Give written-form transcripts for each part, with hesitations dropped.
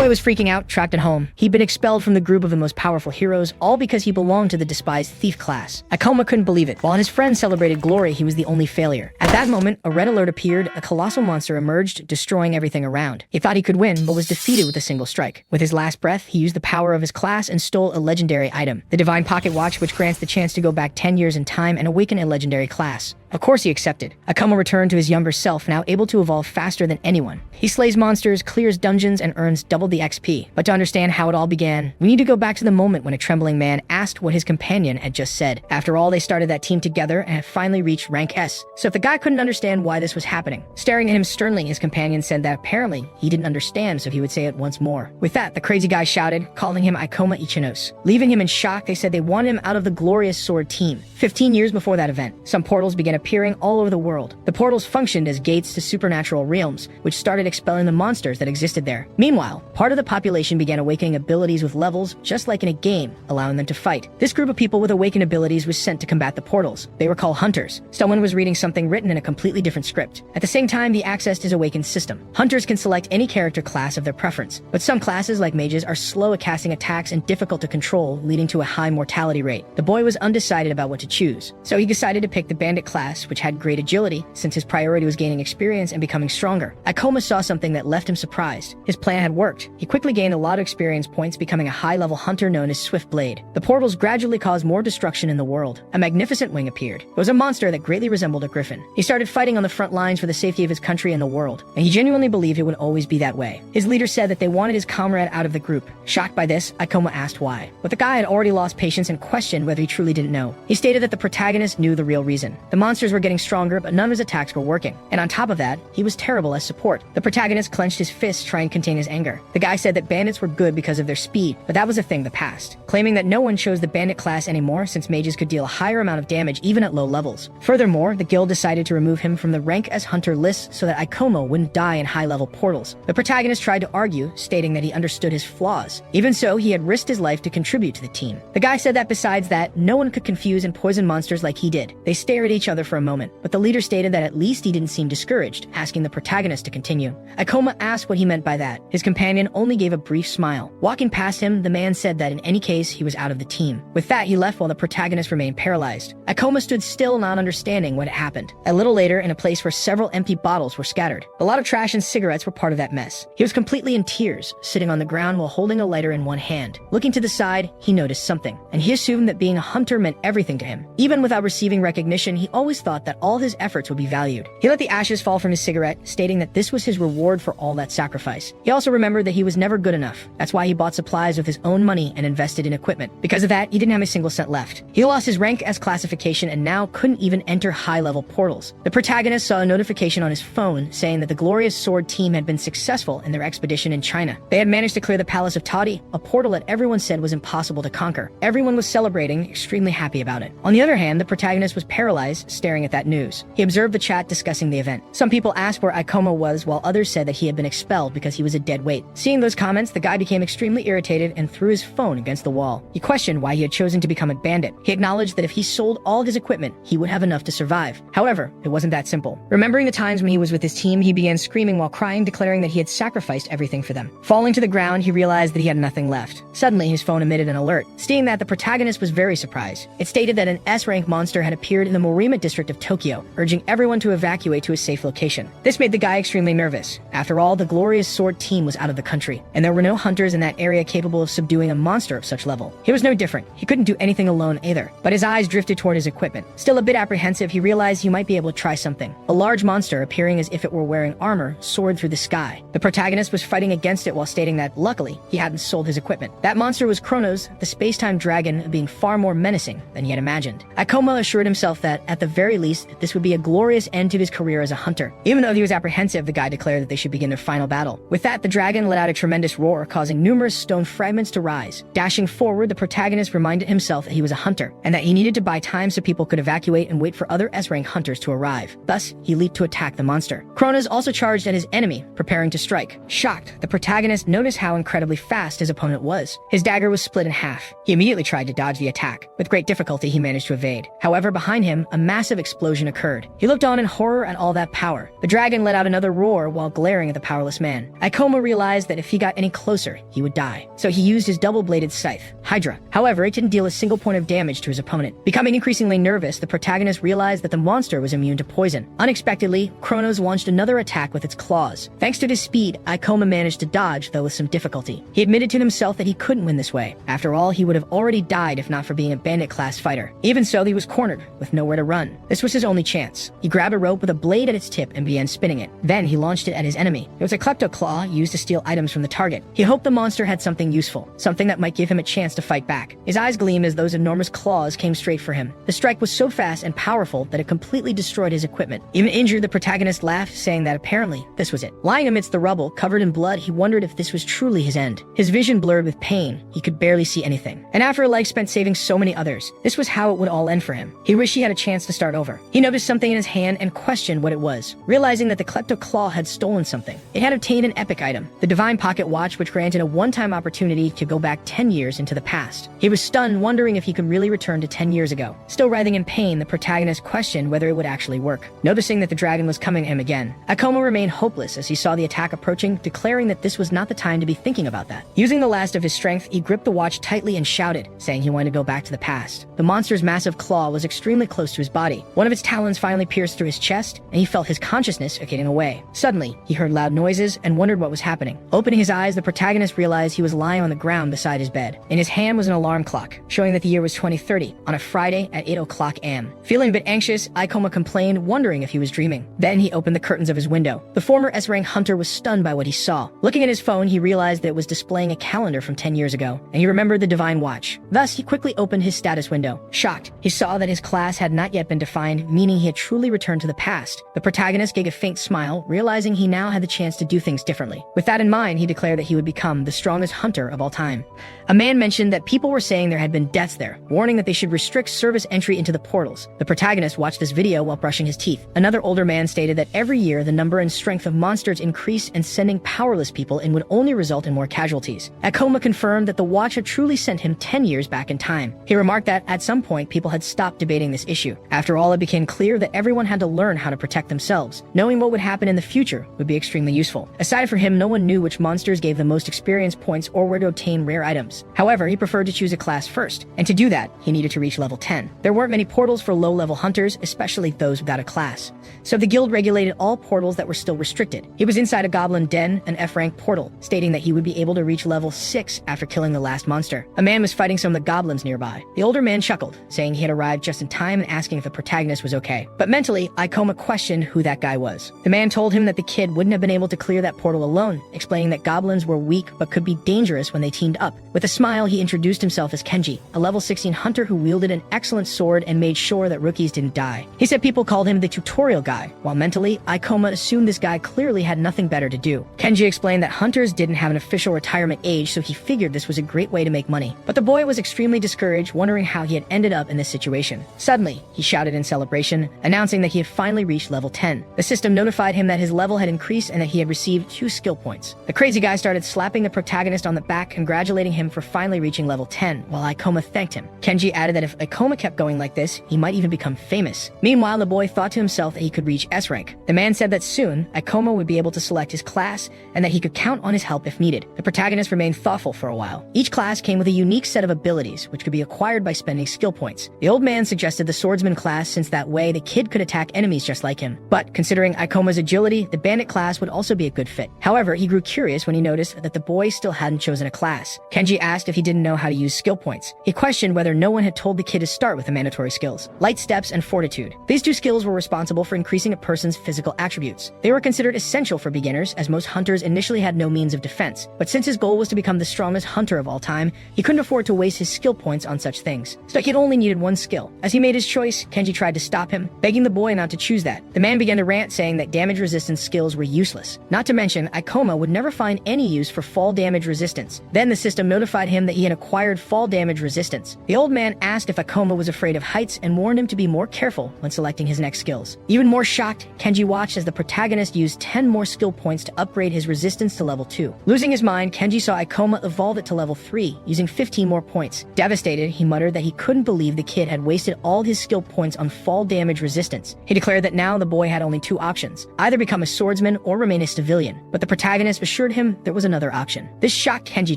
boy was freaking out, trapped at home. He'd been expelled from the group of the most powerful heroes, all because he belonged to the despised thief class. Akoma couldn't believe it. While his friends celebrated glory, he was the only failure. At that moment, a red alert appeared, a colossal monster emerged, destroying everything around. He thought he could win, but was defeated with a single strike. With his last breath, he used the power of his class and stole a legendary item, the Divine Pocket Watch, which grants the chance to go back 10 years in time and awaken a legendary class. Of course he accepted. Akoma returned to his younger self, now able to evolve faster than anyone. He slays monsters, clears dungeons, and earns double the XP. But to understand how it all began, we need to go back to the moment when a trembling man asked what his companion had just said. After all, they started that team together and had finally reached rank S. So if the guy couldn't understand why this was happening, staring at him sternly, his companion said that apparently he didn't understand, so he would say it once more. With that, the crazy guy shouted, calling him Ikoma Ichinos. Leaving him in shock, they said they wanted him out of the glorious sword team. 15 years before that event, some portals began appearing all over the world. The portals functioned as gates to supernatural realms, which started expelling the monsters that existed there. Meanwhile, part of the population began awakening abilities with levels, just like in a game, allowing them to fight. This group of people with awakened abilities was sent to combat the portals. They were called hunters. Someone was reading something written in a completely different script. At the same time, the accessed his awakened system. Hunters can select any character class of their preference, but some classes, like mages, are slow at casting attacks and difficult to control, leading to a high mortality rate. The boy was undecided about what to choose, so he decided to pick the bandit class, which had great agility, since his priority was gaining experience and becoming stronger. Ikoma saw something that left him surprised. His plan had worked. He quickly gained a lot of experience points, becoming a high-level hunter known as Swift Blade. The portals gradually caused more destruction in the world. A magnificent wing appeared. It was a monster that greatly resembled a griffin. He started fighting on the front lines for the safety of his country and the world, and he genuinely believed it would always be that way. His leader said that they wanted his comrade out of the group. Shocked by this, Ikoma asked why. But the guy had already lost patience and questioned whether he truly didn't know. He stated that the protagonist knew the real reason. The monsters were getting stronger, but none of his attacks were working. And on top of that, he was terrible as support. The protagonist clenched his fists, trying to contain his anger. The guy said that bandits were good because of their speed, but that was a thing of the past, claiming that no one chose the bandit class anymore since mages could deal a higher amount of damage even at low levels. Furthermore, the guild decided to remove him from the rank as hunter list so that Ikoma wouldn't die in high-level portals. The protagonist tried to argue, stating that he understood his flaws. Even so, he had risked his life to contribute to the team. The guy said that besides that, no one could confuse and poison monsters like he did. They stared at each other for a moment, but the leader stated that at least he didn't seem discouraged, asking the protagonist to continue. Ikoma asked what he meant by that. His companion only gave a brief smile. Walking past him, the man said that in any case, he was out of the team. With that, he left while the protagonist remained paralyzed. Ikoma stood still, not understanding what had happened. A little later, in a place where several empty bottles were scattered, a lot of trash and cigarettes were part of that mess. He was completely in tears, sitting on the ground while holding a lighter in one hand. Looking to the side, he noticed something, and he assumed that being a hunter meant everything to him. Even without receiving recognition, he always thought that all his efforts would be valued. He let the ashes fall from his cigarette, stating that this was his reward for all that sacrifice. He also remembered that he was never good enough. That's why he bought supplies with his own money and invested in equipment. Because of that, he didn't have a single cent left. He lost his rank as classification and now couldn't even enter high-level portals. The protagonist saw a notification on his phone saying that the Glorious Sword team had been successful in their expedition in China. They had managed to clear the Palace of Toddy, a portal that everyone said was impossible to conquer. Everyone was celebrating, extremely happy about it. On the other hand, the protagonist was paralyzed, staring at that news. He observed the chat discussing the event. Some people asked where Ikoma was, while others said that he had been expelled because he was a dead weight. Seeing those comments, the guy became extremely irritated and threw his phone against the wall. He questioned why he had chosen to become a bandit. He acknowledged that if he sold all his equipment, he would have enough to survive. However, it wasn't that simple. Remembering the times when he was with his team, he began screaming while crying, declaring that he had sacrificed everything for them. Falling to the ground, he realized that he had nothing left. Suddenly, his phone emitted an alert. Seeing that, the protagonist was very surprised. It stated that an S-rank monster had appeared in the Morima district of Tokyo, urging everyone to evacuate to a safe location. This made the guy extremely nervous. After all, the Glorious Sword team was out of the country, and there were no hunters in that area capable of subduing a monster of such level. He was no different. He couldn't do anything alone either, but his eyes drifted toward his equipment. Still a bit apprehensive, he realized he might be able to try something. A large monster, appearing as if it were wearing armor, soared through the sky. The protagonist was fighting against it while stating that, luckily, he hadn't sold his equipment. That monster was Kronos, the space-time dragon, being far more menacing than he had imagined. Ikoma assured himself that, at the very least, this would be a glorious end to his career as a hunter. Even though he was apprehensive, the guy declared that they should begin their final battle. With that, the dragon let out a tremendous roar, causing numerous stone fragments to rise. Dashing forward, the protagonist reminded himself that he was a hunter, and that he needed to buy time so people could evacuate and wait for other S-rank hunters to arrive. Thus, he leaped to attack the monster. Kronos also charged at his enemy, preparing to strike. Shocked, the protagonist noticed how incredibly fast his opponent was. His dagger was split in half. He immediately tried to dodge the attack. With great difficulty, he managed to evade. However, behind him, a massive massive explosion occurred. He looked on in horror at all that power. The dragon let out another roar while glaring at the powerless man. Ikoma realized that if he got any closer, he would die. So he used his double-bladed scythe, Hydra. However, it didn't deal a single point of damage to his opponent. Becoming increasingly nervous, the protagonist realized that the monster was immune to poison. Unexpectedly, Kronos launched another attack with its claws. Thanks to his speed, Ikoma managed to dodge, though with some difficulty. He admitted to himself that he couldn't win this way. After all, he would have already died if not for being a bandit-class fighter. Even so, he was cornered, with nowhere to run. This was his only chance. He grabbed a rope with a blade at its tip and began spinning it. Then he launched it at his enemy. It was a klepto claw used to steal items from the target. He hoped the monster had something useful, something that might give him a chance to fight back. His eyes gleamed as those enormous claws came straight for him. The strike was so fast and powerful that it completely destroyed his equipment. Even injured, the protagonist laughed, saying that apparently this was it. Lying amidst the rubble, covered in blood, he wondered if this was truly his end. His vision blurred with pain. He could barely see anything. And after a life spent saving so many others, this was how it would all end for him. He wished he had a chance to start over. He noticed something in his hand and questioned what it was, realizing that the klepto claw had stolen something. It had obtained an epic item, the divine pocket watch, which granted a one-time opportunity to go back 10 years into the past. He was stunned, wondering if he could really return to 10 years ago. Still writhing in pain, the protagonist questioned whether it would actually work. Noticing that the dragon was coming at him again, Ikoma remained hopeless as he saw the attack approaching, declaring that this was not the time to be thinking about that. Using the last of his strength, he gripped the watch tightly and shouted, saying he wanted to go back to the past. The monster's massive claw was extremely close to his body. One of its talons finally pierced through his chest, and he felt his consciousness getting away. Suddenly, he heard loud noises and wondered what was happening. Opening his eyes, the protagonist realized he was lying on the ground beside his bed. In his hand was an alarm clock, showing that the year was 2030, on a Friday at 8 o'clock a.m. Feeling a bit anxious, Ikoma complained, wondering if he was dreaming. Then he opened the curtains of his window. The former S-rank hunter was stunned by what he saw. Looking at his phone, he realized that it was displaying a calendar from 10 years ago, and he remembered the divine watch. Thus, he quickly opened his status window. Shocked, he saw that his class had not yet been defined, meaning he had truly returned to the past. The protagonist gave a faint smile, realizing he now had the chance to do things differently. With that in mind, he declared that he would become the strongest hunter of all time. A man mentioned that people were saying there had been deaths there, warning that they should restrict service entry into the portals. The protagonist watched this video while brushing his teeth. Another older man stated that every year the number and strength of monsters increased, and sending powerless people in would only result in more casualties. Ikoma confirmed that the watch had truly sent him 10 years back in time. He remarked that at some point people had stopped debating this issue. After all, it became clear that everyone had to learn how to protect themselves. Knowing what would happen in the future would be extremely useful. Aside from him, no one knew which monsters gave the most experience points or where to obtain rare items. However, he preferred to choose a class first, and to do that, he needed to reach level 10. There weren't many portals for low-level hunters, especially those without a class. So the guild regulated all portals that were still restricted. He was inside a goblin den, an F-rank portal, stating that he would be able to reach level 6 after killing the last monster. A man was fighting some of the goblins nearby. The older man chuckled, saying he had arrived just in time and asking if the protagonist was okay. But mentally, Ikoma questioned who that guy was. The man told him that the kid wouldn't have been able to clear that portal alone, explaining that goblins were weak but could be dangerous when they teamed up. With a smile, he introduced himself as Kenji, a level 16 hunter who wielded an excellent sword and made sure that rookies didn't die. He said people called him the tutorial guy, while mentally, Ikoma assumed this guy clearly had nothing better to do. Kenji explained that hunters didn't have an official retirement age, so he figured this was a great way to make money. But the boy was extremely discouraged, wondering how he had ended up in this situation. Suddenly, he shouted in celebration, announcing that he had finally reached level 10. The system notified him that his level had increased and that he had received 2 skill points. The crazy guy started slapping the protagonist on the back, congratulating him for finally reaching level 10, while Ikoma thanked him. Kenji added that if Ikoma kept going like this, he might even become famous. Meanwhile, the boy thought to himself that he could reach S rank. The man said that soon, Ikoma would be able to select his class and that he could count on his help if needed. The protagonist remained thoughtful for a while. Each class came with a unique set of abilities, which could be acquired by spending skill points. The old man suggested the swordsman class, since that way the kid could attack enemies just like him. But considering Ikoma's agility, the bandit class would also be a good fit. However, he grew curious when he noticed that the boy still hadn't chosen a class. Kenji asked if he didn't know how to use skill points. He questioned whether no one had told the kid to start with the mandatory skills, light steps and fortitude. These 2 skills were responsible for increasing a person's physical attributes. They were considered essential for beginners, as most hunters initially had no means of defense. But since his goal was to become the strongest hunter of all time, he couldn't afford to waste his skill points on such things. So he only needed 1 skill. As he made his choice, Kenji tried to stop him, begging the boy not to choose that. The man began to rant, saying that damage resistance skills were useless. Not to mention, Ikoma would never find any use for fall damage resistance. Then the system notified him that he had acquired fall damage resistance. The old man asked if Ikoma was afraid of heights and warned him to be more careful when selecting his next skills. Even more shocked, Kenji watched as the protagonist used 10 more skill points to upgrade his resistance to level 2. Losing his mind, Kenji saw Ikoma evolve it to level 3, using 15 more points. Devastated, he muttered that he couldn't believe the kid had wasted all his skill points on fall damage resistance. He declared that now the boy had only two options, either become a swordsman or remain a civilian. But the protagonist assured him there was another option. This shocked Kenji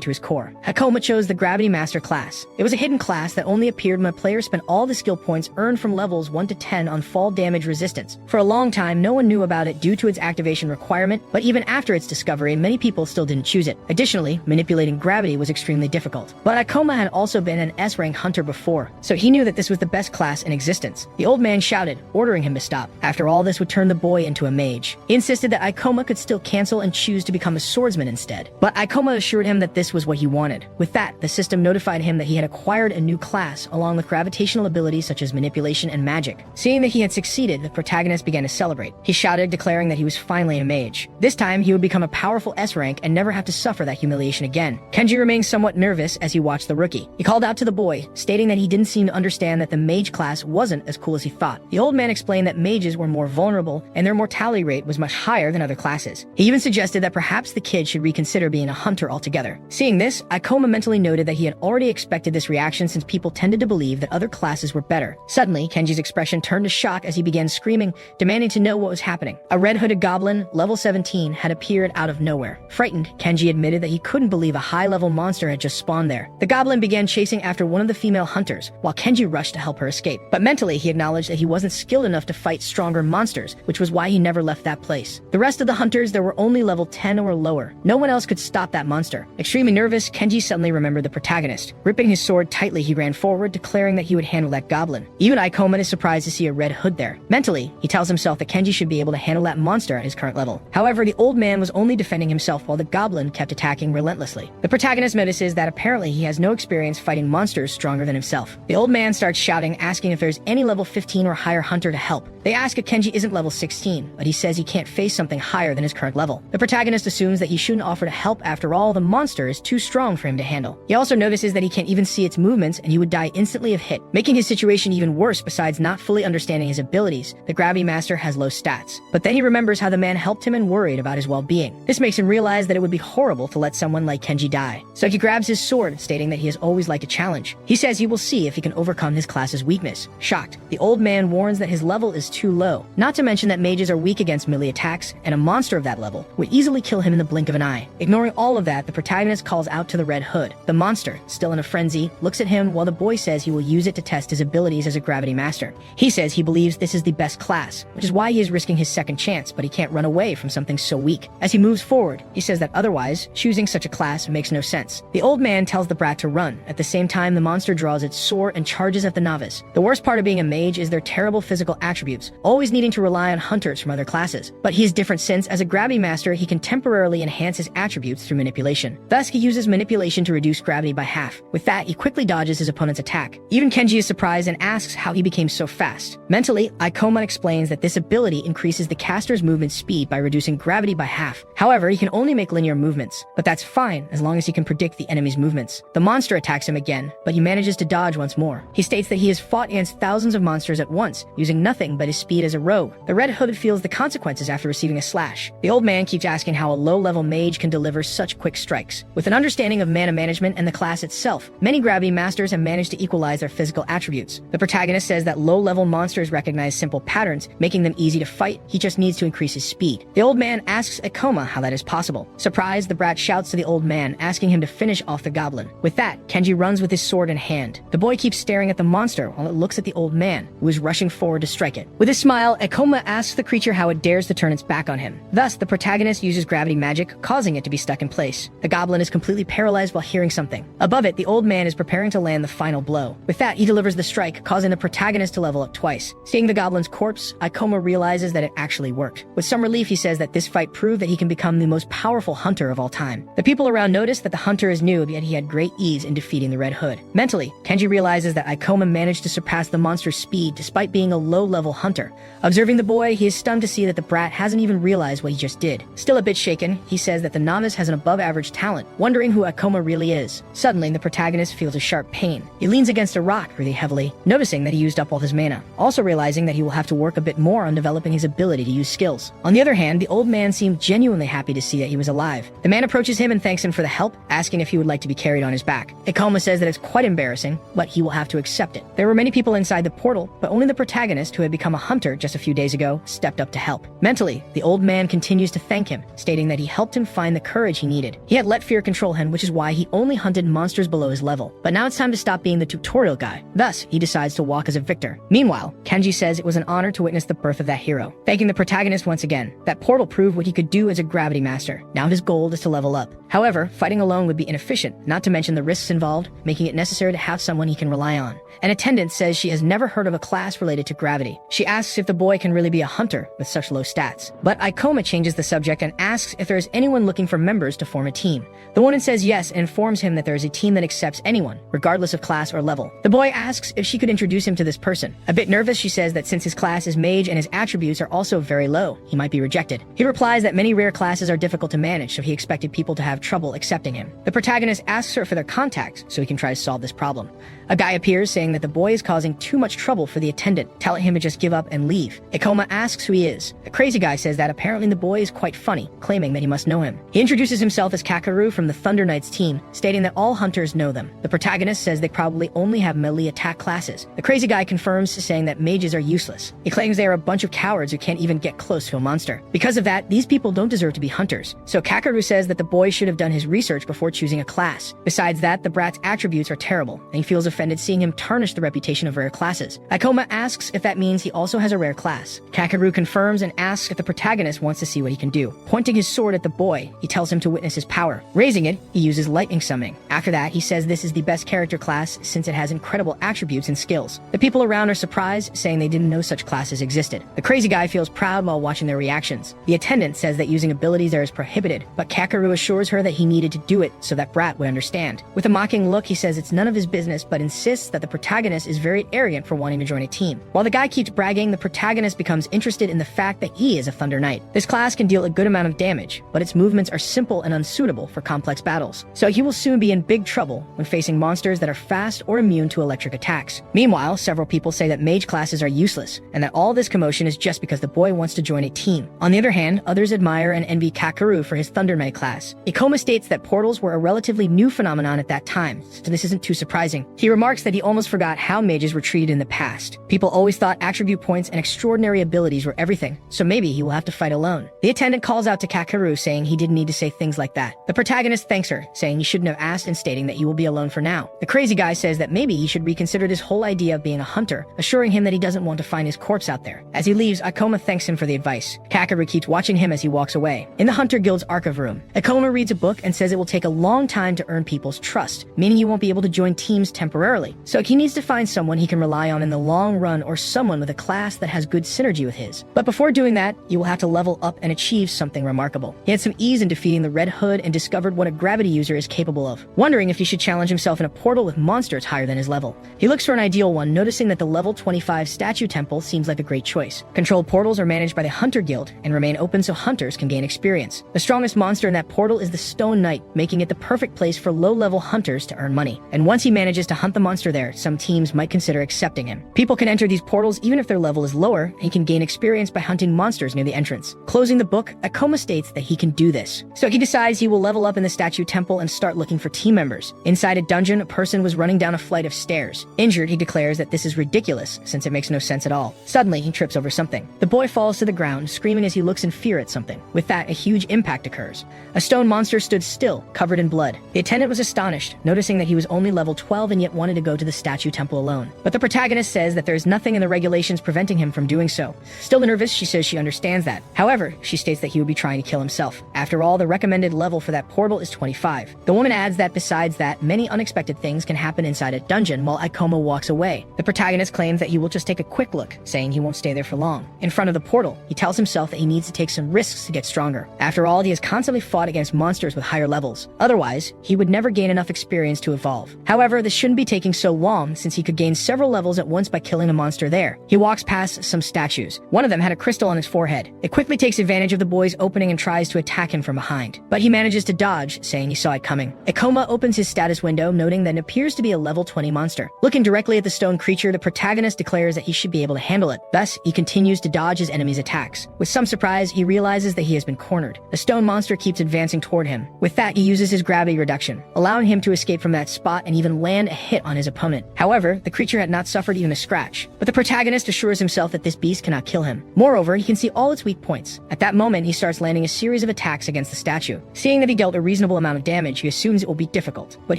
to his core. Hakoma chose the Gravity Master class. It was a hidden class that only appeared when a player spent all the skill points earned from levels 1 to 10 on fall damage resistance. For a long time, no one knew about it due to its activation requirement, but even after its discovery, many people still didn't choose it. Additionally, manipulating gravity was extremely difficult. But Akoma had also been an S-rank hunter before, so he knew that this was the best class in existence. The old man shouted, ordering him to stop. After all, this would turn the boy into a mage. He insisted that Ikoma could still cancel and choose to become a swordsman instead. But Ikoma assured him that this was what he wanted. With that, the system notified him that he had acquired a new class, along with gravitational abilities such as manipulation and magic. Seeing that he had succeeded, the protagonist began to celebrate. He shouted, declaring that he was finally a mage. This time, he would become a powerful S-rank and never have to suffer that humiliation again. Kenji remained somewhat nervous as he watched the rookie. He called out to the boy, stating that he didn't seem to understand that the mage class wasn't as cool as he thought. The old man explained that mages were more vulnerable and their mortality rate was much higher than other classes. He even suggested that perhaps the kid should reconsider being a hunter altogether. Seeing this, Ikoma mentally noted that he had already expected this reaction since people tended to believe that other classes were better. Suddenly, Kenji's expression turned to shock as he began screaming, demanding to know what was happening. A red-hooded goblin, level 17, had appeared out of nowhere. Frightened, Kenji admitted that he couldn't believe a high-level monster had just spawned there. The goblin began chasing after one of the female hunters, while Kenji rushed to help her escape. But mentally, he acknowledged that he wasn't skilled enough to fight stronger monsters, which was why he never left that place. The rest of the hunters, there were only level 10 or lower. No one else could stop that monster. Extremely nervous, Kenji suddenly remembered the protagonist. Gripping his sword tightly, he ran forward, declaring that he would handle that goblin. Even Ikoma is surprised to see a red hood there. Mentally, he tells himself that Kenji should be able to handle that monster at his current level. However, the old man was only defending himself while the goblin kept attacking relentlessly. The protagonist notices that apparently he has no experience fighting monsters stronger than himself. The old man starts shouting, asking if there's any level 15 or higher hunter to help. They ask if Kenji isn't level 16, but he says he can't face something higher than his current level. The protagonist assumes that he shouldn't offer to help after all, the monster is too strong for him to handle. He also notices that he can't even see its movements and he would die instantly if hit, making his situation even worse. Besides not fully understanding his abilities, the Gravity Master has low stats. But then he remembers how the man helped him and worried about his well-being. This makes him realize that it would be horrible to let someone like Kenji die. So he grabs his sword, stating that he has always liked a challenge. He says he will see if he can overcome his class's weakness. Shocked, the old man warns that his level is too low, not to mention that mages are weak against melee attacks, and a monster of that level would easily kill him in the blink of an eye. Ignoring all of that, the protagonist calls out to the Red Hood. The monster, still in a frenzy, looks at him while the boy says he will use it to test his abilities as a Gravity Master. He says he believes this is the best class, which is why he is risking his second chance, but he can't run away from something so weak. As he moves forward, he says that otherwise, choosing such a class makes no sense. The old man tells the brat to run. At the same time, the monster draws its sword and charges at the novice. The worst part of being a mage is their terrible physical attributes, always needing to rely on hunters from other classes. But he is different since, as a Gravity Master, he can temporarily enhance his attributes through manipulation. Thus, he uses manipulation to reduce gravity by half. With that, he quickly dodges his opponent's attack. Even Kenji is surprised and asks how he became so fast. Mentally, Ikoma explains that this ability increases the caster's movement speed by reducing gravity by half. However, he can only make linear movements, but that's fine as long as he can predict the enemy's movements. The monster attacks him again, but he manages to dodge once more. He states that he has fought against thousands of monsters at once, using nothing but his speed as a rogue. The Red Hood feels the consequences after receiving a slash. The old man keeps asking how a low-level mage can deliver such quick strikes. With an understanding of mana management and the class itself, many Gravity Masters have managed to equalize their physical attributes. The protagonist says that low-level monsters recognize simple patterns, making them easy to fight. He just needs to increase his speed. The old man asks Ikoma how that is possible. Surprised, the brat shouts to the old man, asking him to finish off the goblin. With that, Kenji runs with his sword in hand. The boy keeps staring at the monster while it looks at the old man, who is rushing forward to strike it. With a smile, Ikoma asks the creature how it dares to turn its back on him. Thus, the protagonist uses gravity magic, causing it to be stuck in place. The goblin is completely paralyzed while hearing something. Above it, the old man is preparing to land the final blow. With that, he delivers the strike, causing the protagonist to level up twice. Seeing the goblin's corpse, Ikoma realizes that it actually worked. With some relief, he says that this fight proved that he can become the most powerful hunter of all time. The people around notice that the hunter is new, yet he had great ease in defeating the Red Hood. Mentally, Kenji realizes that Ikoma managed to surpass the monster's speed despite being a low-level hunter. Observing the boy, he is stunned to see that the brat hasn't even realized what he just did. Still a bit shaken, he says that the novice has an above-average talent, wondering who Ikoma really is. Suddenly, the protagonist feels a sharp pain. He leans against a rock really heavily, noticing that he used up all his mana, also realizing that he will have to work a bit more on developing his ability to use skills. On the other hand, the old man seemed genuinely happy to see that he was alive. The man approaches him and thanks him for the help, asking if he would like to be carried on his back. Ikoma says that it's quite embarrassing, but he will have to accept it. There were many people inside the portal portal, but only the protagonist, who had become a hunter just a few days ago, stepped up to help. Mentally, the old man continues to thank him, stating that he helped him find the courage he needed. He had let fear control him, which is why he only hunted monsters below his level. But now it's time to stop being the tutorial guy. Thus, he decides to walk as a victor. Meanwhile, Kenji says it was an honor to witness the birth of that hero, thanking the protagonist once again. That portal proved what he could do as a gravity master. Now his goal is to level up. However, fighting alone would be inefficient, not to mention the risks involved, making it necessary to have someone he can rely on. An attendant says she has never heard of a class related to gravity. She asks if the boy can really be a hunter with such low stats. But Ikoma changes the subject and asks if there is anyone looking for members to form a team. The woman says yes and informs him that there is a team that accepts anyone, regardless of class or level. The boy asks if she could introduce him to this person. A bit nervous, she says that since his class is mage and his attributes are also very low, he might be rejected. He replies that many rare classes are difficult to manage, so he expected people to have trouble accepting him. The protagonist asks her for their contacts so he can try to solve this problem. A guy appears saying that the boy is causing too much trouble for the attendant, telling him to just give up and leave. Ikoma asks who he is. The crazy guy says that apparently the boy is quite funny, claiming that he must know him. He introduces himself as Kakeru from the Thunder Knights team, stating that all hunters know them. The protagonist says they probably only have melee attack classes. The crazy guy confirms, saying that mages are useless. He claims they are a bunch of cowards who can't even get close to a monster. Because of that, these people don't deserve to be hunters. So Kakeru says that the boy should have done his research before choosing a class. Besides that, the brat's attributes are terrible, and he feels offended seeing him tarnish the reputation of rare classes. Ikoma asks if that means he also has a rare class. Kakeru confirms and asks if the protagonist wants to see what he can do. Pointing his sword at the boy, he tells him to witness his power. Raising it, he uses lightning summoning. After that, he says this is the best character class since it has incredible attributes and skills. The people around are surprised, saying they didn't know such classes existed. The crazy guy feels proud while watching their reactions. The attendant says that using abilities there is prohibited, but Kakeru assures her that he needed to do it so that brat would understand. With a mocking look, he says it's none of his business, but insists that the protagonist is very arrogant for wanting to join a team. While the guy keeps bragging, the protagonist becomes interested in the fact that he is a Thunder Knight. This class can deal a good amount of damage, but its movements are simple and unsuitable for complex battles. So he will soon be in big trouble when facing monsters that are fast or immune to electric attacks. Meanwhile, several people say that mage classes are useless, and that all this commotion is just because the boy wants to join a team. On the other hand, others admire and envy Kakeru for his Thunder Knight class. Ikoma states that portals were a relatively new phenomenon at that time, so this isn't too surprising. He remarks that he almost forgot how mages were treated in the past. People always thought attribute points and extraordinary abilities were everything, so maybe he will have to fight alone. The attendant calls out to Kakeru, saying he didn't need to say things like that. The protagonist thanks her, saying he shouldn't have asked and stating that you will be alone for now. The crazy guy says that maybe he should reconsider this whole idea of being a hunter, assuring him that he doesn't want to find his corpse out there. As he leaves, Ikoma thanks him for the advice. Kakeru keeps watching him as he walks away. In the Hunter Guild's archive room, Ikoma reads a book and says it will take a long time to earn people's trust, meaning he won't be able to join teams temporarily. So he needs to find someone he can rely on in the long run, or someone with a class that has good synergy with his. But before doing that, you will have to level up and achieve something remarkable. He had some ease in defeating the Red Hood and discovered what a gravity user is capable of, wondering if he should challenge himself in a portal with monsters higher than his level. He looks for an ideal one, noticing that the level 25 statue temple seems like a great choice. Controlled portals are managed by the Hunter Guild and remain open so hunters can gain experience. The strongest monster in that portal is the Stone Knight, making it the perfect place for low-level hunters to earn money. And once he manages to hunt the monster there, some teams might consider accepting him. People can enter these portals even if their level is lower, and can gain experience by hunting monsters near the entrance. Closing the book, Ikoma states that he can do this. So he decides he will level up in the statue temple and start looking for team members. Inside a dungeon, a person was running down a flight of stairs. Injured, he declares that this is ridiculous, since it makes no sense at all. Suddenly, he trips over something. The boy falls to the ground, screaming as he looks in fear at something. With that, a huge impact occurs. A stone monster stood still, covered in blood. The attendant was astonished, noticing that he was only level 12 and yet wanted to go to the statue temple alone. But the protagonist says that there is nothing in the regulations preventing him from doing so. Still nervous, she says she understands that. However, she states that he would be trying to kill himself. After all, the recommended level for that portal is 25. The woman adds that besides that, many unexpected things can happen inside a dungeon while Ikoma walks away. The protagonist claims that he will just take a quick look, saying he won't stay there for long. In front of the portal, he tells himself that he needs to take some risks to get stronger. After all, he has constantly fought against monsters with higher levels. Otherwise, he would never gain enough experience to evolve. However, this shouldn't be taking so long, since he could gain several levels at once by killing a monster there. He walks past some statues. One of them had a crystal on his forehead. It quickly takes advantage of the boy's opening and tries to attack him from behind. But he manages to dodge, saying he saw it coming. Ikoma opens his status window, noting that it appears to be a level 20 monster. Looking directly at the stone creature, the protagonist declares that he should be able to handle it. Thus, he continues to dodge his enemy's attacks. With some surprise, he realizes that he has been cornered. The stone monster keeps advancing toward him. With that, he uses his gravity reduction, allowing him to escape from that spot and even land a hit on his opponent. However, the creature had not suffered even even a scratch. But the protagonist assures himself that this beast cannot kill him. Moreover, he can see all its weak points. At that moment, he starts landing a series of attacks against the statue. Seeing that he dealt a reasonable amount of damage, he assumes it will be difficult. But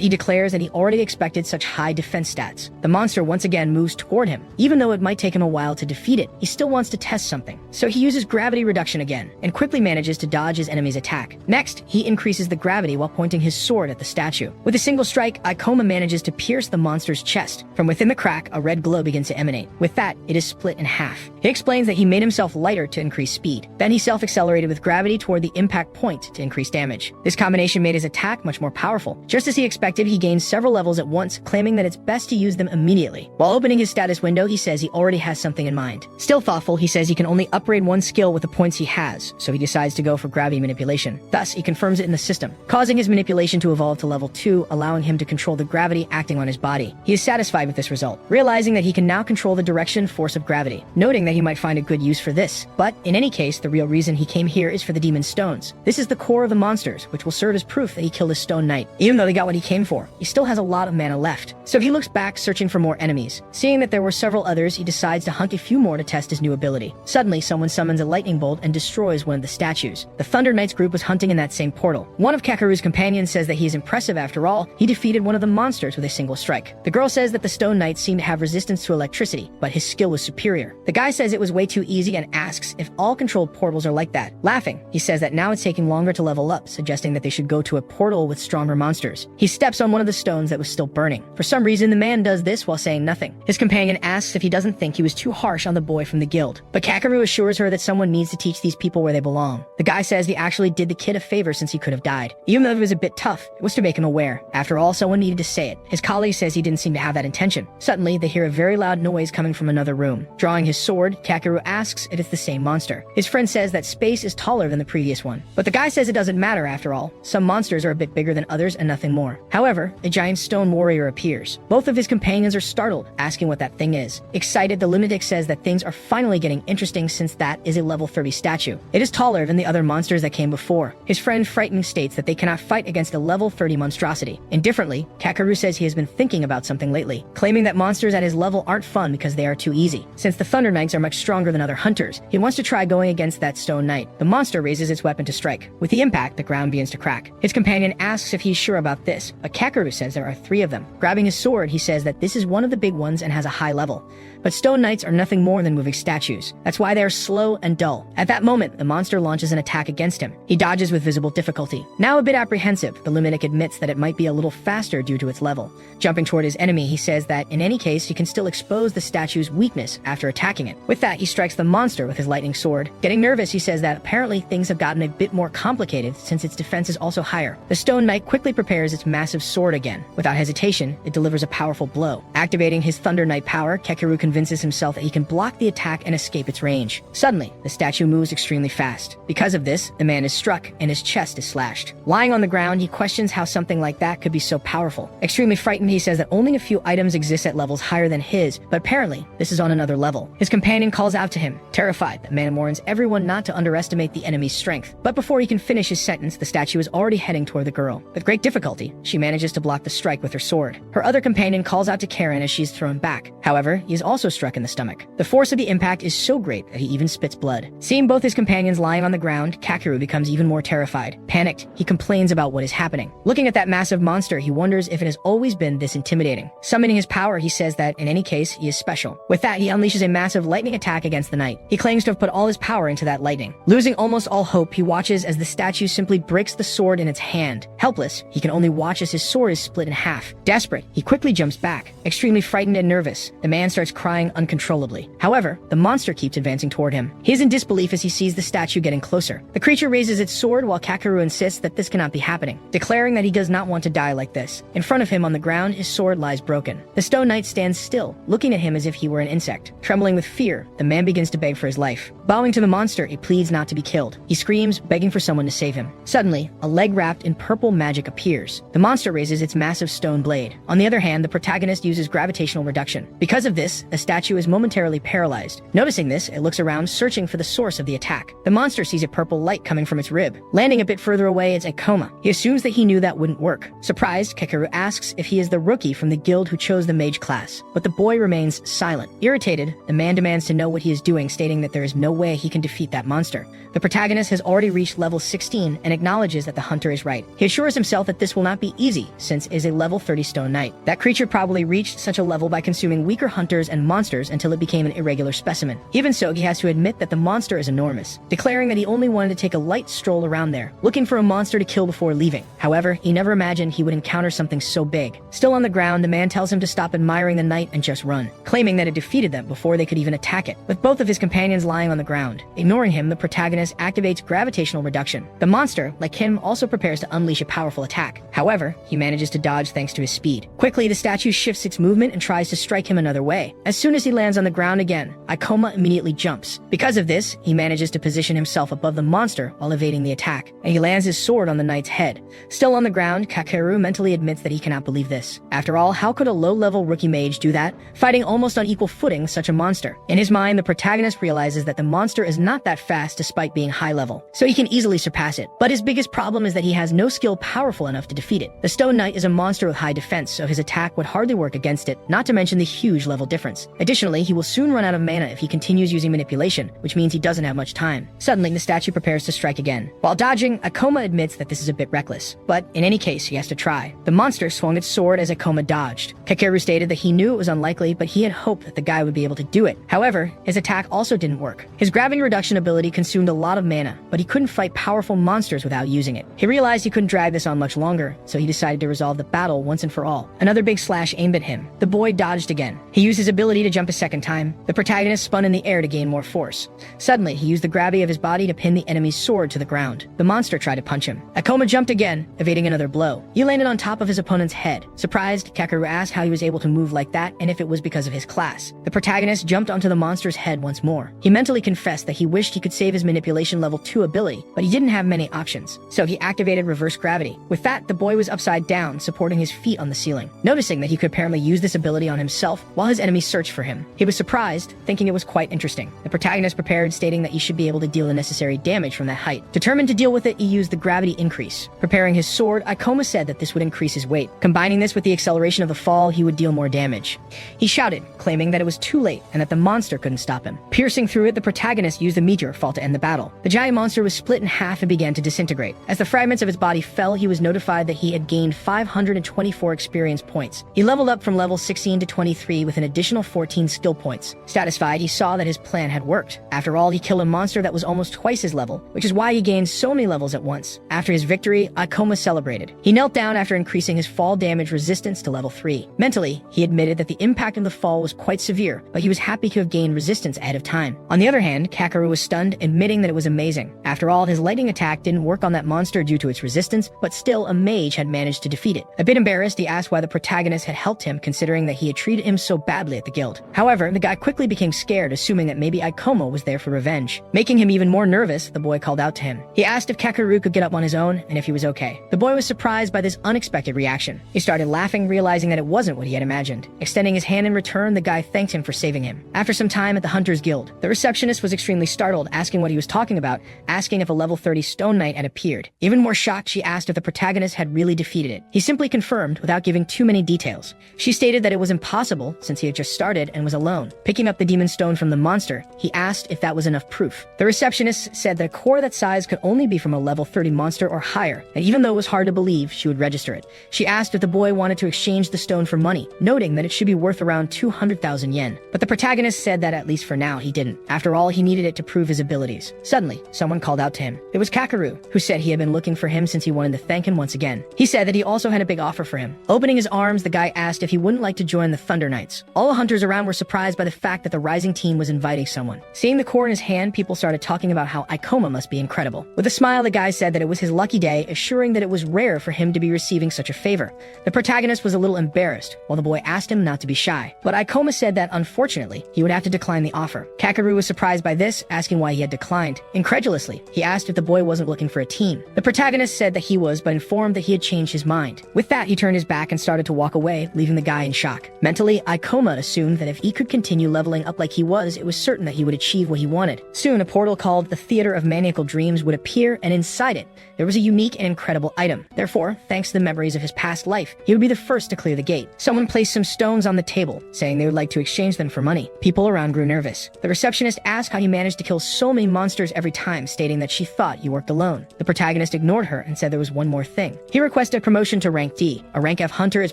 he declares that he already expected such high defense stats. The monster once again moves toward him. Even though it might take him a while to defeat it, he still wants to test something. So he uses gravity reduction again, and quickly manages to dodge his enemy's attack. Next, he increases the gravity while pointing his sword at the statue. With a single strike, Ikoma manages to pierce the monster's chest. From within the crack, a red glow begins to emanate. With that, it is split in half. He explains that he made himself lighter to increase speed. Then he self-accelerated with gravity toward the impact point to increase damage. This combination made his attack much more powerful. Just as he expected, he gained several levels at once, claiming that it's best to use them immediately. While opening his status window, he says he already has something in mind. Still thoughtful, he says he can only upgrade one skill with the points he has, so he decides to go for gravity manipulation. Thus, he confirms it in the system, causing his manipulation to evolve to level 2, allowing him to control the gravity acting on his body. He is satisfied with this result, realizing that he can now control the direction force of gravity, noting that he might find a good use for this. But in any case, the real reason he came here is for the demon stones. This is the core of the monsters, which will serve as proof that he killed a stone knight. Even though they got what he came for, he still has a lot of mana left. So he looks back, searching for more enemies. Seeing that there were several others, he decides to hunt a few more to test his new ability. Suddenly, someone summons a lightning bolt and destroys one of the statues. The Thunder Knights group was hunting in that same portal. One of Kakeru's companions says that he is impressive after all. He defeated one of the monsters with a single strike. The girl says that the stone knights seemed to have resistance to electricity, but his skill was superior. The guy says it was way too easy and asks if all controlled portals are like that. Laughing, he says that now it's taking longer to level up, suggesting that they should go to a portal with stronger monsters. He steps on one of the stones that was still burning. For some reason, the man does this while saying nothing. His companion asks if he doesn't think he was too harsh on the boy from the guild, but Kakeru assures her that someone needs to teach these people where they belong. The guy says he actually did the kid a favor since he could have died. Even though it was a bit tough, it was to make him aware. After all, someone needed to say it. His colleague says he didn't seem to have that intention. Suddenly, they hear a very loud noise coming from another room. Drawing his sword, Kakeru asks if it's the same monster. His friend says that space is taller than the previous one, but the guy says it doesn't matter after all. Some monsters are a bit bigger than others and nothing more. However, a giant stone warrior appears. Both of his companions are startled, asking what that thing is. Excited, the lunatic says that things are finally getting interesting since that is a level 30 statue. It is taller than the other monsters that came before. His friend frightened states that they cannot fight against a level 30 monstrosity. Indifferently, Kakeru says he has been thinking about something lately, claiming that monsters at his level aren't fun because they are too easy. Since the Thunder Knights are much stronger than other hunters, he wants to try going against that stone knight. The monster raises its weapon to strike. With the impact, the ground begins to crack. His companion asks if he's sure about this, but Kakeru says there are 3 of them. Grabbing his sword, he says that this is one of the big ones and has a high level. But stone knights are nothing more than moving statues. That's why they are slow and dull. At that moment, the monster launches an attack against him. He dodges with visible difficulty. Now a bit apprehensive, the lunatic admits that it might be a little faster due to its level. Jumping toward his enemy, he says that in any case, he can still expose the statue's weakness after attacking it. With that, he strikes the monster with his lightning sword. Getting nervous, he says that apparently things have gotten a bit more complicated since its defense is also higher. The stone knight quickly prepares its massive sword again. Without hesitation, it delivers a powerful blow. Activating his Thunder Knight power, Kakeru convinces himself that he can block the attack and escape its range. Suddenly, the statue moves extremely fast. Because of this, the man is struck and his chest is slashed. Lying on the ground, he questions how something like that could be so powerful. Extremely frightened, he says that only a few items exist at levels higher than his, but apparently, this is on another level. His companion calls out to him. Terrified, the man warns everyone not to underestimate the enemy's strength. But before he can finish his sentence, the statue is already heading toward the girl. With great difficulty, she manages to block the strike with her sword. Her other companion calls out to Karen as she's thrown back. However, he is also struck in the stomach. The force of the impact is so great that he even spits blood. Seeing both his companions lying on the ground, Kakeru becomes even more terrified. Panicked, he complains about what is happening. Looking at that massive monster, he wonders if it has always been this intimidating. Summoning his power, he says that in any case, he is special. With that, he unleashes a massive lightning attack against the knight. He claims to have put all his power into that lightning. Losing almost all hope, he watches as the statue simply breaks the sword in its hand. Helpless, he can only watch as his sword is split in half. Desperate, he quickly jumps back. Extremely frightened and nervous, the man starts crying uncontrollably. However, the monster keeps advancing toward him. He is in disbelief as he sees the statue getting closer. The creature raises its sword while Kakeru insists that this cannot be happening, declaring that he does not want to die like this. In front of him on the ground, his sword lies broken. The stone knight stands still, looking at him as if he were an insect. Trembling with fear, the man begins to beg for his life. Bowing to the monster, it pleads not to be killed. He screams, begging for someone to save him. Suddenly, a leg wrapped in purple magic appears. The monster raises its massive stone blade. On the other hand, the protagonist uses gravitational reduction. Because of this, the statue is momentarily paralyzed. Noticing this, it looks around, searching for the source of the attack. The monster sees a purple light coming from its rib. Landing a bit further away, it's a coma. He assumes that he knew that wouldn't work. Surprised, Kakeru asks if he is the rookie from the guild who chose the mage class, but the boy remains silent. Irritated, the man demands to know what he is doing, stating that there is no way he can defeat that monster. The protagonist has already reached level 16 and acknowledges that the hunter is right. He assures himself that this will not be easy, since it is a level 30 stone knight. That creature probably reached such a level by consuming weaker hunters and monsters until it became an irregular specimen. Even so, he has to admit that the monster is enormous, declaring that he only wanted to take a light stroll around there, looking for a monster to kill before leaving. However, he never imagined he would encounter something so big. Still on the ground, the man tells him to stop admiring the knight and just run, claiming that it defeated them before they could even attack it. With both of his companions lying on the ground, ignoring him, the protagonist activates gravitational reduction. The monster, like him, also prepares to unleash a powerful attack. However, he manages to dodge thanks to his speed. Quickly, the statue shifts its movement and tries to strike him another way. As soon as he lands on the ground again, Ikoma immediately jumps. Because of this, he manages to position himself above the monster while evading the attack, and he lands his sword on the knight's head. Still on the ground, Kakeru mentally admits that he cannot believe this. After all, how could a low-level rookie mage do that, fighting almost on equal footing with such a monster? In his mind, the protagonist realizes that the monster is not that fast despite being high level, so he can easily surpass it. But his biggest problem is that he has no skill powerful enough to defeat it. The Stone Knight is a monster with high defense, so his attack would hardly work against it, not to mention the huge level difference. Additionally, he will soon run out of mana if he continues using manipulation, which means he doesn't have much time. Suddenly, the statue prepares to strike again. While dodging, Akoma admits that this is a bit reckless, but in any case, he has to try. The monster swung its sword as Akoma dodged. Kakeru stated that he knew it was unlikely, but he had hoped that the guy would be able to do it. However, his attack also didn't work. His gravity reduction ability consumed a lot of mana, but he couldn't fight powerful monsters without using it. He realized he couldn't drag this on much longer, so he decided to resolve the battle once and for all. Another big slash aimed at him. The boy dodged again. He used his ability to jump a second time. The protagonist spun in the air to gain more force. Suddenly, he used the gravity of his body to pin the enemy's sword to the ground. The monster tried to punch him. Akoma jumped again, evading another blow. He landed on top of his opponent's head. Surprised, Kakeru asked how he was able to move like that and if it was because of his class. The protagonist jumped onto the monster's head once more. He mentally confessed that he wished he could save his manipulation level 2 ability, but he didn't have many options, so he activated reverse gravity. With that, the boy was upside down, supporting his feet on the ceiling. Noticing that he could apparently use this ability on himself while his enemies searched for him, he was surprised, thinking it was quite interesting. The protagonist prepared, stating that he should be able to deal the necessary damage from that height. Determined to deal with it, he used the gravity increase. Preparing his sword, Ikoma said that this would increase his weight. Combining this with the acceleration of the fall, he would deal more damage. He shouted, claiming that it was too late and that the monster couldn't stop him. Piercing through it, the protagonist used the meteor fall to end the battle. The giant monster was split in half and began to disintegrate. As the fragments of his body fell, he was notified that he had gained 524 experience points. He leveled up from level 16 to 23 with an additional 14 skill points. Satisfied, he saw that his plan had worked. After all, he killed a monster that was almost twice his level, which is why he gained so many levels at once. After his victory, Ikoma celebrated. He knelt down after increasing his fall damage resistance to level 3. Mentally, he admitted that the impact of the fall was quite severe, but he was happy to have gained resistance ahead of time. On the other hand, Kakeru was stunned, admitting that it was amazing. After all, his lightning attack didn't work on that monster due to its resistance, but still a mage had managed to defeat it. A bit embarrassed, he asked why the protagonist had helped him, considering that he had treated him so badly at the guild. However, the guy quickly became scared, assuming that maybe Ikoma was there for revenge. Making him even more nervous, the boy called out to him. He asked if Kakeru could get up on his own and if he was okay. The boy was surprised by this unexpected reaction. He started laughing, realizing that it wasn't what he had imagined. Extending his hand in return, the guy thanked him for saving him. After some time at the Hunter's Guild, the receptionist was extremely startled, asking what he was talking about, asking if a level 30 Stone Knight had appeared. Even more shocked, she asked if the protagonist had really defeated it. He simply confirmed without giving too many details. She stated that it was impossible since he had just started and was alone. Picking up the demon stone from the monster, he asked if that was enough proof. The receptionist said that a core that size could only be from a level 30 monster or higher, and even though it was hard to believe, she would register it. She asked if the boy wanted to exchange the stone for money, noting that it should be worth around 200,000 yen. But the protagonist said that at least for now he didn't. After all, he needed it to prove his abilities. Suddenly, someone called out to him. It was Kakeru, who said he had been looking for him since he wanted to thank him once again. He said that he also had a big offer for him. Opening his arms, the guy asked if he wouldn't like to join the Thunder Knights. All the hunters around were surprised by the fact that the rising team was inviting someone. Seeing the core in his hand, people started talking about how Ikoma must be incredible. With a smile, the guy said that it was his lucky day, assuring that it was rare for him to be receiving such a favor. The protagonist was a little embarrassed, while the boy asked him not to be shy. But Ikoma said that, unfortunately, he would have to decline the offer. Kakeru was surprised by this, asking why he had declined. Incredulously, he asked if the boy wasn't looking for a team. The protagonist said that he was, but informed that he had changed his mind. With that, he turned his back and started to walk away, leaving the guy in shock. Mentally, Ikoma assumed assumed that if he could continue leveling up like he was, it was certain that he would achieve what he wanted. Soon, a portal called the Theater of Maniacal Dreams would appear, and inside it, there was a unique and incredible item. Therefore, thanks to the memories of his past life, he would be the first to clear the gate. Someone placed some stones on the table, saying they would like to exchange them for money. People around grew nervous. The receptionist asked how he managed to kill so many monsters every time, stating that she thought he worked alone. The protagonist ignored her and said there was one more thing. He requested promotion to rank D. A rank F hunter is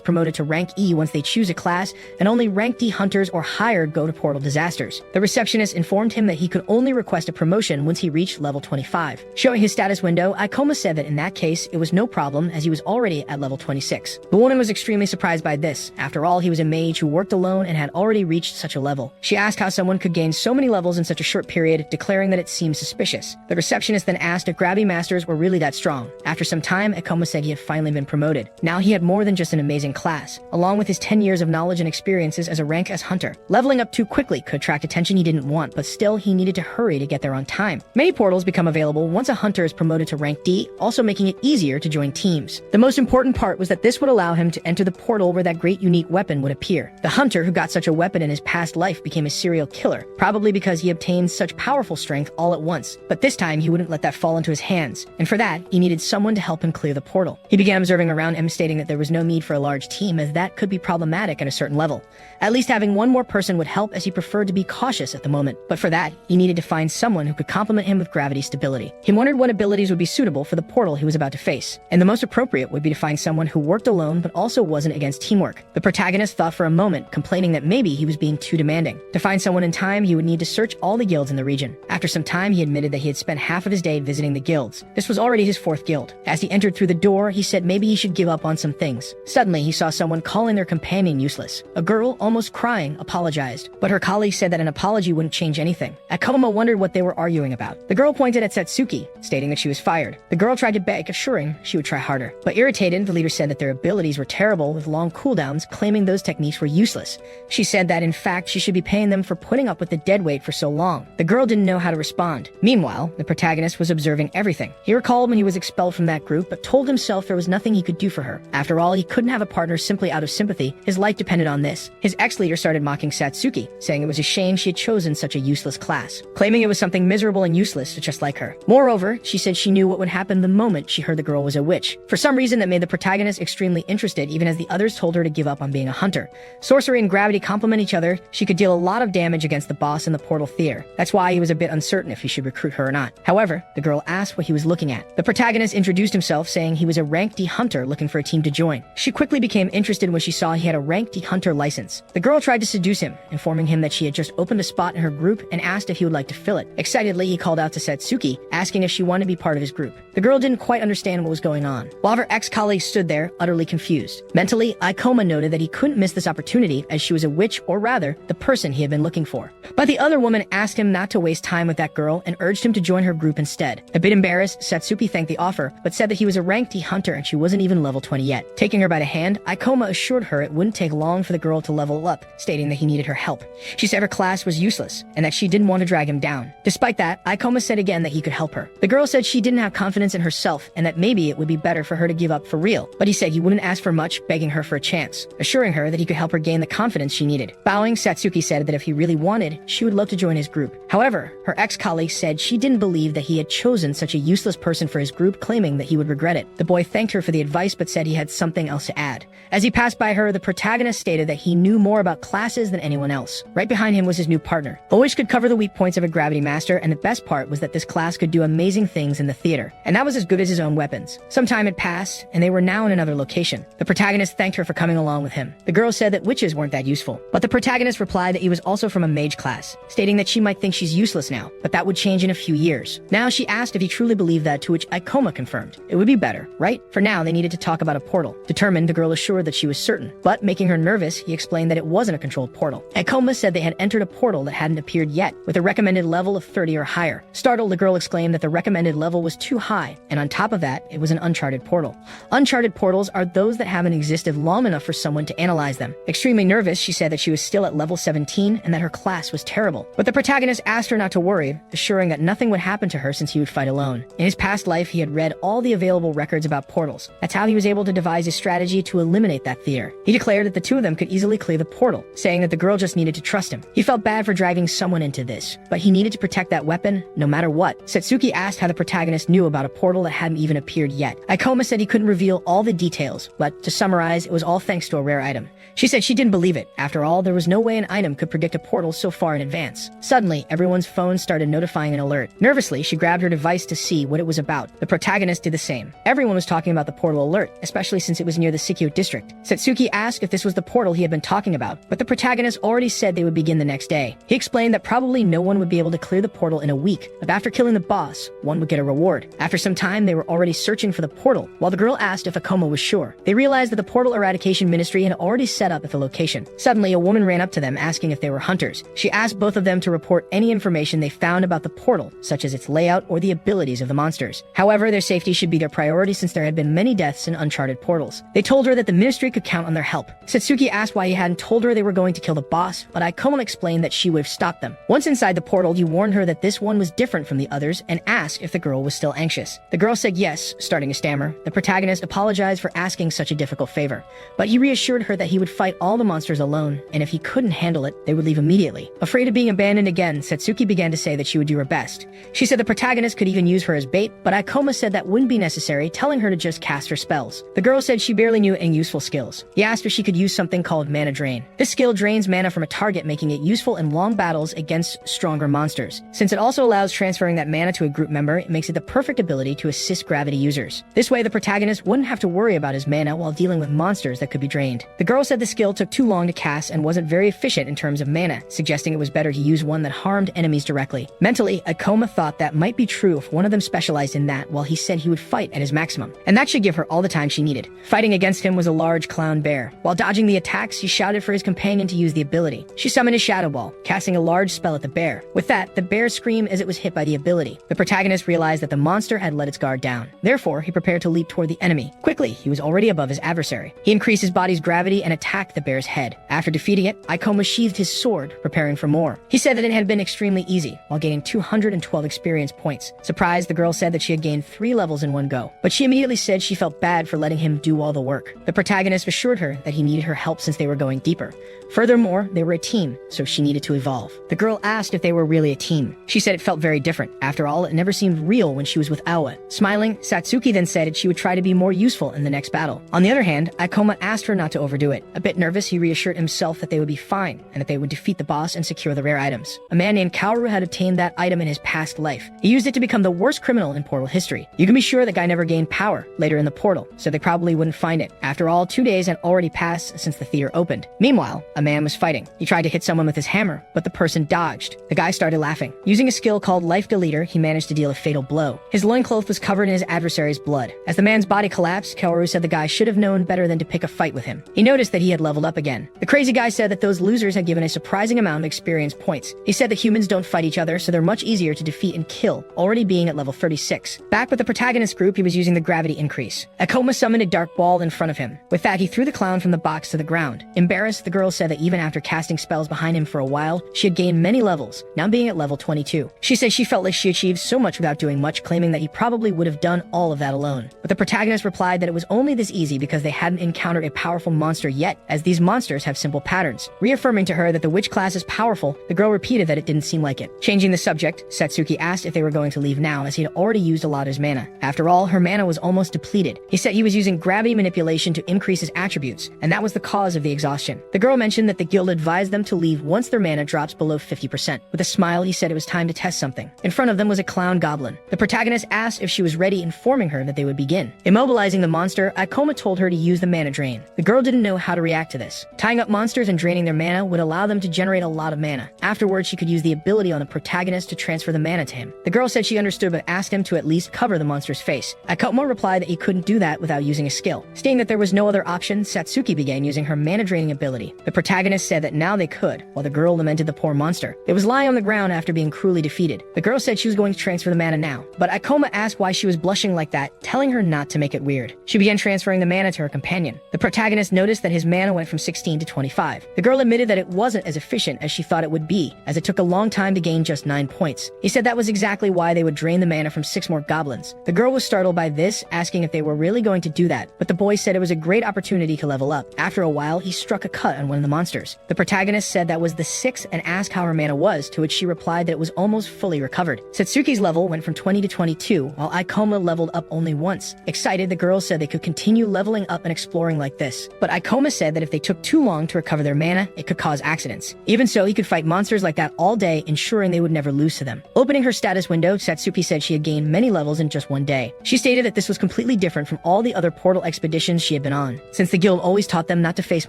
promoted to rank E once they choose a class, and only rank D hunters or higher go to portal disasters. The receptionist informed him that he could only request a promotion once he reached level 25. Showing his status window, Ikoma said that in that case, it was no problem as he was already at level 26. The woman was extremely surprised by this. After all, he was a mage who worked alone and had already reached such a level. She asked how someone could gain so many levels in such a short period, declaring that it seemed suspicious. The receptionist then asked if gravity masters were really that strong. After some time, Ikoma said he had finally been promoted. Now he had more than just an amazing class. Along with his 10 years of knowledge and experiences as a rank S hunter, leveling up too quickly could attract attention he didn't want, but still he needed to hurry to get there on time. Many portals become available once a hunter is promoted to rank D, also making it easier to join teams. The most important part was that this would allow him to enter the portal where that great unique weapon would appear. The hunter who got such a weapon in his past life became a serial killer, probably because he obtained such powerful strength all at once. But this time he wouldn't let that fall into his hands, and for that, he needed someone to help him clear the portal. He began observing around him, stating that there was no need for a large team, as that could be problematic at a certain level. At least having one more person would help, as he preferred to be cautious at the moment. But for that, he needed to find someone who could complement him with gravity stability. He wondered what abilities would be suitable for the portal he was about to face, and the most appropriate would be to find someone who worked alone but also wasn't against teamwork. The protagonist thought for a moment, complaining that maybe he was being too demanding. To find someone in time, he would need to search all the guilds in the region. After some time, he admitted that he had spent half of his day visiting the guilds. This was already his 4th guild. As he entered through the door, he said maybe he should give up on some things. Suddenly, he saw someone calling their companion useless. A girl, almost crying, apologized, but her colleague said that an apology wouldn't change anything. Akoma wondered what they were arguing about. The girl pointed at Satsuki, stating that she was fired. The girl tried to beg, assuring she would try harder. But irritated, the leader said that their abilities were terrible with long cooldowns, claiming those techniques were useless. She said that in fact she should be paying them for putting up with the dead weight for so long. The girl didn't know how to respond. Meanwhile, the protagonist was observing everything. He recalled when he was expelled from that group, but told himself there was nothing he could do for her. After all, he couldn't have a partner simply out of sympathy. His life depended on this. His ex-leader started mocking Satsuki, saying it was a shame she had chosen such a useless class, claiming it was something miserable and useless just like her. Moreover, she said she knew what would happen the moment she heard the girl was a witch. For some reason that made the protagonist extremely interested, even as the others told her to give up on being a hunter. Sorcery and gravity complement each other. She could deal a lot of damage against the boss in the portal theater. That's why he was a bit uncertain if he should recruit her or not. However, the girl asked what he was looking at. The protagonist introduced himself, saying he was a rank D hunter looking for a team to join. She quickly became interested when she saw he had a rank D hunter license. The girl tried to seduce him, informing him that she had just opened a spot in her group and asked if he would like to fill it. Excitedly, he called out to Satsuki, asking if she wanted to be part of his group. The girl didn't quite understand what was going on, while her ex-colleague stood there, utterly confused. Mentally, Ikoma noted that he couldn't miss this opportunity, as she was a witch, or rather, the person he had been looking for. But the other woman asked him not to waste time with that girl and urged him to join her group instead. A bit embarrassed, Satsuki thanked the offer, but said that he was a rank D hunter and she wasn't even level 20 yet. Taking her by the hand, Ikoma assured her it wouldn't take long for the girl to level up, stating that he needed her help. She said her class was useless, and that she didn't want to drag him down. Despite that, Ikoma said again that he could help her. The girl said she didn't have confidence in herself, and that maybe it would be better for her to give up for real, but he said he wouldn't ask for much, begging her for a chance, assuring her that he could help her gain the confidence she needed. Bowing, Satsuki said that if he really wanted, she would love to join his group. However, her ex-colleague said she didn't believe that he had chosen such a useless person for his group, claiming that he would regret it. The boy thanked her for the advice, but said he had something else to add. As he passed by her, the protagonist stated that he knew more about classes than anyone else. Right behind him was his new partner. Oish could cover the weak points of a gravity master, and the best part was that this class could do amazing things in the theater, and that was as good as his own weapons. Some time had passed, and they were now in another location. The protagonist thanked her for coming along with him. The girl said that witches weren't that useful, but the protagonist replied that he was also from a mage class, stating that she might think she's useless now, but that would change in a few years. Now she asked if he truly believed that, to which Ikoma confirmed. It would be better, right? For now, they needed to talk about a portal. Determined, the girl assured that she was certain, but making her nervous, he explained that it wasn't a controlled portal. Ikoma said they had entered a portal that hadn't appeared yet, with a recommended level of 30 or higher. Startled, the girl exclaimed that the recommended level was too high, and on top of that, it was an uncharted portal. Uncharted portals are those that haven't existed long enough for someone to analyze them. Extremely nervous, she said that she was still at level 17 and that her class was terrible. But the protagonist asked her not to worry, assuring that nothing would happen to her since he would fight alone. In his past life, he had read all the available records about portals. That's how he was able to devise a strategy to eliminate that theater. He declared that the two of them could easily clear the portal, portal, saying that the girl just needed to trust him. He felt bad for driving someone into this, but he needed to protect that weapon no matter what. Satsuki asked how the protagonist knew about a portal that hadn't even appeared yet. Ikoma said he couldn't reveal all the details, but to summarize, it was all thanks to a rare item. She said she didn't believe it. After all, there was no way an item could predict a portal so far in advance. Suddenly, everyone's phone started notifying an alert. Nervously, she grabbed her device to see what it was about. The protagonist did the same. Everyone was talking about the portal alert, especially since it was near the Sikyo district. Satsuki asked if this was the portal he had been talking about, but the protagonist already said they would begin the next day. He explained that probably no one would be able to clear the portal in a week, but after killing the boss, one would get a reward. After some time, they were already searching for the portal, while the girl asked if Akoma was sure. They realized that the portal eradication ministry had already set up at the location. Suddenly, a woman ran up to them asking if they were hunters. She asked both of them to report any information they found about the portal, such as its layout or the abilities of the monsters. However, their safety should be their priority since there had been many deaths in uncharted portals. They told her that the ministry could count on their help. Satsuki asked why he hadn't told her they were going to kill the boss, but Ikoma explained that she would have stopped them. Once inside the portal, he warned her that this one was different from the others and asked if the girl was still anxious. The girl said yes, starting to stammer. The protagonist apologized for asking such a difficult favor, but he reassured her that he would fight all the monsters alone, and if he couldn't handle it, they would leave immediately. Afraid of being abandoned again, Satsuki began to say that she would do her best. She said the protagonist could even use her as bait, but Ikoma said that wouldn't be necessary, telling her to just cast her spells. The girl said she barely knew any useful skills. He asked if she could use something called mana drain. This skill drains mana from a target, making it useful in long battles against stronger monsters. Since it also allows transferring that mana to a group member, it makes it the perfect ability to assist gravity users. This way, the protagonist wouldn't have to worry about his mana while dealing with monsters that could be drained. The girl said the skill took too long to cast and wasn't very efficient in terms of mana, suggesting it was better to use one that harmed enemies directly. Mentally, Ikoma thought that might be true if one of them specialized in that, while he said he would fight at his maximum, and that should give her all the time she needed. Fighting against him was a large clown bear. While dodging the attacks, he shouted for his companion to use the ability. She summoned a shadow ball, casting a large spell at the bear. With that, the bear screamed as it was hit by the ability. The protagonist realized that the monster had let its guard down. Therefore, he prepared to leap toward the enemy. Quickly, he was already above his adversary. He increased his body's gravity and attacked the bear's head. After defeating it, Ikoma sheathed his sword, preparing for more. He said that it had been extremely easy, while gaining 212 experience points. Surprised, the girl said that she had gained 3 levels in one go, but she immediately said she felt bad for letting him do all the work. The protagonist assured her that he needed her help since they were going deeper. Furthermore, they were a team, so she needed to evolve. The girl asked if they were really a team. She said it felt very different. After all, it never seemed real when she was with Awa. Smiling, Satsuki then said that she would try to be more useful in the next battle. On the other hand, Ikoma asked her not to overdo it. A bit nervous, he reassured himself that they would be fine, and that they would defeat the boss and secure the rare items. A man named Kaoru had obtained that item in his past life. He used it to become the worst criminal in Portal history. You can be sure the guy never gained power later in the Portal, so they probably wouldn't find it. After all, 2 days had already passed since the theater opened. Meanwhile, a man was fighting. He tried to hit someone with his hammer, but the person dodged. The guy started laughing. Using a skill called Life Deleter, he managed to deal a fatal blow. His loincloth was covered in his adversary's blood. As the man's body collapsed, Kaoru said the guy should have known better than to pick a fight with him. He noticed that he had leveled up again. The crazy guy said that those losers had given a surprising amount of experience points. He said that humans don't fight each other, so they're much easier to defeat and kill, already being at level 36. Back with the protagonist group, he was using the gravity increase. Akoma summoned a dark ball in front of him. With that, he threw the clown from the box to the ground. Embarrassed, the girl said that even after casting spells behind him for a while, she had gained many levels, now being at level 22. She said she felt like she achieved so much without doing much, claiming that he probably would have done all of that alone. But the protagonist replied that it was only this easy because they hadn't encountered a powerful monster yet, as these monsters have simple patterns. Reaffirming to her that the witch class is powerful, the girl repeated that it didn't seem like it. Changing the subject, Satsuki asked if they were going to leave now, as he had already used a lot of his mana. After all, her mana was almost depleted. He said he was using gravity manipulation to increase his attributes, and that was the cause of the exhaustion. The girl mentioned that the guild advised them to leave once their mana drops below 50%. With a smile, he said it was time to test something. In front of them was a clown goblin. The protagonist asked if she was ready, informing her that they would begin. Immobilizing the monster, Ikoma told her to use the mana drain. The girl didn't know how to react to this. Tying up monsters and draining their mana would allow them to generate a lot of mana. Afterwards, she could use the ability on the protagonist to transfer the mana to him. The girl said she understood but asked him to at least cover the monster's face. Ikoma replied that he couldn't do that without using a skill. Stating that there was no other option, Satsuki began using her mana draining ability. The protagonist said that now they could, while the girl lamented the poor monster. It was lying on the ground after being cruelly defeated. The girl said she was going to transfer the mana now, but Ikoma asked why she was blushing like that, telling her not to make it weird. She began transferring the mana to her companion. The protagonist noticed that his mana went from 16 to 25. The girl admitted that it wasn't as efficient as she thought it would be, as it took a long time to gain just 9 points. He said that was exactly why they would drain the mana from 6 more goblins. The girl was startled by this, asking if they were really going to do that, but the boy said it was a great opportunity to level up. After a while, he struck a cut on one one of the monsters. The protagonist said that was the 6th and asked how her mana was, to which she replied that it was almost fully recovered. Satsuki's level went from 20 to 22, while Ikoma leveled up only once. Excited, the girls said they could continue leveling up and exploring like this. But Ikoma said that if they took too long to recover their mana, it could cause accidents. Even so, he could fight monsters like that all day, ensuring they would never lose to them. Opening her status window, Satsuki said she had gained many levels in just one day. She stated that this was completely different from all the other portal expeditions she had been on, since the guild always taught them not to face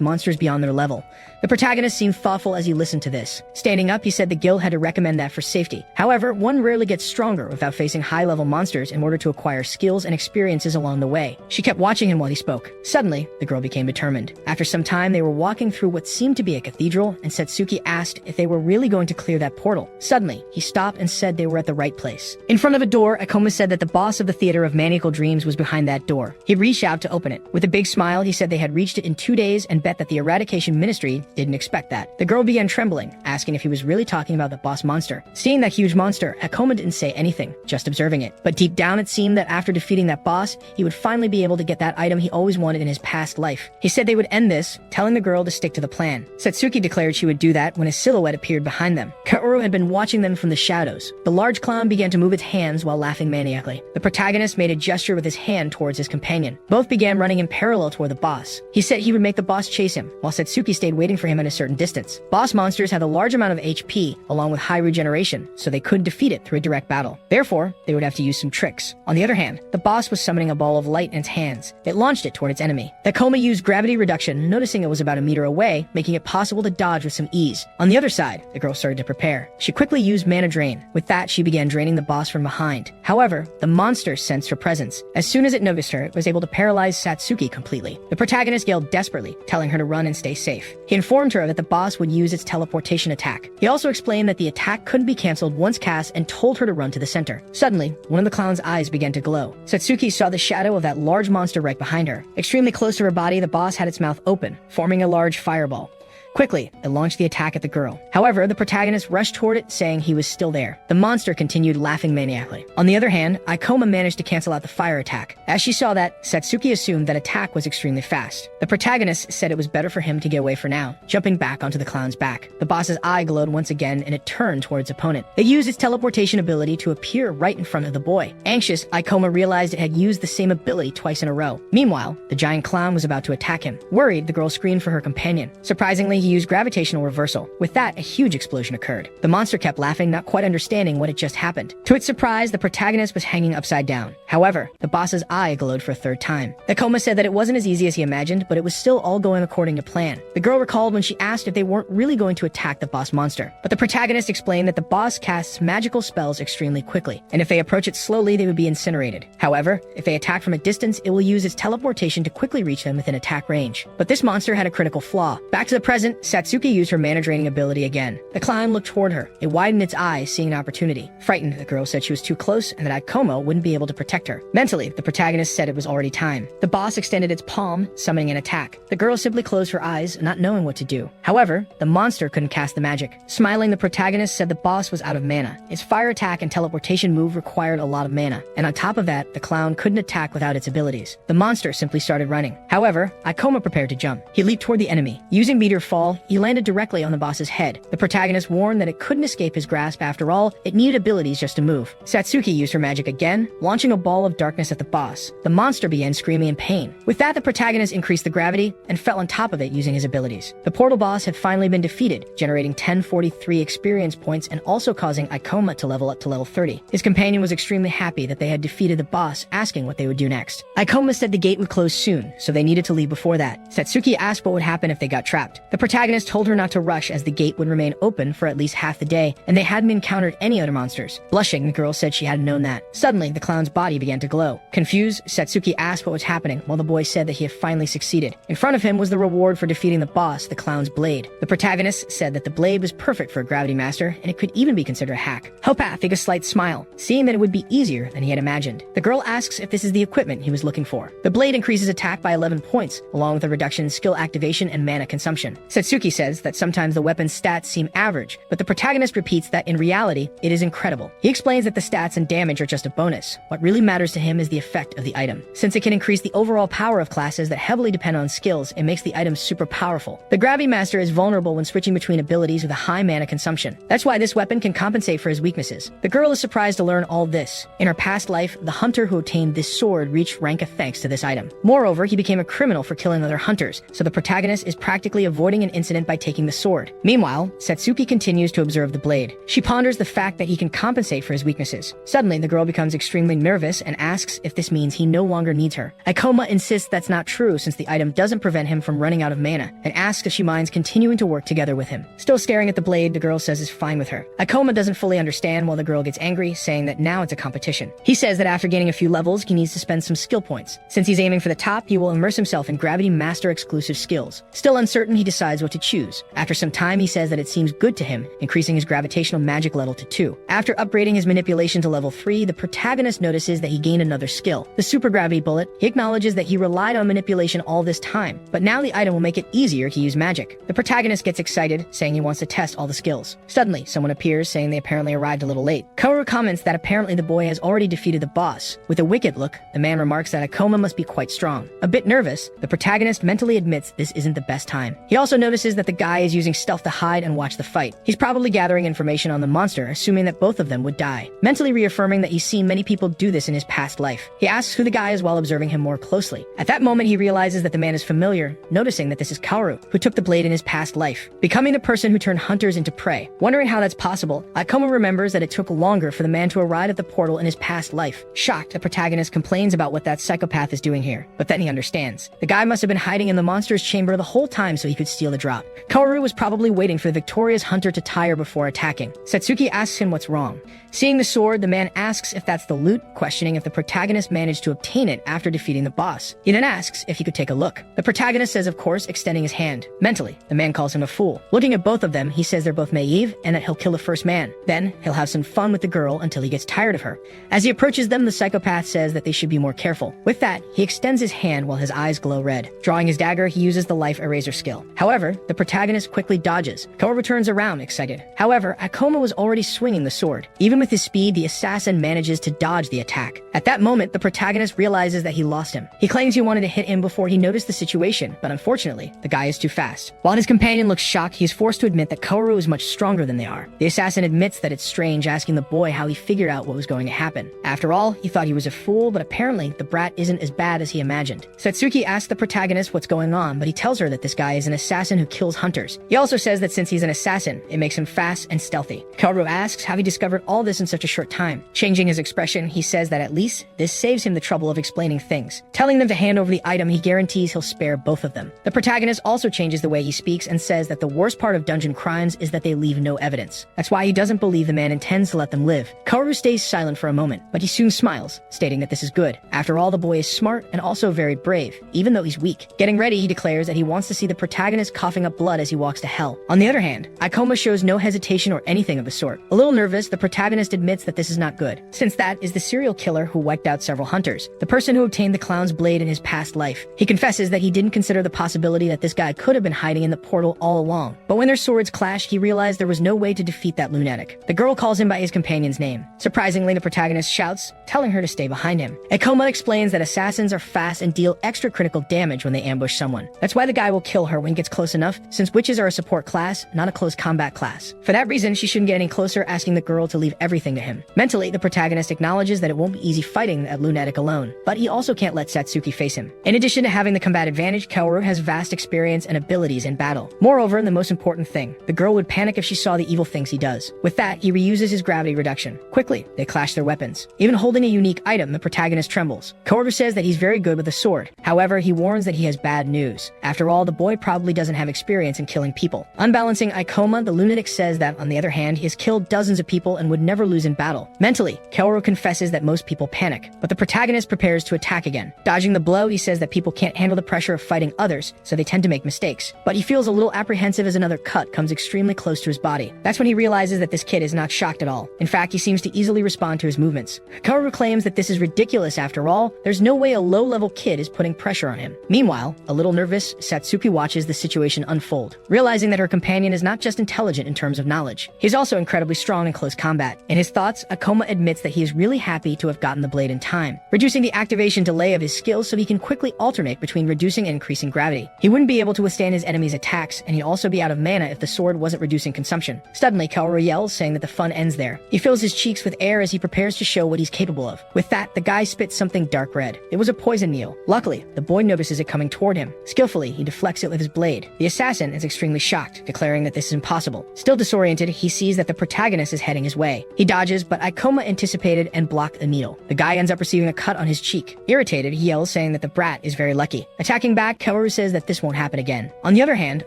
monsters beyond their level. The protagonist seemed thoughtful as he listened to this. Standing up, he said the guild had to recommend that for safety. However, one rarely gets stronger without facing high-level monsters in order to acquire skills and experiences along the way. She kept watching him while he spoke. Suddenly, the girl became determined. After some time, they were walking through what seemed to be a cathedral, and Satsuki asked if they were really going to clear that portal. Suddenly, he stopped and said they were at the right place. In front of a door, Ikoma said that the boss of the Theater of Maniacal Dreams was behind that door. He reached out to open it. With a big smile, he said they had reached it in 2 days and bet that the Eradication Ministry didn't expect that. The girl began trembling, asking if he was really talking about the boss monster. Seeing that huge monster, Ikoma didn't say anything, just observing it. But deep down, it seemed that after defeating that boss, he would finally be able to get that item he always wanted in his past life. He said they would end this, telling the girl to stick to the plan. Satsuki declared she would do that when a silhouette appeared behind them. Kaoru had been watching them from the shadows. The large clown began to move its hands while laughing maniacally. The protagonist made a gesture with his hand towards his companion. Both began running in parallel toward the boss. He said he would make the boss chase him, while Satsuki stayed waiting for him at a certain distance. Boss monsters had a large amount of HP, along with high regeneration, so they couldn't defeat it through a direct battle. Therefore, they would have to use some tricks. On the other hand, the boss was summoning a ball of light in its hands. It launched it toward its enemy. Ikoma used gravity reduction, noticing it was about a meter away, making it possible to dodge with some ease. On the other side, the girl started to prepare. She quickly used mana drain. With that, she began draining the boss from behind. However, the monster sensed her presence. As soon as it noticed her, it was able to paralyze Satsuki completely. The protagonist yelled desperately, telling her to run and stay safe. He informed her that the boss would use its teleportation attack. He also explained that the attack couldn't be cancelled once cast and told her to run to the center. Suddenly, one of the clown's eyes began to glow. Satsuki saw the shadow of that large monster right behind her. Extremely close to her body, the boss had its mouth open, forming a large fireball. Quickly, it launched the attack at the girl. However, the protagonist rushed toward it, saying he was still there. The monster continued laughing maniacally. On the other hand, Ikoma managed to cancel out the fire attack. As she saw that, Satsuki assumed that attack was extremely fast. The protagonist said it was better for him to get away for now, jumping back onto the clown's back. The boss's eye glowed once again, and it turned towards its opponent. It used its teleportation ability to appear right in front of the boy. Anxious, Ikoma realized it had used the same ability twice in a row. Meanwhile, the giant clown was about to attack him. Worried, the girl screamed for her companion. Surprisingly, he used gravitational reversal. With that, a huge explosion occurred. The monster kept laughing, not quite understanding what had just happened. To its surprise, the protagonist was hanging upside down. However, the boss's eye glowed for a third time. Ikoma said that it wasn't as easy as he imagined, but it was still all going according to plan. The girl recalled when she asked if they weren't really going to attack the boss monster. But the protagonist explained that the boss casts magical spells extremely quickly, and if they approach it slowly, they would be incinerated. However, if they attack from a distance, it will use its teleportation to quickly reach them within attack range. But this monster had a critical flaw. Back to the present, Satsuki used her mana draining ability again. The clown looked toward her. It widened its eyes, seeing an opportunity. Frightened, the girl said she was too close and that Ikoma wouldn't be able to protect her. Mentally, the protagonist said it was already time. The boss extended its palm, summoning an attack. The girl simply closed her eyes, not knowing what to do. However, the monster couldn't cast the magic. Smiling, the protagonist said the boss was out of mana. Its fire attack and teleportation move required a lot of mana, and on top of that, the clown couldn't attack without its abilities. The monster simply started running. However, Ikoma prepared to jump. He leaped toward the enemy. Using meteor fall, he landed directly on the boss's head. The protagonist warned that it couldn't escape his grasp. After all, it needed abilities just to move. Satsuki used her magic again, launching a ball of darkness at the boss. The monster began screaming in pain. With that, the protagonist increased the gravity and fell on top of it using his abilities. The portal boss had finally been defeated, generating 1043 experience points and also causing Ikoma to level up to level 30. His companion was extremely happy that they had defeated the boss, asking what they would do next. Ikoma said the gate would close soon, so they needed to leave before that. Satsuki asked what would happen if they got trapped. The protagonist told her not to rush, as the gate would remain open for at least half the day, and they hadn't encountered any other monsters. Blushing, the girl said she hadn't known that. Suddenly, the clown's body began to glow. Confused, Satsuki asked what was happening, while the boy said that he had finally succeeded. In front of him was the reward for defeating the boss, the clown's blade. The protagonist said that the blade was perfect for a gravity master, and it could even be considered a hack. Hopath gave a slight smile, seeing that it would be easier than he had imagined. The girl asks if this is the equipment he was looking for. The blade increases attack by 11 points, along with a reduction in skill activation and mana consumption. Satsuki says that sometimes the weapon's stats seem average, but the protagonist repeats that in reality, it is incredible. He explains that the stats and damage are just a bonus. What really matters to him is the effect of the item. Since it can increase the overall power of classes that heavily depend on skills, it makes the item super powerful. The Gravity Master is vulnerable when switching between abilities with a high mana consumption. That's why this weapon can compensate for his weaknesses. The girl is surprised to learn all this. In her past life, the hunter who obtained this sword reached rank of thanks to this item. Moreover, he became a criminal for killing other hunters, so the protagonist is practically avoiding an incident by taking the sword. Meanwhile, Satsuki continues to observe the blade. She ponders the fact that he can compensate for his weaknesses. Suddenly, the girl becomes extremely nervous and asks if this means he no longer needs her. Ikoma insists that's not true since the item doesn't prevent him from running out of mana, and asks if she minds continuing to work together with him. Still staring at the blade, the girl says is fine with her. Ikoma doesn't fully understand while the girl gets angry, saying that now it's a competition. He says that after gaining a few levels, he needs to spend some skill points. Since he's aiming for the top, he will immerse himself in Gravity Master exclusive skills. Still uncertain, he decides what to choose. After some time, he says that it seems good to him, increasing his gravitational magic level to 2. After upgrading his manipulation to level 3, the protagonist notices that he gained another skill, the Super Gravity Bullet. He acknowledges that he relied on manipulation all this time, but now the item will make it easier to use magic. The protagonist gets excited, saying he wants to test all the skills. Suddenly, someone appears, saying they apparently arrived a little late. Kaoru comments that apparently the boy has already defeated the boss. With a wicked look, the man remarks that Ikoma must be quite strong. A bit nervous, the protagonist mentally admits this isn't the best time. He also notices that the guy is using stealth to hide and watch the fight. He's probably gathering information on the monster, assuming that both of them would die, mentally reaffirming that he's seen many people do this in his past life. He asks who the guy is while observing him more closely. At that moment, he realizes that the man is familiar, noticing that this is Kaoru, who took the blade in his past life, becoming the person who turned hunters into prey. Wondering how that's possible, Ikoma remembers that it took longer for the man to arrive at the portal in his past life. Shocked, the protagonist complains about what that psychopath is doing here, but then he understands. The guy must have been hiding in the monster's chamber the whole time so he could steal the drop. Kaoru was probably waiting for the victorious hunter to tire before attacking. Satsuki asks him what's wrong. Seeing the sword, the man asks if that's the loot, questioning if the protagonist managed to obtain it after defeating the boss. He then asks if he could take a look. The protagonist says of course, extending his hand. Mentally, the man calls him a fool. Looking at both of them, he says they're both naive and that he'll kill the first man. Then, he'll have some fun with the girl until he gets tired of her. As he approaches them, the psychopath says that they should be more careful. With that, he extends his hand while his eyes glow red. Drawing his dagger, he uses the life eraser skill. However, the protagonist quickly dodges. Kaoru turns around, excited. However, Ikoma was already swinging the sword. Even with his speed, the assassin manages to dodge the attack. At that moment, the protagonist realizes that he lost him. He claims he wanted to hit him before he noticed the situation, but unfortunately, the guy is too fast. While his companion looks shocked, he is forced to admit that Kaoru is much stronger than they are. The assassin admits that it's strange, asking the boy how he figured out what was going to happen. After all, he thought he was a fool, but apparently, the brat isn't as bad as he imagined. Satsuki asks the protagonist what's going on, but he tells her that this guy is an assassin who kills hunters. He also says that since he's an assassin, it makes him fast and stealthy. Kaoru asks how he discovered all this in such a short time. Changing his expression, he says that at least this saves him the trouble of explaining things. Telling them to hand over the item, he guarantees he'll spare both of them. The protagonist also changes the way he speaks and says that the worst part of dungeon crimes is that they leave no evidence. That's why he doesn't believe the man intends to let them live. Kaoru stays silent for a moment, but he soon smiles, stating that this is good. After all, the boy is smart and also very brave, even though he's weak. Getting ready, he declares that he wants to see the protagonist coughing up blood as he walks to hell. On the other hand, Ikoma shows no hesitation or anything of the sort. A little nervous, the protagonist admits that this is not good, since that is the serial killer who wiped out several hunters, the person who obtained the clown's blade in his past life. He confesses that he didn't consider the possibility that this guy could have been hiding in the portal all along. But when their swords clashed, he realized there was no way to defeat that lunatic. The girl calls him by his companion's name. Surprisingly, the protagonist shouts, telling her to stay behind him. Ikoma explains that assassins are fast and deal extra critical damage when they ambush someone. That's why the guy will kill her when he gets close enough, since witches are a support class, not a close combat class. For that reason, she shouldn't get any closer, asking the girl to leave everything to him. Mentally, the protagonist acknowledges that it won't be easy fighting that lunatic alone, but he also can't let Satsuki face him. In addition to having the combat advantage, Kaoru has vast experience and abilities in battle. Moreover, and the most important thing, the girl would panic if she saw the evil things he does. With that, he reuses his gravity reduction. Quickly, they clash their weapons. Even holding a unique item, the protagonist trembles. Kaoru says that he's very good with a sword. However, he warns that he has bad news. After all, the boy probably doesn't have experience in killing people. Unbalancing Ikoma, the lunatic says that, on the other hand, he has killed dozens of people and would never lose in battle. Mentally, Kaoru confesses that most people panic, but the protagonist prepares to attack again. Dodging the blow, he says that people can't handle the pressure of fighting others, so they tend to make mistakes. But he feels a little apprehensive as another cut comes extremely close to his body. That's when he realizes that this kid is not shocked at all. In fact, he seems to easily respond to his movements. Kaoru claims that this is ridiculous after all. There's no way a low-level kid is putting pressure on him. Meanwhile, a little nervous, Satsuki watches the situation situation unfold, realizing that her companion is not just intelligent in terms of knowledge. He's also incredibly strong in close combat. In his thoughts, Akoma admits that he is really happy to have gotten the blade in time, reducing the activation delay of his skills so he can quickly alternate between reducing and increasing gravity. He wouldn't be able to withstand his enemy's attacks, and he'd also be out of mana if the sword wasn't reducing consumption. Suddenly, Kaoru yells, saying that the fun ends there. He fills his cheeks with air as he prepares to show what he's capable of. With that, the guy spits something dark red. It was a poison meal. Luckily, the boy notices it coming toward him. Skillfully, he deflects it with his blade. The assassin is extremely shocked, declaring that this is impossible. Still disoriented, he sees that the protagonist is heading his way. He dodges, but Ikoma anticipated and blocked the needle. The guy ends up receiving a cut on his cheek. Irritated, he yells, saying that the brat is very lucky. Attacking back, Kaoru says that this won't happen again. On the other hand,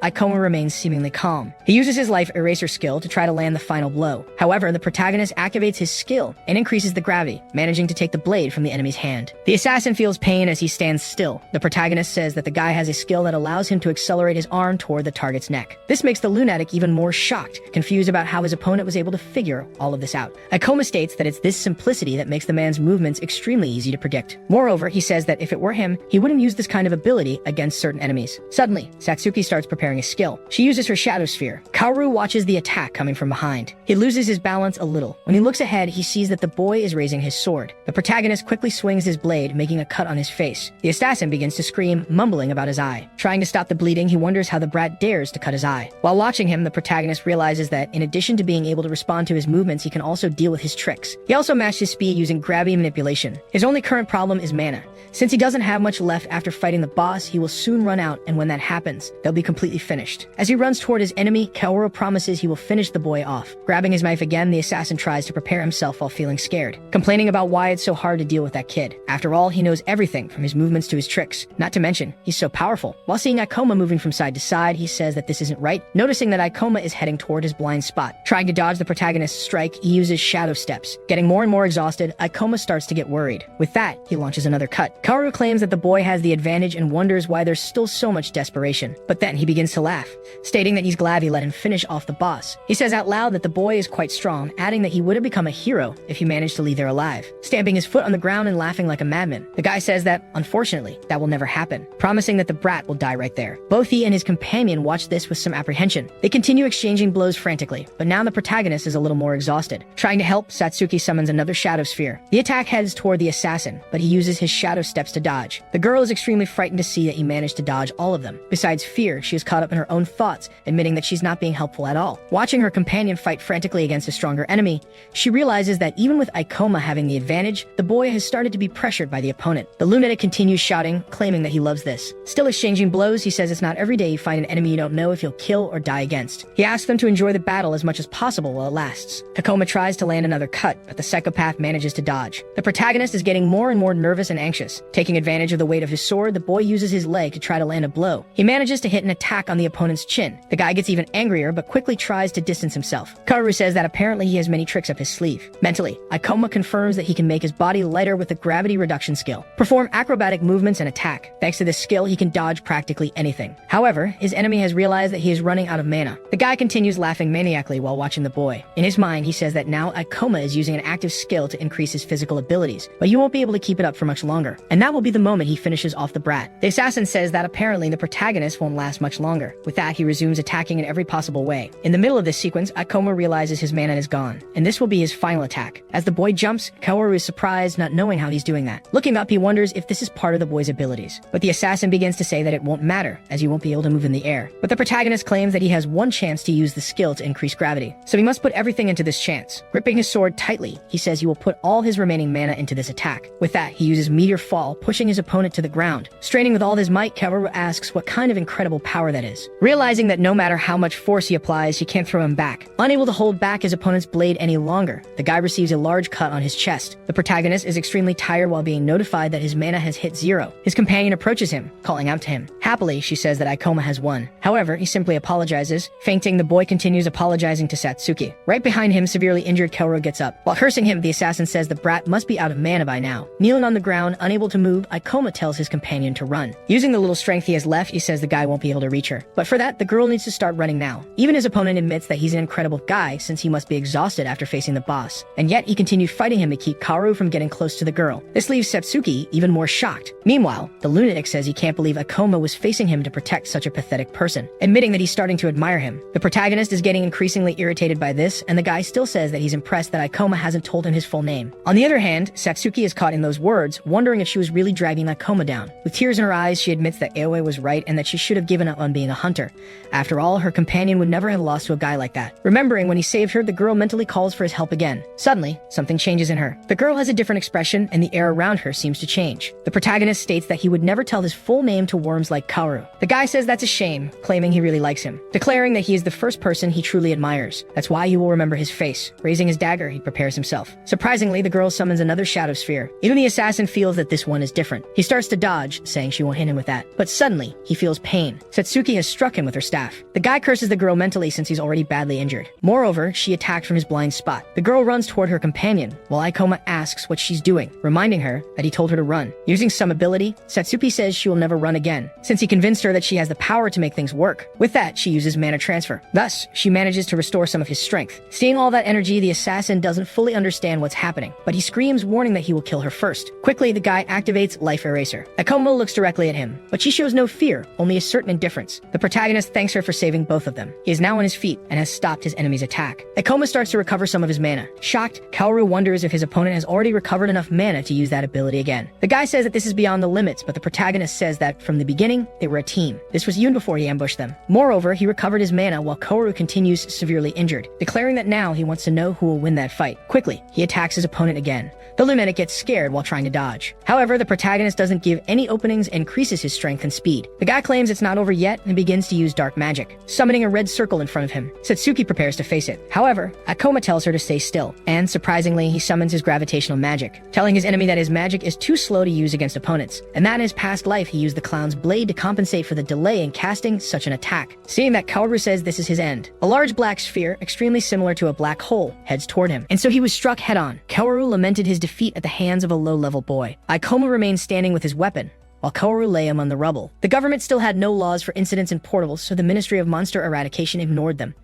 Ikoma remains seemingly calm. He uses his life eraser skill to try to land the final blow. However, the protagonist activates his skill and increases the gravity, managing to take the blade from the enemy's hand. The assassin feels pain as he stands still. The protagonist says that the guy has a skill that allows him to accelerate his arm toward the target's neck. This makes the lunatic even more shocked, confused about how his opponent was able to figure all of this out. Ikoma states that it's this simplicity that makes the man's movements extremely easy to predict. Moreover, he says that if it were him, he wouldn't use this kind of ability against certain enemies. Suddenly, Satsuki starts preparing a skill. She uses her shadow sphere. Kaoru watches the attack coming from behind. He loses his balance a little. When he looks ahead, he sees that the boy is raising his sword. The protagonist quickly swings his blade, making a cut on his face. The assassin begins to scream, mumbling about his eye. Trying to stop the bleeding, he wonders how the brat dares to cut his eye. While watching him, the protagonist realizes that in addition to being able to respond to his movements, he can also deal with his tricks. He also matched his speed using gravity manipulation. His only current problem is mana. Since he doesn't have much left after fighting the boss, he will soon run out, and when that happens, they'll be completely finished. As he runs toward his enemy, Kaoru promises he will finish the boy off. Grabbing his knife again, the assassin tries to prepare himself while feeling scared, complaining about why it's so hard to deal with that kid. After all, he knows everything from his movements to his tricks. Not to mention, he's so powerful. While seeing Ikoma moving from side to side, he says that this isn't right, noticing that Ikoma is heading toward his blind spot. Trying to dodge the protagonist's strike, he uses shadow steps. Getting more and more exhausted, Ikoma starts to get worried. With that, he launches another cut. Kaoru claims that the boy has the advantage and wonders why there's still so much desperation. But then he begins to laugh, stating that he's glad he let him finish off the boss. He says out loud that the boy is quite strong, adding that he would have become a hero if he managed to leave there alive, stamping his foot on the ground and laughing like a madman. The guy says that, unfortunately, that will never happen, promising that the brat will die right there. Both he and his companion watch this with some apprehension. They continue exchanging blows frantically, but now the protagonist is a little more exhausted. Trying to help, Satsuki summons another shadow sphere. The attack heads toward the assassin, but he uses his shadow steps to dodge. The girl is extremely frightened to see that he managed to dodge all of them. Besides fear, she is caught up in her own thoughts, admitting that she's not being helpful at all. Watching her companion fight frantically against a stronger enemy, she realizes that even with Ikoma having the advantage, the boy has started to be pressured by the opponent. The lunatic continues shouting, claiming that he loves this. Still exchanging blows, he says it's not every day you find an enemy you don't know if you'll kill or die against. He asks them to enjoy the battle as much as possible while it lasts. Ikoma tries to land another cut, but the psychopath manages to dodge. The protagonist is getting more and more nervous and anxious. Taking advantage of the weight of his sword, the boy uses his leg to try to land a blow. He manages to hit an attack on the opponent's chin. The guy gets even angrier, but quickly tries to distance himself. Kaoru says that apparently he has many tricks up his sleeve. Mentally, Ikoma confirms that he can make his body lighter with the gravity reduction skill, perform acrobatic movements and attack. Thanks to this skill, he can dodge practically anything. However, his enemy has realized that he is running out of mana. The guy continues laughing maniacally while watching the boy. In his mind, he says that now Ikoma is using an active skill to increase his physical abilities, but he won't be able to keep it up for much longer. And that will be the moment he finishes off the brat. The assassin says that apparently the protagonist won't last much longer. With that, he resumes attacking in every possible way. In the middle of this sequence, Ikoma realizes his mana is gone, and this will be his final attack. As the boy jumps, Kaoru is surprised, not knowing how he's doing that. Looking up, he wonders if this is part of the boy's abilities. But the assassin begins to say that it won't matter, as he won't be able to move in the air. But the protagonist claims that he has one chance to use the skill to increase gravity, so he must put everything into this chance. Gripping his sword tightly, he says he will put all his remaining mana into this attack. With that, he uses Meteor Fall, pushing his opponent to the ground. Straining with all his might, Kaoru asks what kind of incredible power that is. Realizing that no matter how much force he applies, he can't throw him back. Unable to hold back his opponent's blade any longer, the guy receives a large cut on his chest. The protagonist is extremely tired while being notified that his mana has hit 0. His companion approaches him, calling out to him. Happily, she says that Ikoma has won. However, he simply apologizes. Fainting, the boy continues apologizing to Satsuki. Right behind him, severely injured Kaoru gets up. While cursing him, the assassin says the brat must be out of mana by now. Kneeling on the ground, unable to move, Ikoma tells his companion to run. Using the little strength he has left, he says the guy won't be able to reach her. But for that, the girl needs to start running now. Even his opponent admits that he's an incredible guy, since he must be exhausted after facing the boss. And yet, he continued fighting him to keep Kaoru from getting close to the girl. This leaves Satsuki even more shocked. Meanwhile, the lunatic says he can't believe Ikoma was facing him to protect such a a pathetic person, admitting that he's starting to admire him. The protagonist is getting increasingly irritated by this, and the guy still says that he's impressed that Ikoma hasn't told him his full name. On the other hand, Satsuki is caught in those words, wondering if she was really dragging Ikoma down. With tears in her eyes, she admits that Aoi was right and that she should have given up on being a hunter. After all, her companion would never have lost to a guy like that. Remembering when he saved her, the girl mentally calls for his help again. Suddenly, something changes in her. The girl has a different expression, and the air around her seems to change. The protagonist states that he would never tell his full name to worms like Kaoru. The guy says that's a shame, claiming he really likes him, declaring that he is the first person he truly admires. That's why he will remember his face. Raising his dagger, he prepares himself. Surprisingly, the girl summons another shadow sphere. Even the assassin feels that this one is different. He starts to dodge, saying she won't hit him with that. But suddenly, he feels pain. Satsuki has struck him with her staff. The guy curses the girl mentally since he's already badly injured. Moreover, she attacked from his blind spot. The girl runs toward her companion, while Ikoma asks what she's doing, reminding her that he told her to run. Using some ability, Satsuki says she will never run again, since he convinced her that she has the power to make things work. With that, she uses mana transfer. Thus, she manages to restore some of his strength. Seeing all that energy, the assassin doesn't fully understand what's happening, but he screams, warning that he will kill her first. Quickly, the guy activates Life Eraser. Ikoma looks directly at him, but she shows no fear, only a certain indifference. The protagonist thanks her for saving both of them. He is now on his feet and has stopped his enemy's attack. Ikoma starts to recover some of his mana. Shocked, Kaoru wonders if his opponent has already recovered enough mana to use that ability again. The guy says that this is beyond the limits, but the protagonist says that from the beginning, they were a team. This was even before he ambushed them. Moreover, he recovered his mana while Kaoru continues severely injured, declaring that now he wants to know who will win that fight. Quickly, he attacks his opponent again. The lunatic gets scared while trying to dodge. However, the protagonist doesn't give any openings and increases his strength and speed. The guy claims it's not over yet and begins to use dark magic, summoning a red circle in front of him. Satsuki prepares to face it. However, Ikoma tells her to stay still, and surprisingly, he summons his gravitational magic, telling his enemy that his magic is too slow to use against opponents, and that in his past life he used the clown's blade to compensate for the delay in casting such an attack. Seeing that Kaoru says this is his end, a large black sphere, extremely similar to a black hole, heads toward him, and so he was struck head-on. Kaoru lamented his defeat at the hands of a low-level boy. Ikoma remained standing with his weapon, while Kaoru lay among the rubble. The government still had no laws for incidents in portals, so the Ministry of Monster Eradication ignored them.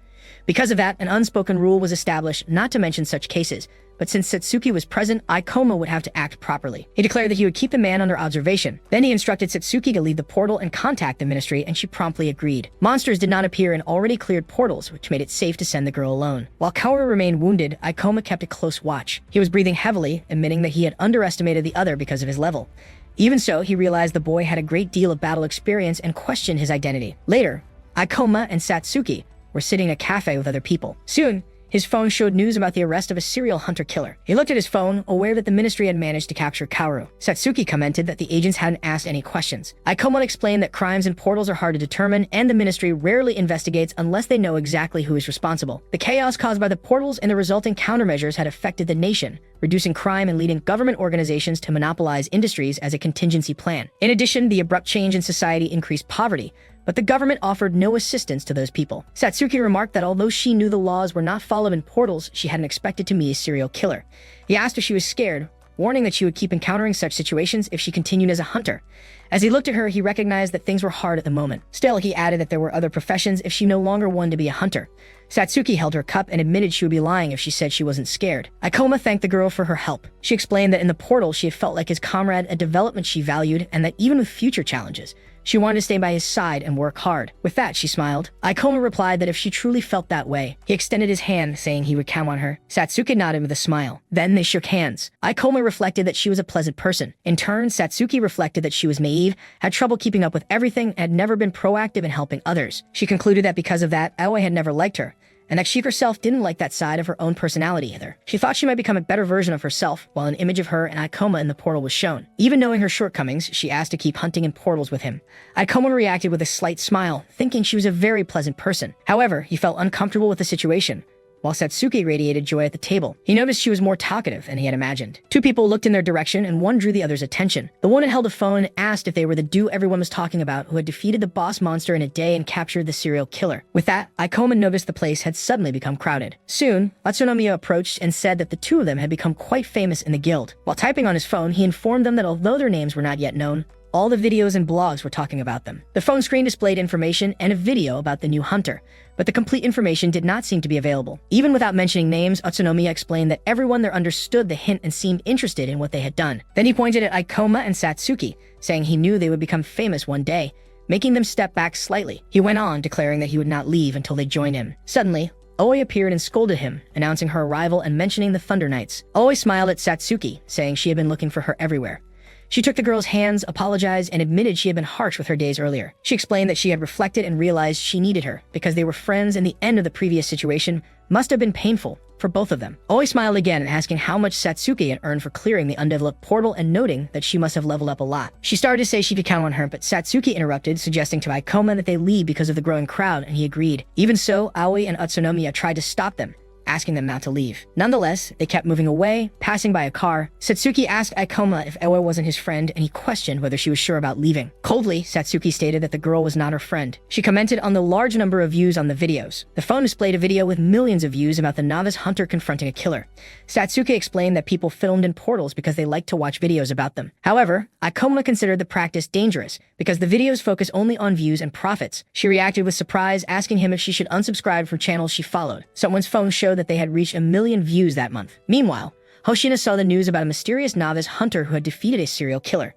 Because of that, an unspoken rule was established not to mention such cases, but since Satsuki was present, Ikoma would have to act properly. He declared that he would keep the man under observation. Then he instructed Satsuki to leave the portal and contact the ministry, and she promptly agreed. Monsters did not appear in already cleared portals, which made it safe to send the girl alone. While Kaoru remained wounded, Ikoma kept a close watch. He was breathing heavily, admitting that he had underestimated the other because of his level. Even so, he realized the boy had a great deal of battle experience and questioned his identity. Later, Ikoma and Satsuki were sitting in a cafe with other people. Soon, his phone showed news about the arrest of a serial hunter-killer. He looked at his phone, aware that the ministry had managed to capture Kaoru. Satsuki commented that the agents hadn't asked any questions. Ikoma explained that crimes in portals are hard to determine, and the ministry rarely investigates unless they know exactly who is responsible. The chaos caused by the portals and the resulting countermeasures had affected the nation, reducing crime and leading government organizations to monopolize industries as a contingency plan. In addition, the abrupt change in society increased poverty, but the government offered no assistance to those people. Satsuki remarked that although she knew the laws were not followed in portals, she hadn't expected to meet a serial killer. He asked if she was scared, warning that she would keep encountering such situations if she continued as a hunter. As he looked at her, he recognized that things were hard at the moment. Still, he added that there were other professions if she no longer wanted to be a hunter. Satsuki held her cup and admitted she would be lying if she said she wasn't scared. Ikoma thanked the girl for her help. She explained that in the portal she had felt like his comrade, a development she valued, and that even with future challenges, she wanted to stay by his side and work hard. With that, she smiled. Ikoma replied that if she truly felt that way, he extended his hand, saying he would count on her. Satsuki nodded with a smile. Then they shook hands. Ikoma reflected that she was a pleasant person. In turn, Satsuki reflected that she was naive, had trouble keeping up with everything, and had never been proactive in helping others. She concluded that because of that, Aoi had never liked her, and that she herself didn't like that side of her own personality either. She thought she might become a better version of herself, while an image of her and Ikoma in the portal was shown. Even knowing her shortcomings, she asked to keep hunting in portals with him. Ikoma reacted with a slight smile, thinking she was a very pleasant person. However, he felt uncomfortable with the situation, while Satsuki radiated joy at the table. He noticed she was more talkative than he had imagined. Two people looked in their direction, and one drew the other's attention. The one had held a phone and asked if they were the dude everyone was talking about who had defeated the boss monster in a day and captured the serial killer. With that, Ikoma noticed the place had suddenly become crowded. Soon, Utsunomiya approached and said that the two of them had become quite famous in the guild. While typing on his phone, he informed them that although their names were not yet known, all the videos and blogs were talking about them. The phone screen displayed information and a video about the new hunter, but the complete information did not seem to be available. Even without mentioning names, Utsunomiya explained that everyone there understood the hint and seemed interested in what they had done. Then he pointed at Ikoma and Satsuki, saying he knew they would become famous one day, making them step back slightly. He went on, declaring that he would not leave until they joined him. Suddenly, Oi appeared and scolded him, announcing her arrival and mentioning the Thunder Knights. Oi smiled at Satsuki, saying she had been looking for her everywhere. She took the girl's hands, apologized, and admitted she had been harsh with her days earlier. She explained that she had reflected and realized she needed her because they were friends and the end of the previous situation must have been painful for both of them. Oi smiled again and asking how much Satsuki had earned for clearing the undeveloped portal and noting that she must have leveled up a lot. She started to say she could count on her, but Satsuki interrupted, suggesting to Aikoma that they leave because of the growing crowd, and he agreed. Even so, Aoi and Utsunomiya tried to stop them, asking them not to leave. Nonetheless, they kept moving away, passing by a car. Satsuki asked Aikoma if Aoi wasn't his friend, and he questioned whether she was sure about leaving. Coldly, Satsuki stated that the girl was not her friend. She commented on the large number of views on the videos. The phone displayed a video with millions of views about the novice hunter confronting a killer. Satsuki explained that people filmed in portals because they like to watch videos about them. However, Aikoma considered the practice dangerous because the videos focus only on views and profits. She reacted with surprise, asking him if she should unsubscribe from channels she followed. Someone's phone showed that they had reached 1 million views that month. Meanwhile, Hoshina saw the news about a mysterious novice hunter who had defeated a serial killer.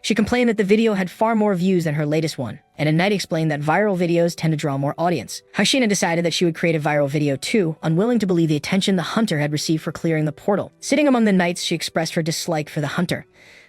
She complained that the video had far more views than her latest one, and at night explained that viral videos tend to draw more audience. Hoshina decided that she would create a viral video too, unwilling to believe the attention the hunter had received for clearing the portal. Sitting among the knights, she expressed her dislike for the hunter.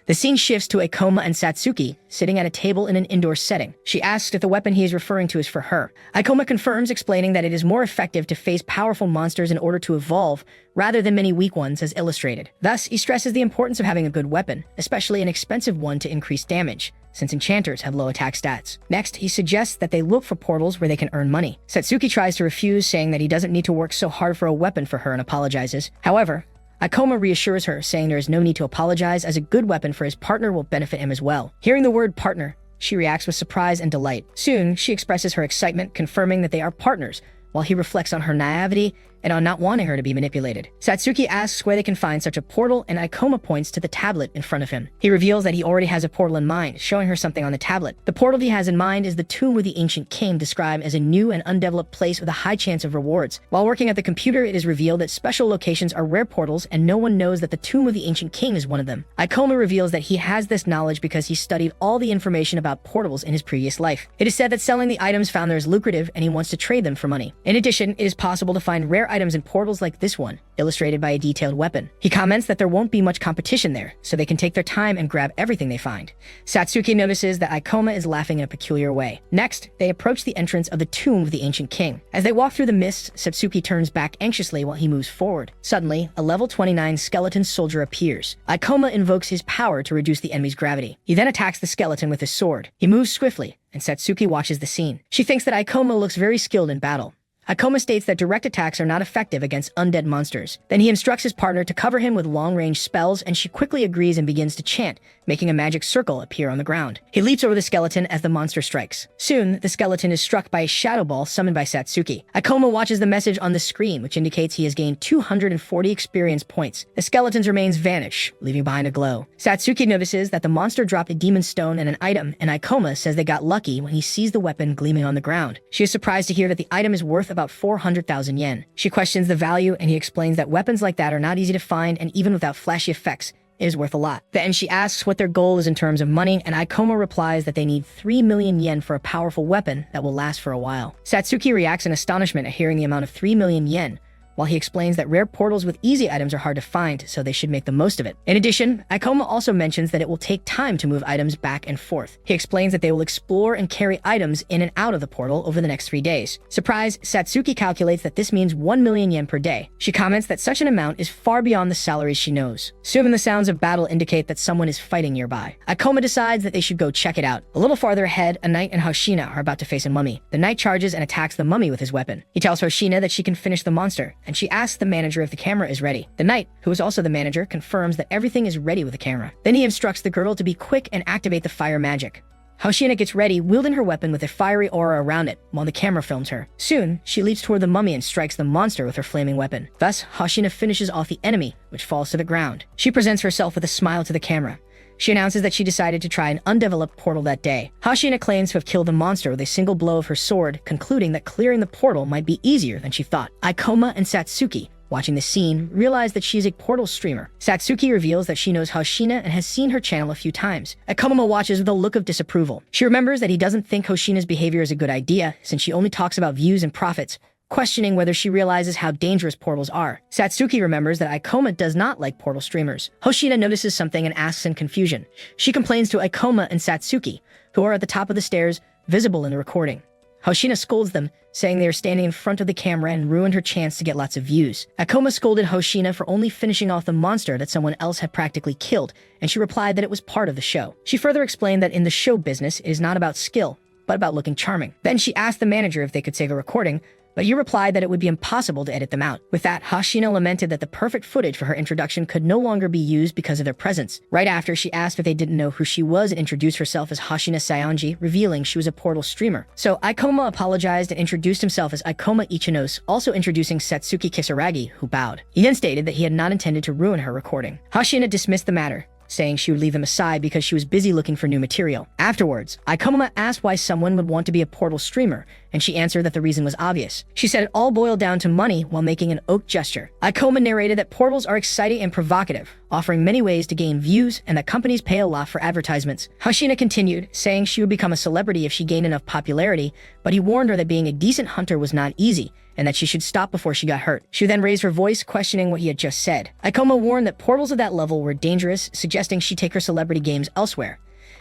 The scene shifts to Aikoma and Satsuki, sitting at a table in an indoor setting. She asks if the weapon he is referring to is for her. Aikoma confirms, explaining that it is more effective to face powerful monsters in order to evolve, rather than many weak ones as illustrated. Thus, he stresses the importance of having a good weapon, especially an expensive one to increase damage, since enchanters have low attack stats. Next, he suggests that they look for portals where they can earn money. Satsuki tries to refuse, saying that he doesn't need to work so hard for a weapon for her, and apologizes. However, Aikoma reassures her, saying there is no need to apologize as a good weapon for his partner will benefit him as well. Hearing the word partner, she reacts with surprise and delight. Soon, she expresses her excitement, confirming that they are partners, while he reflects on her naivety and on not wanting her to be manipulated. Satsuki asks where they can find such a portal, and Aikoma points to the tablet in front of him. He reveals that he already has a portal in mind, showing her something on the tablet. The portal he has in mind is the tomb of the ancient king, described as a new and undeveloped place with a high chance of rewards. While working at the computer, it is revealed that special locations are rare portals, and no one knows that the tomb of the ancient king is one of them. Aikoma reveals that he has this knowledge because he studied all the information about portals in his previous life. It is said that selling the items found there is lucrative, and he wants to trade them for money. In addition, it is possible to find rare items in portals like this one, illustrated by a detailed weapon. He comments that there won't be much competition there, so they can take their time and grab everything they find. Satsuki notices that Aikoma is laughing in a peculiar way. Next, they approach the entrance of the tomb of the ancient king. As they walk through the mist, Satsuki turns back anxiously while he moves forward. Suddenly, a level 29 skeleton soldier appears. Aikoma invokes his power to reduce the enemy's gravity. He then attacks the skeleton with his sword. He moves swiftly, and Satsuki watches the scene. She thinks that Aikoma looks very skilled in battle. Aikoma states that direct attacks are not effective against undead monsters. Then he instructs his partner to cover him with long-range spells, and she quickly agrees and begins to chant, making a magic circle appear on the ground. He leaps over the skeleton as the monster strikes. Soon, the skeleton is struck by a shadow ball summoned by Satsuki. Aikoma watches the message on the screen, which indicates he has gained 240 experience points. The skeleton's remains vanish, leaving behind a glow. Satsuki notices that the monster dropped a demon stone and an item, and Aikoma says they got lucky when he sees the weapon gleaming on the ground. She is surprised to hear that the item is worth about 400,000 yen. She questions the value, and he explains that weapons like that are not easy to find, and even without flashy effects, it is worth a lot. Then she asks what their goal is in terms of money, and Aikoma replies that they need 3 million yen for a powerful weapon that will last for a while. Satsuki reacts in astonishment at hearing the amount of 3 million yen, while he explains that rare portals with easy items are hard to find, so they should make the most of it. In addition, Aikoma also mentions that it will take time to move items back and forth. He explains that they will explore and carry items in and out of the portal over the next 3 days. Surprised, Satsuki calculates that this means 1 million yen per day. She comments that such an amount is far beyond the salaries she knows. Soon the sounds of battle indicate that someone is fighting nearby. Aikoma decides that they should go check it out. A little farther ahead, a knight and Hoshina are about to face a mummy. The knight charges and attacks the mummy with his weapon. He tells Hoshina that she can finish the monster, and she asks the manager if the camera is ready. The knight, who is also the manager, confirms that everything is ready with the camera. Then he instructs the girl to be quick and activate the fire magic. Hoshina gets ready, wielding her weapon with a fiery aura around it, while the camera films her. Soon, she leaps toward the mummy and strikes the monster with her flaming weapon. Thus, Hoshina finishes off the enemy, which falls to the ground. She presents herself with a smile to the camera. She announces that she decided to try an undeveloped portal that day. Hoshina claims to have killed the monster with a single blow of her sword, concluding that clearing the portal might be easier than she thought. Aikoma and Satsuki watching this scene, realized that she is a portal streamer. Satsuki reveals that she knows Hoshina and has seen her channel a few times. Akuma watches with a look of disapproval. She remembers that he doesn't think Hoshina's behavior is a good idea, since she only talks about views and profits, questioning whether she realizes how dangerous portals are. Satsuki remembers that Ikoma does not like portal streamers. Hoshina notices something and asks in confusion. She complains to Ikoma and Satsuki, who are at the top of the stairs, visible in the recording. Hoshina scolds them, saying they are standing in front of the camera and ruined her chance to get lots of views. Akoma scolded Hoshina for only finishing off the monster that someone else had practically killed, and she replied that it was part of the show. She further explained that in the show business, it is not about skill, but about looking charming. Then she asked the manager if they could save a recording, but he replied that it would be impossible to edit them out. With that, Hoshina lamented that the perfect footage for her introduction could no longer be used because of their presence. Right after, she asked if they didn't know who she was and introduced herself as Hoshina Saionji, revealing she was a portal streamer. So Ikoma apologized and introduced himself as Ikoma Ichinos, also introducing Satsuki Kisaragi, who bowed. He then stated that he had not intended to ruin her recording. Hoshina dismissed the matter, saying she would leave them aside because she was busy looking for new material. Afterwards, Ikoma asked why someone would want to be a portal streamer, and she answered that the reason was obvious. She said it all boiled down to money while making an oak gesture. Ikoma narrated that portals are exciting and provocative, offering many ways to gain views and that companies pay a lot for advertisements. Hoshina continued, saying she would become a celebrity if she gained enough popularity, but he warned her that being a decent hunter was not easy, and that she should stop before she got hurt. She then raised her voice, questioning what he had just said. Ikoma warned that portals of that level were dangerous, suggesting she take her celebrity games elsewhere.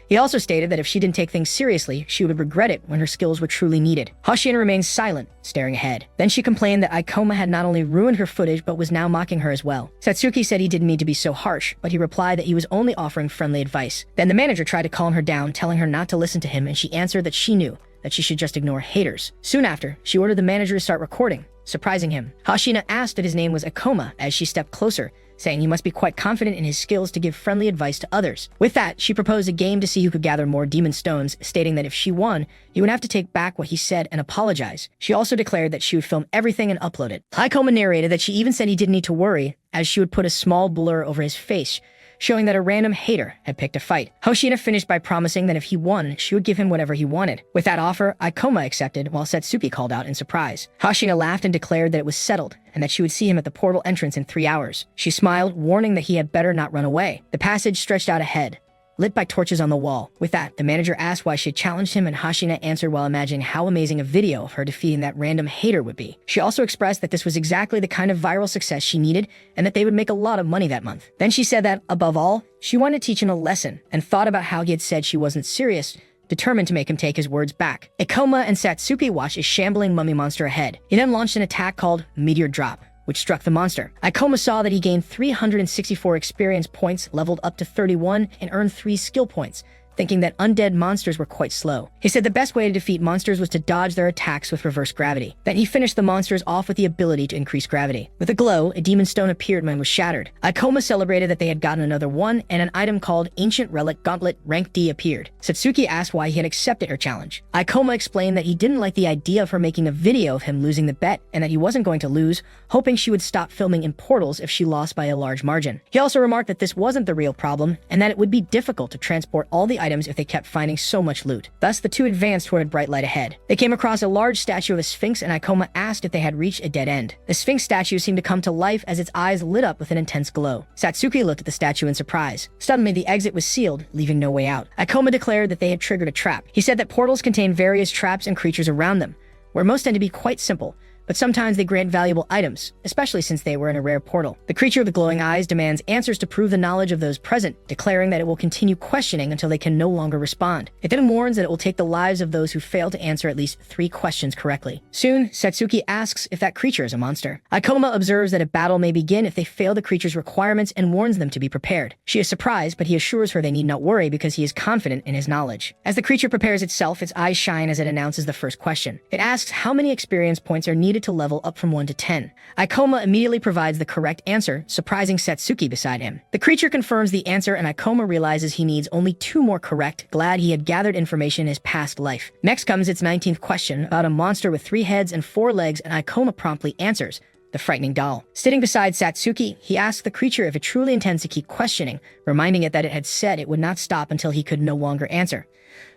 He also stated that if she didn't take things seriously, she would regret it when her skills were truly needed. Hoshina remained silent, staring ahead. Then she complained that Ikoma had not only ruined her footage, but was now mocking her as well. Satsuki said he didn't mean to be so harsh, but he replied that he was only offering friendly advice. Then the manager tried to calm her down, telling her not to listen to him, and she answered that she knew that she should just ignore haters. Soon after, she ordered the manager to start recording, surprising him. Hoshina asked if his name was Ikoma as she stepped closer, saying he must be quite confident in his skills to give friendly advice to others. With that, she proposed a game to see who could gather more demon stones, stating that if she won, he would have to take back what he said and apologize. She also declared that she would film everything and upload it. Ikoma narrated that she even said he didn't need to worry, as she would put a small blur over his face, showing that a random hater had picked a fight. Hoshina finished by promising that if he won, she would give him whatever he wanted. With that offer, Ikoma accepted, while Satsuki called out in surprise. Hoshina laughed and declared that it was settled, and that she would see him at the portal entrance in 3 hours. She smiled, warning that he had better not run away. The passage stretched out ahead, lit by torches on the wall. With that, the manager asked why she had challenged him, and Hoshina answered while imagining how amazing a video of her defeating that random hater would be. She also expressed that this was exactly the kind of viral success she needed, and that they would make a lot of money that month. Then she said that, above all, she wanted to teach him a lesson, and thought about how he had said she wasn't serious, determined to make him take his words back. Ikoma and Satsuki watched a shambling mummy monster ahead. He then launched an attack called Meteor Drop, which struck the monster. Ikoma saw that he gained 364 experience points, leveled up to 31, and earned 3 skill points, thinking that undead monsters were quite slow. He said the best way to defeat monsters was to dodge their attacks with reverse gravity. Then he finished the monsters off with the ability to increase gravity. With a glow, a demon stone appeared when it was shattered. Ikoma celebrated that they had gotten another one, and an item called Ancient Relic Gauntlet Rank D appeared. Satsuki asked why he had accepted her challenge. Ikoma explained that he didn't like the idea of her making a video of him losing the bet, and that he wasn't going to lose, hoping she would stop filming in portals if she lost by a large margin. He also remarked that this wasn't the real problem, and that it would be difficult to transport all the items if they kept finding so much loot. Thus, the two advanced toward a bright light ahead. They came across a large statue of a sphinx, and Ikoma asked if they had reached a dead end. The sphinx statue seemed to come to life as its eyes lit up with an intense glow. Satsuki looked at the statue in surprise. Suddenly, the exit was sealed, leaving no way out. Ikoma declared that they had triggered a trap. He said that portals contain various traps and creatures around them, where most tend to be quite simple, but sometimes they grant valuable items, especially since they were in a rare portal. The creature with the glowing eyes demands answers to prove the knowledge of those present, declaring that it will continue questioning until they can no longer respond. It then warns that it will take the lives of those who fail to answer at least 3 questions correctly. Soon, Satsuki asks if that creature is a monster. Ikoma observes that a battle may begin if they fail the creature's requirements and warns them to be prepared. She is surprised, but he assures her they need not worry because he is confident in his knowledge. As the creature prepares itself, its eyes shine as it announces the first question. It asks how many experience points are needed to level up from 1 to 10. Ikoma immediately provides the correct answer, surprising Satsuki beside him. The creature confirms the answer, and Ikoma realizes he needs only 2 more correct, glad he had gathered information in his past life. Next comes its 19th question about a monster with 3 heads and 4 legs, and Ikoma promptly answers, the frightening doll. Sitting beside Satsuki, he asked the creature if it truly intends to keep questioning, reminding it that it had said it would not stop until he could no longer answer.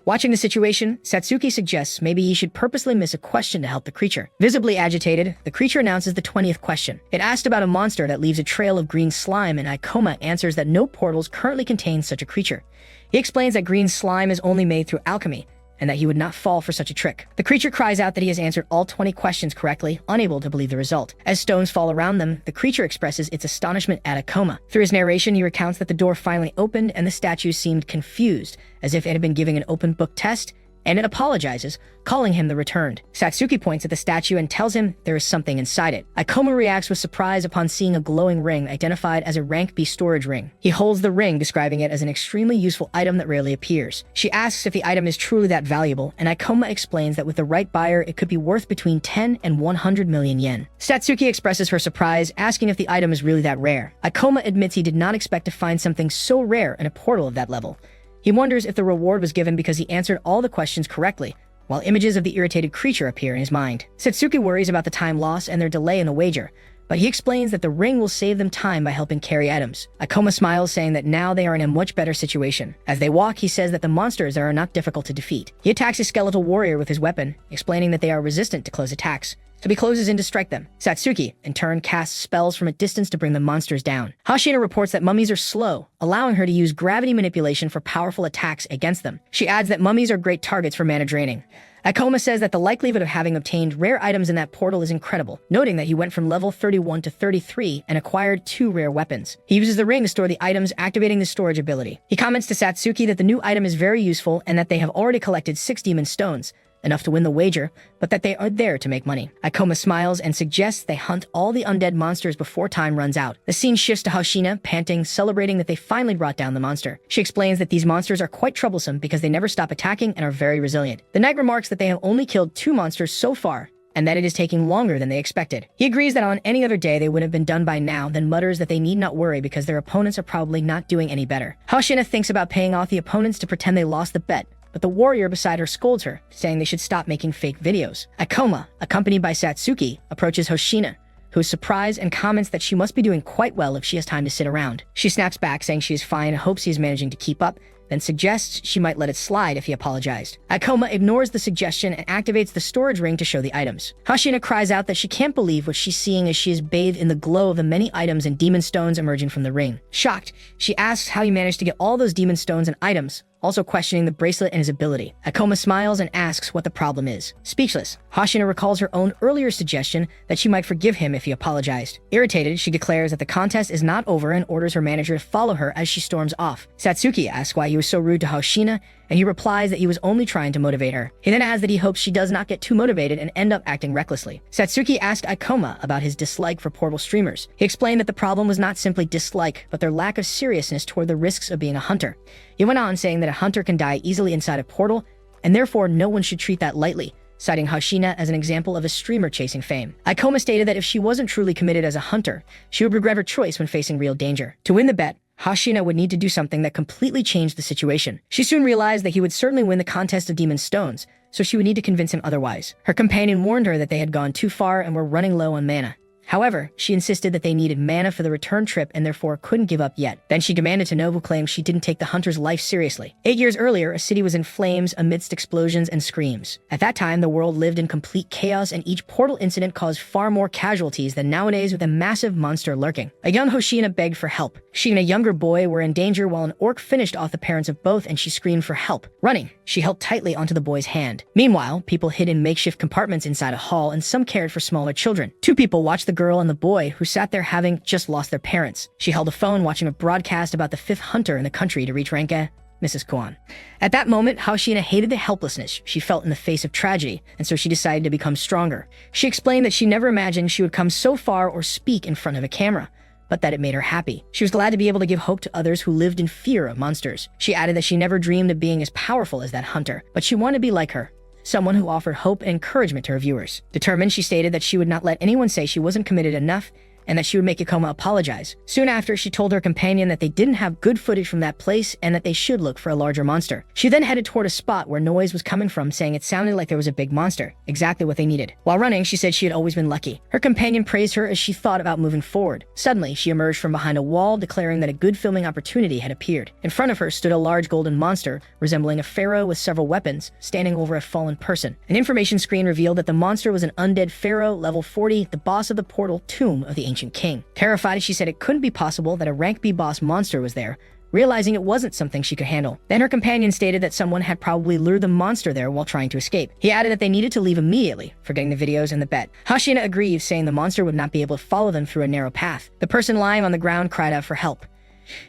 Watching the situation, Satsuki suggests maybe he should purposely miss a question to help the creature. Visibly agitated, the creature announces the 20th question. It asked about a monster that leaves a trail of green slime, and Ikoma answers that no portals currently contain such a creature. He explains that green slime is only made through alchemy, and that he would not fall for such a trick. The creature cries out that he has answered all 20 questions correctly, unable to believe the result. As stones fall around them, the creature expresses its astonishment at Ikoma. Through his narration, he recounts that the door finally opened and the statue seemed confused, as if it had been giving an open book test, and it apologizes, calling him the returned. Satsuki points at the statue and tells him there is something inside it. Ikoma reacts with surprise upon seeing a glowing ring identified as a rank B storage ring. He holds the ring, describing it as an extremely useful item that rarely appears. She asks if the item is truly that valuable, and Ikoma explains that with the right buyer, it could be worth between 10 and 100 million yen. Satsuki expresses her surprise, asking if the item is really that rare. Ikoma admits he did not expect to find something so rare in a portal of that level. He wonders if the reward was given because he answered all the questions correctly, while images of the irritated creature appear in his mind. Satsuki worries about the time loss and their delay in the wager, but he explains that the ring will save them time by helping carry items. Ikoma smiles, saying that now they are in a much better situation. As they walk, he says that the monsters are not difficult to defeat. He attacks a skeletal warrior with his weapon, explaining that they are resistant to close attacks, so he closes in to strike them. Satsuki, in turn, casts spells from a distance to bring the monsters down. Hashina reports that mummies are slow, allowing her to use gravity manipulation for powerful attacks against them. She adds that mummies are great targets for mana draining. Ikoma says that the likelihood of having obtained rare items in that portal is incredible, noting that he went from level 31 to 33 and acquired 2 rare weapons. He uses the ring to store the items, activating the storage ability. He comments to Satsuki that the new item is very useful and that they have already collected 6 demon stones, enough to win the wager, but that they are there to make money. Ikoma smiles and suggests they hunt all the undead monsters before time runs out. The scene shifts to Hoshina, panting, celebrating that they finally brought down the monster. She explains that these monsters are quite troublesome because they never stop attacking and are very resilient. The knight remarks that they have only killed 2 monsters so far, and that it is taking longer than they expected. He agrees that on any other day they would have been done by now, then mutters that they need not worry because their opponents are probably not doing any better. Hoshina thinks about paying off the opponents to pretend they lost the bet, but the warrior beside her scolds her, saying they should stop making fake videos. Ikoma, accompanied by Satsuki, approaches Hoshina, who is surprised and comments that she must be doing quite well if she has time to sit around. She snaps back, saying she is fine and hopes he is managing to keep up, then suggests she might let it slide if he apologized. Ikoma ignores the suggestion and activates the storage ring to show the items. Hoshina cries out that she can't believe what she's seeing as she is bathed in the glow of the many items and demon stones emerging from the ring. Shocked, she asks how he managed to get all those demon stones and items, also questioning the bracelet and his ability. Ikoma smiles and asks what the problem is. Speechless, Hoshina recalls her own earlier suggestion that she might forgive him if he apologized. Irritated, she declares that the contest is not over and orders her manager to follow her as she storms off. Satsuki asks why he was so rude to Hoshina, and he replies that he was only trying to motivate her. He then adds that he hopes she does not get too motivated and end up acting recklessly. Satsuki asked Ikoma about his dislike for portal streamers. He explained that the problem was not simply dislike, but their lack of seriousness toward the risks of being a hunter. He went on saying that a hunter can die easily inside a portal, and therefore no one should treat that lightly, citing Hoshina as an example of a streamer chasing fame. Ikoma stated that if she wasn't truly committed as a hunter, she would regret her choice when facing real danger. To win the bet, Hoshina would need to do something that completely changed the situation. She soon realized that he would certainly win the contest of demon stones, so she would need to convince him otherwise. Her companion warned her that they had gone too far and were running low on mana. However, she insisted that they needed mana for the return trip and therefore couldn't give up yet. Then she demanded to know who claimed she didn't take the hunter's life seriously. 8 years earlier, a city was in flames amidst explosions and screams. At that time, the world lived in complete chaos, and each portal incident caused far more casualties than nowadays with a massive monster lurking. A young Hoshina begged for help. She and a younger boy were in danger while an orc finished off the parents of both, and she screamed for help. Running, she held tightly onto the boy's hand. Meanwhile, people hid in makeshift compartments inside a hall, and some cared for smaller children. 2 people watched the girl and the boy, who sat there having just lost their parents. She held a phone watching a broadcast about the 5th hunter in the country to reach Renke, Mrs. Kwan. At that moment, Hoshina hated the helplessness she felt in the face of tragedy, and so she decided to become stronger. She explained that she never imagined she would come so far or speak in front of a camera, but that it made her happy. She was glad to be able to give hope to others who lived in fear of monsters. She added that she never dreamed of being as powerful as that hunter, but she wanted to be like her, someone who offered hope and encouragement to her viewers. Determined, she stated that she would not let anyone say she wasn't committed enough, and that she would make Akoma apologize. Soon after, she told her companion that they didn't have good footage from that place and that they should look for a larger monster. She then headed toward a spot where noise was coming from, saying it sounded like there was a big monster, exactly what they needed. While running, she said she had always been lucky. Her companion praised her as she thought about moving forward. Suddenly, she emerged from behind a wall, declaring that a good filming opportunity had appeared. In front of her stood a large golden monster, resembling a pharaoh with several weapons, standing over a fallen person. An information screen revealed that the monster was an undead pharaoh, level 40, the boss of the portal tomb of the ancient king. Terrified, she said it couldn't be possible that a rank B boss monster was there, realizing it wasn't something she could handle. Then her companion stated that someone had probably lured the monster there while trying to escape. He added that they needed to leave immediately, forgetting the videos and the bet. Hoshina agreed, saying the monster would not be able to follow them through a narrow path. The person lying on the ground cried out for help.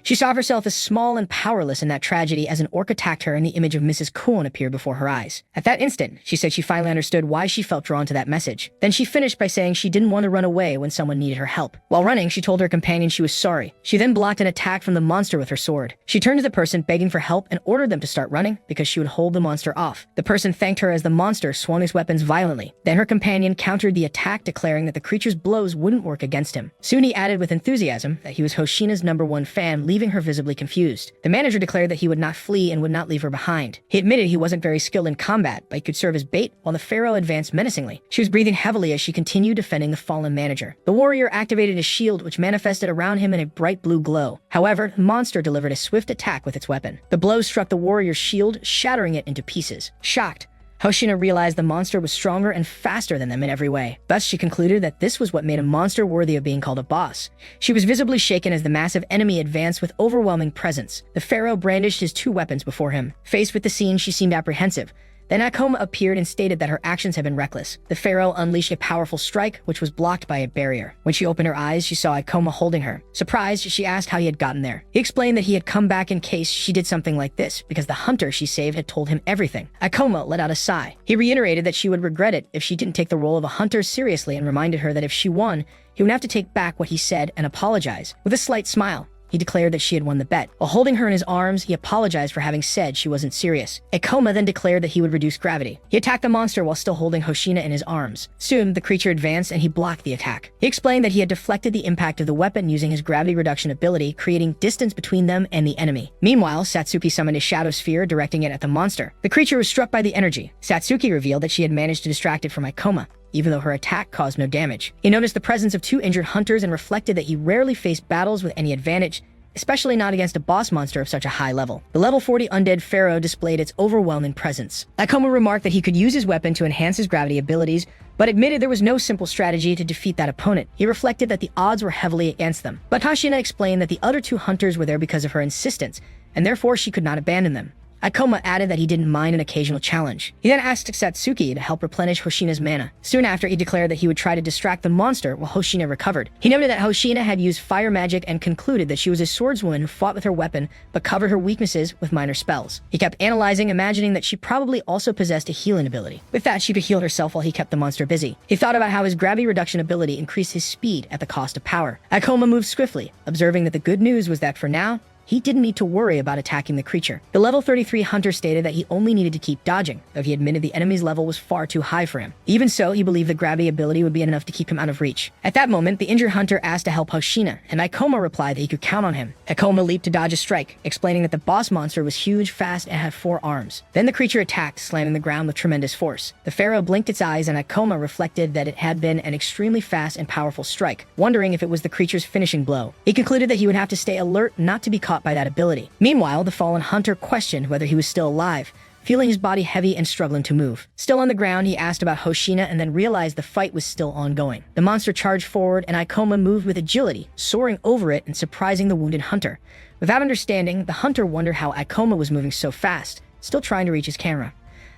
She saw herself as small and powerless in that tragedy as an orc attacked her and the image of Mrs. Kuon appeared before her eyes. At that instant, she said she finally understood why she felt drawn to that message. Then she finished by saying she didn't want to run away when someone needed her help. While running, she told her companion she was sorry. She then blocked an attack from the monster with her sword. She turned to the person begging for help and ordered them to start running because she would hold the monster off. The person thanked her as the monster swung his weapons violently. Then her companion countered the attack, declaring that the creature's blows wouldn't work against him. Soon he added with enthusiasm that he was Hoshina's #1 fan, leaving her visibly confused. The manager declared that he would not flee and would not leave her behind. He admitted he wasn't very skilled in combat, but he could serve as bait while the pharaoh advanced menacingly. She was breathing heavily as she continued defending the fallen manager. The warrior activated his shield, which manifested around him in a bright blue glow. However, the monster delivered a swift attack with its weapon. The blow struck the warrior's shield, shattering it into pieces. Shocked, Hoshina realized the monster was stronger and faster than them in every way. Thus, she concluded that this was what made a monster worthy of being called a boss. She was visibly shaken as the massive enemy advanced with overwhelming presence. The pharaoh brandished his 2 weapons before him. Faced with the scene, she seemed apprehensive. Then Akoma appeared and stated that her actions had been reckless. The pharaoh unleashed a powerful strike, which was blocked by a barrier. When she opened her eyes, she saw Akoma holding her. Surprised, she asked how he had gotten there. He explained that he had come back in case she did something like this, because the hunter she saved had told him everything. Akoma let out a sigh. He reiterated that she would regret it if she didn't take the role of a hunter seriously and reminded her that if she won, he would have to take back what he said and apologize. With a slight smile, he declared that she had won the bet. While holding her in his arms, he apologized for having said she wasn't serious. Akoma then declared that he would reduce gravity. He attacked the monster while still holding Hoshina in his arms. Soon, the creature advanced and he blocked the attack. He explained that he had deflected the impact of the weapon using his gravity reduction ability, creating distance between them and the enemy. Meanwhile, Satsuki summoned a shadow sphere, directing it at the monster. The creature was struck by the energy. Satsuki revealed that she had managed to distract it from Akoma, even though her attack caused no damage. He noticed the presence of 2 injured hunters and reflected that he rarely faced battles with any advantage, especially not against a boss monster of such a high level. The level 40 undead pharaoh displayed its overwhelming presence. Akoma remarked that he could use his weapon to enhance his gravity abilities, but admitted there was no simple strategy to defeat that opponent. He reflected that the odds were heavily against them. But Hoshina explained that the other 2 hunters were there because of her insistence, and therefore she could not abandon them. Akoma added that he didn't mind an occasional challenge. He then asked Satsuki to help replenish Hoshina's mana. Soon after, he declared that he would try to distract the monster while Hoshina recovered. He noted that Hoshina had used fire magic and concluded that she was a swordswoman who fought with her weapon but covered her weaknesses with minor spells. He kept analyzing, imagining that she probably also possessed a healing ability. With that, she could heal herself while he kept the monster busy. He thought about how his gravity reduction ability increased his speed at the cost of power. Akoma moved swiftly, observing that the good news was that for now, he didn't need to worry about attacking the creature. The level 33 hunter stated that he only needed to keep dodging, though he admitted the enemy's level was far too high for him. Even so, he believed the gravity ability would be enough to keep him out of reach. At that moment, the injured hunter asked to help Hoshina, and Akoma replied that he could count on him. Akoma leaped to dodge a strike, explaining that the boss monster was huge, fast, and had 4 arms. Then the creature attacked, slamming the ground with tremendous force. The pharaoh blinked its eyes, and Akoma reflected that it had been an extremely fast and powerful strike, wondering if it was the creature's finishing blow. He concluded that he would have to stay alert not to be caught by that ability. Meanwhile, the fallen hunter questioned whether he was still alive, feeling his body heavy and struggling to move. Still on the ground, he asked about Hoshina and then realized the fight was still ongoing. The monster charged forward, and Akoma moved with agility, soaring over it and surprising the wounded hunter. Without understanding, the hunter wondered how Akoma was moving so fast, still trying to reach his camera.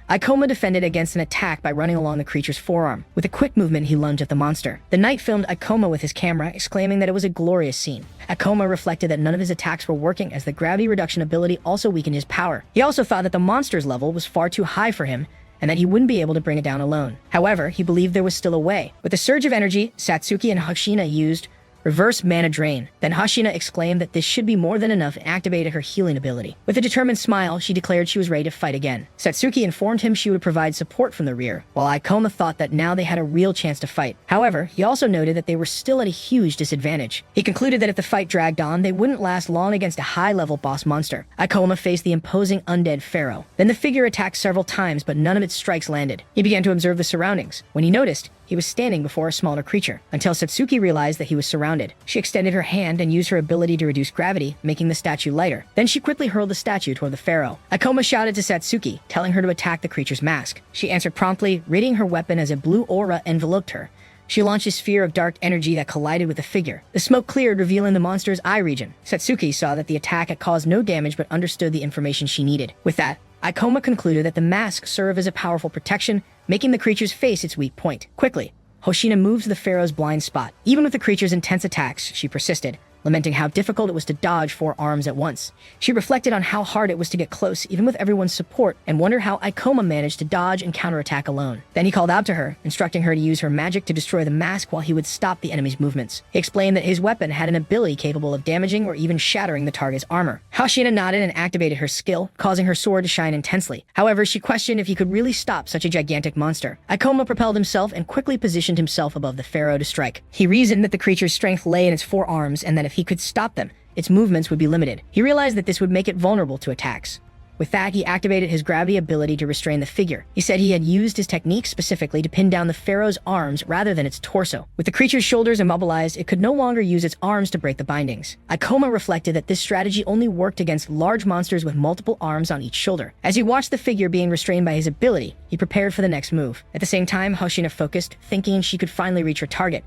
Akoma defended against an attack by running along the creature's forearm. With a quick movement, he lunged at the monster. The knight filmed Akoma with his camera, exclaiming that it was a glorious scene. Akoma reflected that none of his attacks were working as the gravity reduction ability also weakened his power. He also thought that the monster's level was far too high for him, and that he wouldn't be able to bring it down alone. However, he believed there was still a way. With a surge of energy, Satsuki and Hoshina used reverse mana drain. Then Hashina exclaimed that this should be more than enough and activated her healing ability. With a determined smile, she declared she was ready to fight again. Satsuki informed him she would provide support from the rear, while Ikoma thought that now they had a real chance to fight. However, he also noted that they were still at a huge disadvantage. He concluded that if the fight dragged on, they wouldn't last long against a high-level boss monster. Ikoma faced the imposing undead pharaoh. Then the figure attacked several times, but none of its strikes landed. He began to observe the surroundings. When he noticed, he was standing before a smaller creature, until Satsuki realized that he was surrounded. She extended her hand and used her ability to reduce gravity, making the statue lighter. Then she quickly hurled the statue toward the pharaoh. Ikoma shouted to Satsuki, telling her to attack the creature's mask. She answered promptly, readying her weapon as a blue aura enveloped her. She launched a sphere of dark energy that collided with the figure. The smoke cleared, revealing the monster's eye region. Satsuki saw that the attack had caused no damage but understood the information she needed. With that, Ikoma concluded that the mask served as a powerful protection, making the creature's face its weak point. Quickly, Hoshina moved to the pharaoh's blind spot. Even with the creature's intense attacks, she persisted, lamenting how difficult it was to dodge 4 arms at once. She reflected on how hard it was to get close, even with everyone's support, and wondered how Ikoma managed to dodge and counterattack alone. Then he called out to her, instructing her to use her magic to destroy the mask while he would stop the enemy's movements. He explained that his weapon had an ability capable of damaging or even shattering the target's armor. Hashina nodded and activated her skill, causing her sword to shine intensely. However, she questioned if he could really stop such a gigantic monster. Ikoma propelled himself and quickly positioned himself above the pharaoh to strike. He reasoned that the creature's strength lay in its 4 arms and that if he could stop them, its movements would be limited. He realized that this would make it vulnerable to attacks. With that, he activated his gravity ability to restrain the figure. He said he had used his technique specifically to pin down the pharaoh's arms rather than its torso. With the creature's shoulders immobilized, it could no longer use its arms to break the bindings. Ikoma reflected that this strategy only worked against large monsters with multiple arms on each shoulder. As he watched the figure being restrained by his ability, he prepared for the next move. At the same time, Hoshina focused, thinking she could finally reach her target.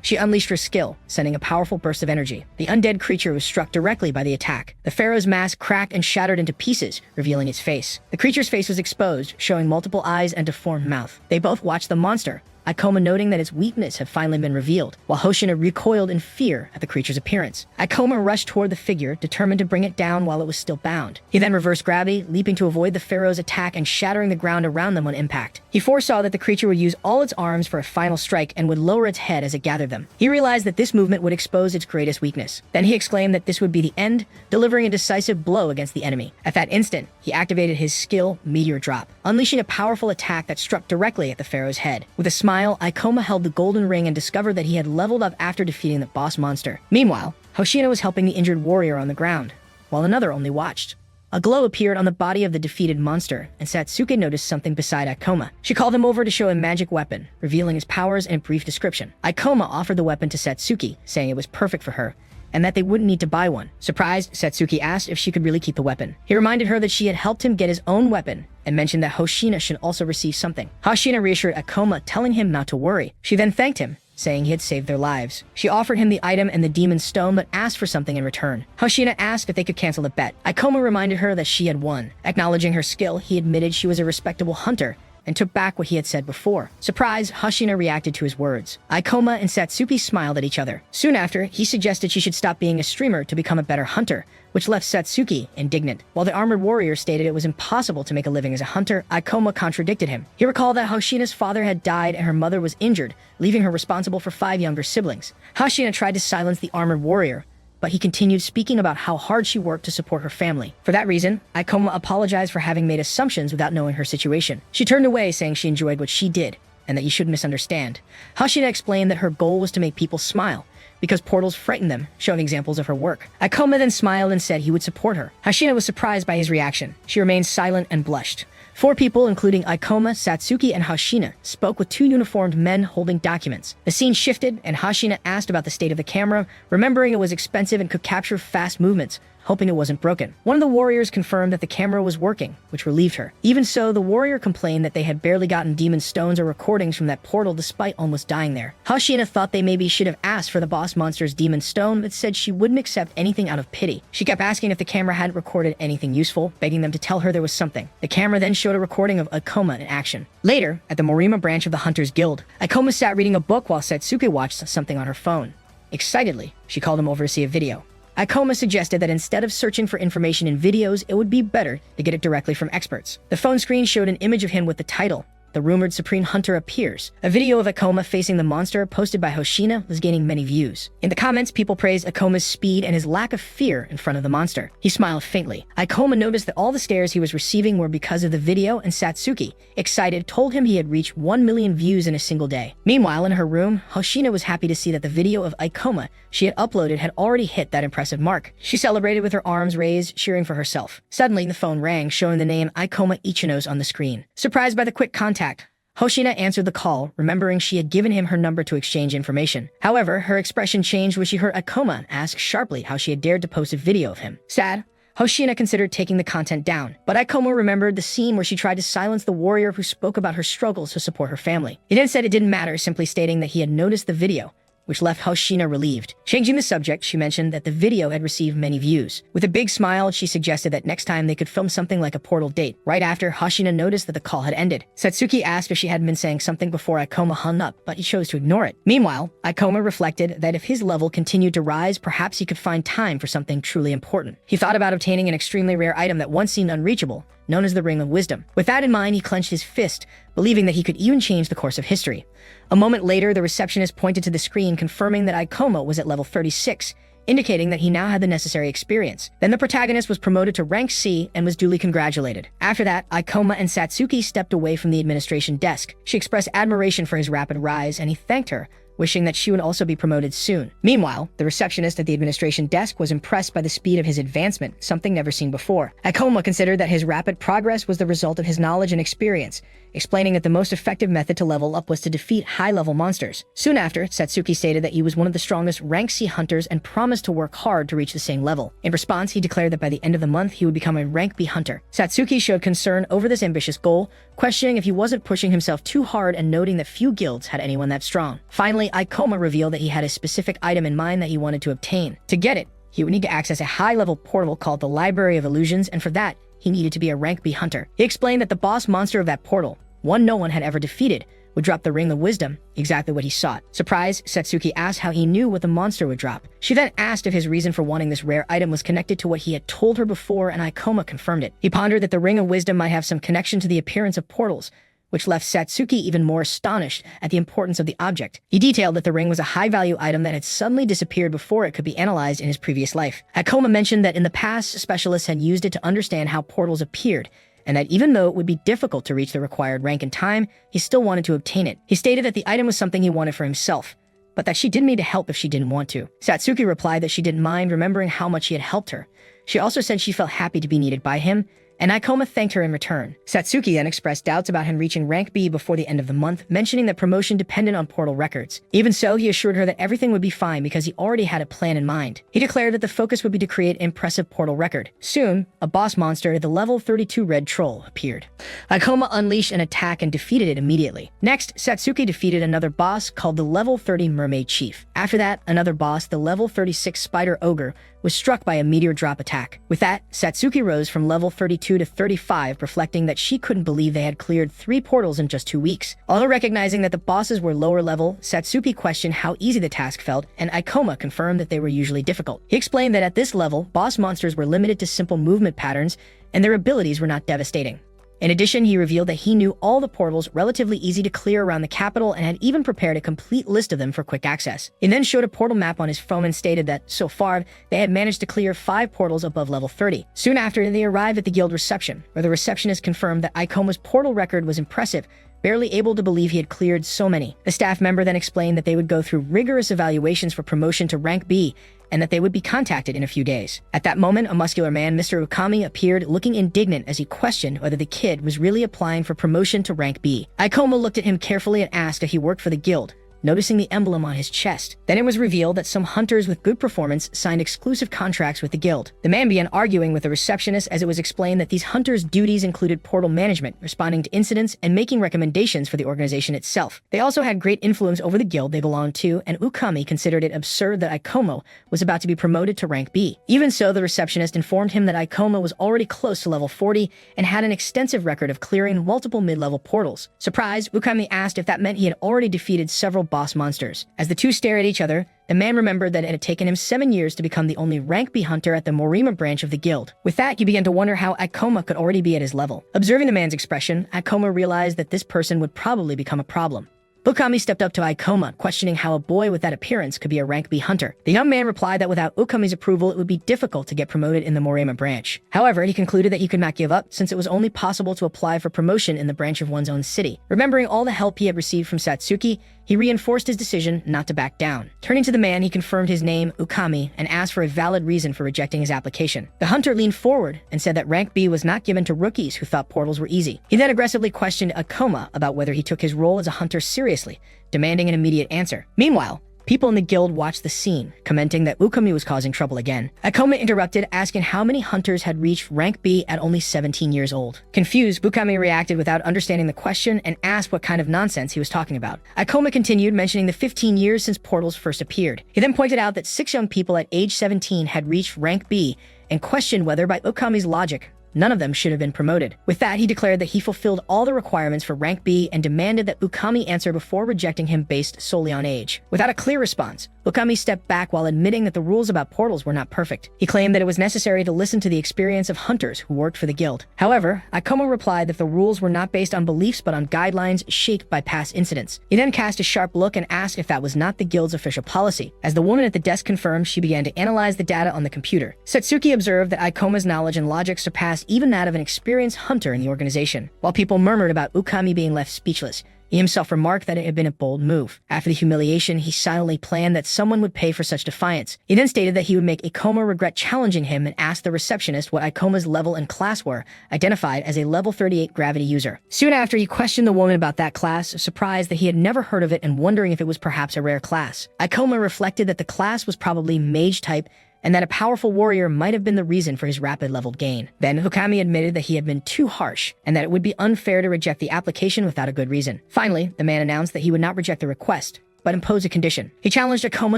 She unleashed her skill, sending a powerful burst of energy. The undead creature was struck directly by the attack. The pharaoh's mask cracked and shattered into pieces, revealing its face. The creature's face was exposed, showing multiple eyes and deformed mouth. They both watched the monster, Ikoma noting that its weakness had finally been revealed, while Hoshina recoiled in fear at the creature's appearance. Ikoma rushed toward the figure, determined to bring it down while it was still bound. He then reversed gravity, leaping to avoid the pharaoh's attack and shattering the ground around them on impact. He foresaw that the creature would use all its arms for a final strike and would lower its head as it gathered them. He realized that this movement would expose its greatest weakness. Then he exclaimed that this would be the end, delivering a decisive blow against the enemy. At that instant, he activated his skill, Meteor Drop, unleashing a powerful attack that struck directly at the pharaoh's head. With a smile, Ikoma held the golden ring and discovered that he had leveled up after defeating the boss monster. Meanwhile, Hoshina was helping the injured warrior on the ground, while another only watched. A glow appeared on the body of the defeated monster, and Satsuki noticed something beside Ikoma. She called him over to show a magic weapon, revealing his powers and a brief description. Ikoma offered the weapon to Satsuki, saying it was perfect for her, and that they wouldn't need to buy one. Surprised, Satsuki asked if she could really keep the weapon. He reminded her that she had helped him get his own weapon, and mentioned that Hoshina should also receive something. Hoshina reassured Ikoma, telling him not to worry. She then thanked him, saying he had saved their lives. She offered him the item and the demon stone, but asked for something in return. Hoshina asked if they could cancel the bet. Ikoma reminded her that she had won. Acknowledging her skill, he admitted she was a respectable hunter, and took back what he had said before. Surprised, Hoshina reacted to his words. Ikoma and Satsuki smiled at each other. Soon after, he suggested she should stop being a streamer to become a better hunter, which left Satsuki indignant. While the armored warrior stated it was impossible to make a living as a hunter, Ikoma contradicted him. He recalled that Hoshina's father had died and her mother was injured, leaving her responsible for 5 younger siblings. Hoshina tried to silence the armored warrior, but he continued speaking about how hard she worked to support her family. For that reason, Ikoma apologized for having made assumptions without knowing her situation. She turned away, saying she enjoyed what she did, and that you shouldn't misunderstand. Hoshina explained that her goal was to make people smile, because portals frightened them, showing examples of her work. Ikoma then smiled and said he would support her. Hoshina was surprised by his reaction. She remained silent and blushed. 4 people, including Ikoma, Satsuki, and Hoshina, spoke with 2 uniformed men holding documents. The scene shifted, and Hoshina asked about the state of the camera, remembering it was expensive and could capture fast movements, hoping it wasn't broken. One of the warriors confirmed that the camera was working, which relieved her. Even so, the warrior complained that they had barely gotten demon stones or recordings from that portal despite almost dying there. Hoshina thought they maybe should have asked for the boss monster's demon stone, but said she wouldn't accept anything out of pity. She kept asking if the camera hadn't recorded anything useful, begging them to tell her there was something. The camera then showed a recording of Ikoma in action. Later, at the Morima branch of the Hunters Guild, Ikoma sat reading a book while Satsuki watched something on her phone. Excitedly, she called him over to see a video. Ikoma suggested that instead of searching for information in videos, it would be better to get it directly from experts. The phone screen showed an image of him with the title, the rumored Supreme Hunter appears. A video of Akoma facing the monster posted by Hoshina was gaining many views. In the comments, people praised Akoma's speed and his lack of fear in front of the monster. He smiled faintly. Akoma noticed that all the stares he was receiving were because of the video, and Satsuki, excited, told him he had reached 1 million views in a single day. Meanwhile, in her room, Hoshina was happy to see that the video of Akoma she had uploaded had already hit that impressive mark. She celebrated with her arms raised, cheering for herself. Suddenly, the phone rang, showing the name Akoma Ichinos on the screen. Surprised by the quick contact, Hoshina answered the call, remembering she had given him her number to exchange information. However, her expression changed when she heard Akoma ask sharply how she had dared to post a video of him. Sad, Hoshina considered taking the content down, but Akoma remembered the scene where she tried to silence the warrior who spoke about her struggles to support her family. He then said it didn't matter, simply stating that he had noticed the video, which left Hoshina relieved. Changing the subject, she mentioned that the video had received many views. With a big smile, she suggested that next time they could film something like a portal date. Right after, Hoshina noticed that the call had ended. Satsuki asked if she had been saying something before Akoma hung up, but he chose to ignore it. Meanwhile, Akoma reflected that if his level continued to rise, perhaps he could find time for something truly important. He thought about obtaining an extremely rare item that once seemed unreachable, known as the Ring of Wisdom. With that in mind, he clenched his fist, believing that he could even change the course of history. A moment later, the receptionist pointed to the screen, confirming that Akoma was at level 36, indicating that he now had the necessary experience. Then the protagonist was promoted to rank C and was duly congratulated. After that, Akoma and Satsuki stepped away from the administration desk. She expressed admiration for his rapid rise, and he thanked her, wishing that she would also be promoted soon. Meanwhile, the receptionist at the administration desk was impressed by the speed of his advancement, something never seen before. Akoma considered that his rapid progress was the result of his knowledge and experience, explaining that the most effective method to level up was to defeat high-level monsters. Soon after, Satsuki stated that he was one of the strongest rank C hunters and promised to work hard to reach the same level. In response, he declared that by the end of the month, he would become a rank B hunter. Satsuki showed concern over this ambitious goal, questioning if he wasn't pushing himself too hard and noting that few guilds had anyone that strong. Finally, Akoma revealed that he had a specific item in mind that he wanted to obtain. To get it, he would need to access a high-level portal called the Library of Illusions, and for that, he needed to be a rank B hunter. He explained that the boss monster of that portal, one no one had ever defeated, would drop the Ring of Wisdom, exactly what he sought. Surprised, Satsuki asked how he knew what the monster would drop. She then asked if his reason for wanting this rare item was connected to what he had told her before, and Akoma confirmed it. He pondered that the Ring of Wisdom might have some connection to the appearance of portals, which left Satsuki even more astonished at the importance of the object. He detailed that the ring was a high-value item that had suddenly disappeared before it could be analyzed in his previous life. Akoma mentioned that in the past, specialists had used it to understand how portals appeared, and that even though it would be difficult to reach the required rank in time, he still wanted to obtain it. He stated that the item was something he wanted for himself, but that she didn't need to help if she didn't want to. Satsuki replied that she didn't mind, remembering how much he had helped her. She also said she felt happy to be needed by him, and Akoma thanked her in return. Satsuki then expressed doubts about him reaching rank B before the end of the month, mentioning that promotion depended on portal records. Even so, he assured her that everything would be fine because he already had a plan in mind. He declared that the focus would be to create an impressive portal record. Soon, a boss monster, the level 32 red troll, appeared. Akoma unleashed an attack and defeated it immediately. Next, Satsuki defeated another boss called the level 30 mermaid chief. After that, another boss, the level 36 spider ogre, was struck by a meteor drop attack. With that, Satsuki rose from level 32 to 35, reflecting that she couldn't believe they had cleared 3 portals in just 2 weeks. Although recognizing that the bosses were lower level, Satsuki questioned how easy the task felt, and Akoma confirmed that they were usually difficult. He explained that at this level, boss monsters were limited to simple movement patterns, and their abilities were not devastating. In addition, he revealed that he knew all the portals relatively easy to clear around the capital and had even prepared a complete list of them for quick access. He then showed a portal map on his phone and stated that, so far, they had managed to clear 5 portals above level 30. Soon after, they arrived at the guild reception, where the receptionist confirmed that Akoma's portal record was impressive, barely able to believe he had cleared so many. The staff member then explained that they would go through rigorous evaluations for promotion to rank B, and that they would be contacted in a few days. At that moment, a muscular man, Mr. Ukami, appeared, looking indignant as he questioned whether the kid was really applying for promotion to rank B. Akoma looked at him carefully and asked if he worked for the guild, noticing the emblem on his chest. Then it was revealed that some hunters with good performance signed exclusive contracts with the guild. The man began arguing with the receptionist as it was explained that these hunters' duties included portal management, responding to incidents, and making recommendations for the organization itself. They also had great influence over the guild they belonged to, and Ukami considered it absurd that Akoma was about to be promoted to rank B. Even so, the receptionist informed him that Akoma was already close to level 40 and had an extensive record of clearing multiple mid-level portals. Surprised, Ukami asked if that meant he had already defeated several boss monsters. As the two stare at each other, the man remembered that it had taken him 7 years to become the only rank B hunter at the Morima branch of the guild. With that, you began to wonder how Ikoma could already be at his level. Observing the man's expression, Ikoma realized that this person would probably become a problem. Ukami stepped up to Ikoma, questioning how a boy with that appearance could be a rank B hunter. The young man replied that without Ukami's approval, it would be difficult to get promoted in the Morima branch. However, he concluded that he could not give up, since it was only possible to apply for promotion in the branch of one's own city. Remembering all the help he had received from Satsuki, he reinforced his decision not to back down. Turning to the man, he confirmed his name, Ukami, and asked for a valid reason for rejecting his application. The hunter leaned forward and said that rank B was not given to rookies who thought portals were easy. He then aggressively questioned Ikoma about whether he took his role as a hunter seriously, demanding an immediate answer. Meanwhile, people in the guild watched the scene, commenting that Ukami was causing trouble again. Ikoma interrupted, asking how many hunters had reached rank B at only 17 years old. Confused, Ukami reacted without understanding the question and asked what kind of nonsense he was talking about. Ikoma continued, mentioning the 15 years since portals first appeared. He then pointed out that 6 young people at age 17 had reached rank B and questioned whether, by Ukami's logic, none of them should have been promoted. With that, he declared that he fulfilled all the requirements for rank B and demanded that Ukami answer before rejecting him based solely on age. Without a clear response, Ukami stepped back while admitting that the rules about portals were not perfect. He claimed that it was necessary to listen to the experience of hunters who worked for the guild. However, Ikoma replied that the rules were not based on beliefs but on guidelines shaped by past incidents. He then cast a sharp look and asked if that was not the guild's official policy. As the woman at the desk confirmed, she began to analyze the data on the computer. Satsuki observed that Ikoma's knowledge and logic surpassed even that of an experienced hunter in the organization. While people murmured about Ukami being left speechless, he himself remarked that it had been a bold move. After the humiliation, he silently planned that someone would pay for such defiance. He then stated that he would make Ikoma regret challenging him and asked the receptionist what Ikoma's level and class were, identified as a level 38 gravity user. Soon after, he questioned the woman about that class, surprised that he had never heard of it and wondering if it was perhaps a rare class. Ikoma reflected that the class was probably mage type, and that a powerful warrior might have been the reason for his rapid level gain. Then Ukami admitted that he had been too harsh, and that it would be unfair to reject the application without a good reason. Finally, the man announced that he would not reject the request, but impose a condition. He challenged Ikoma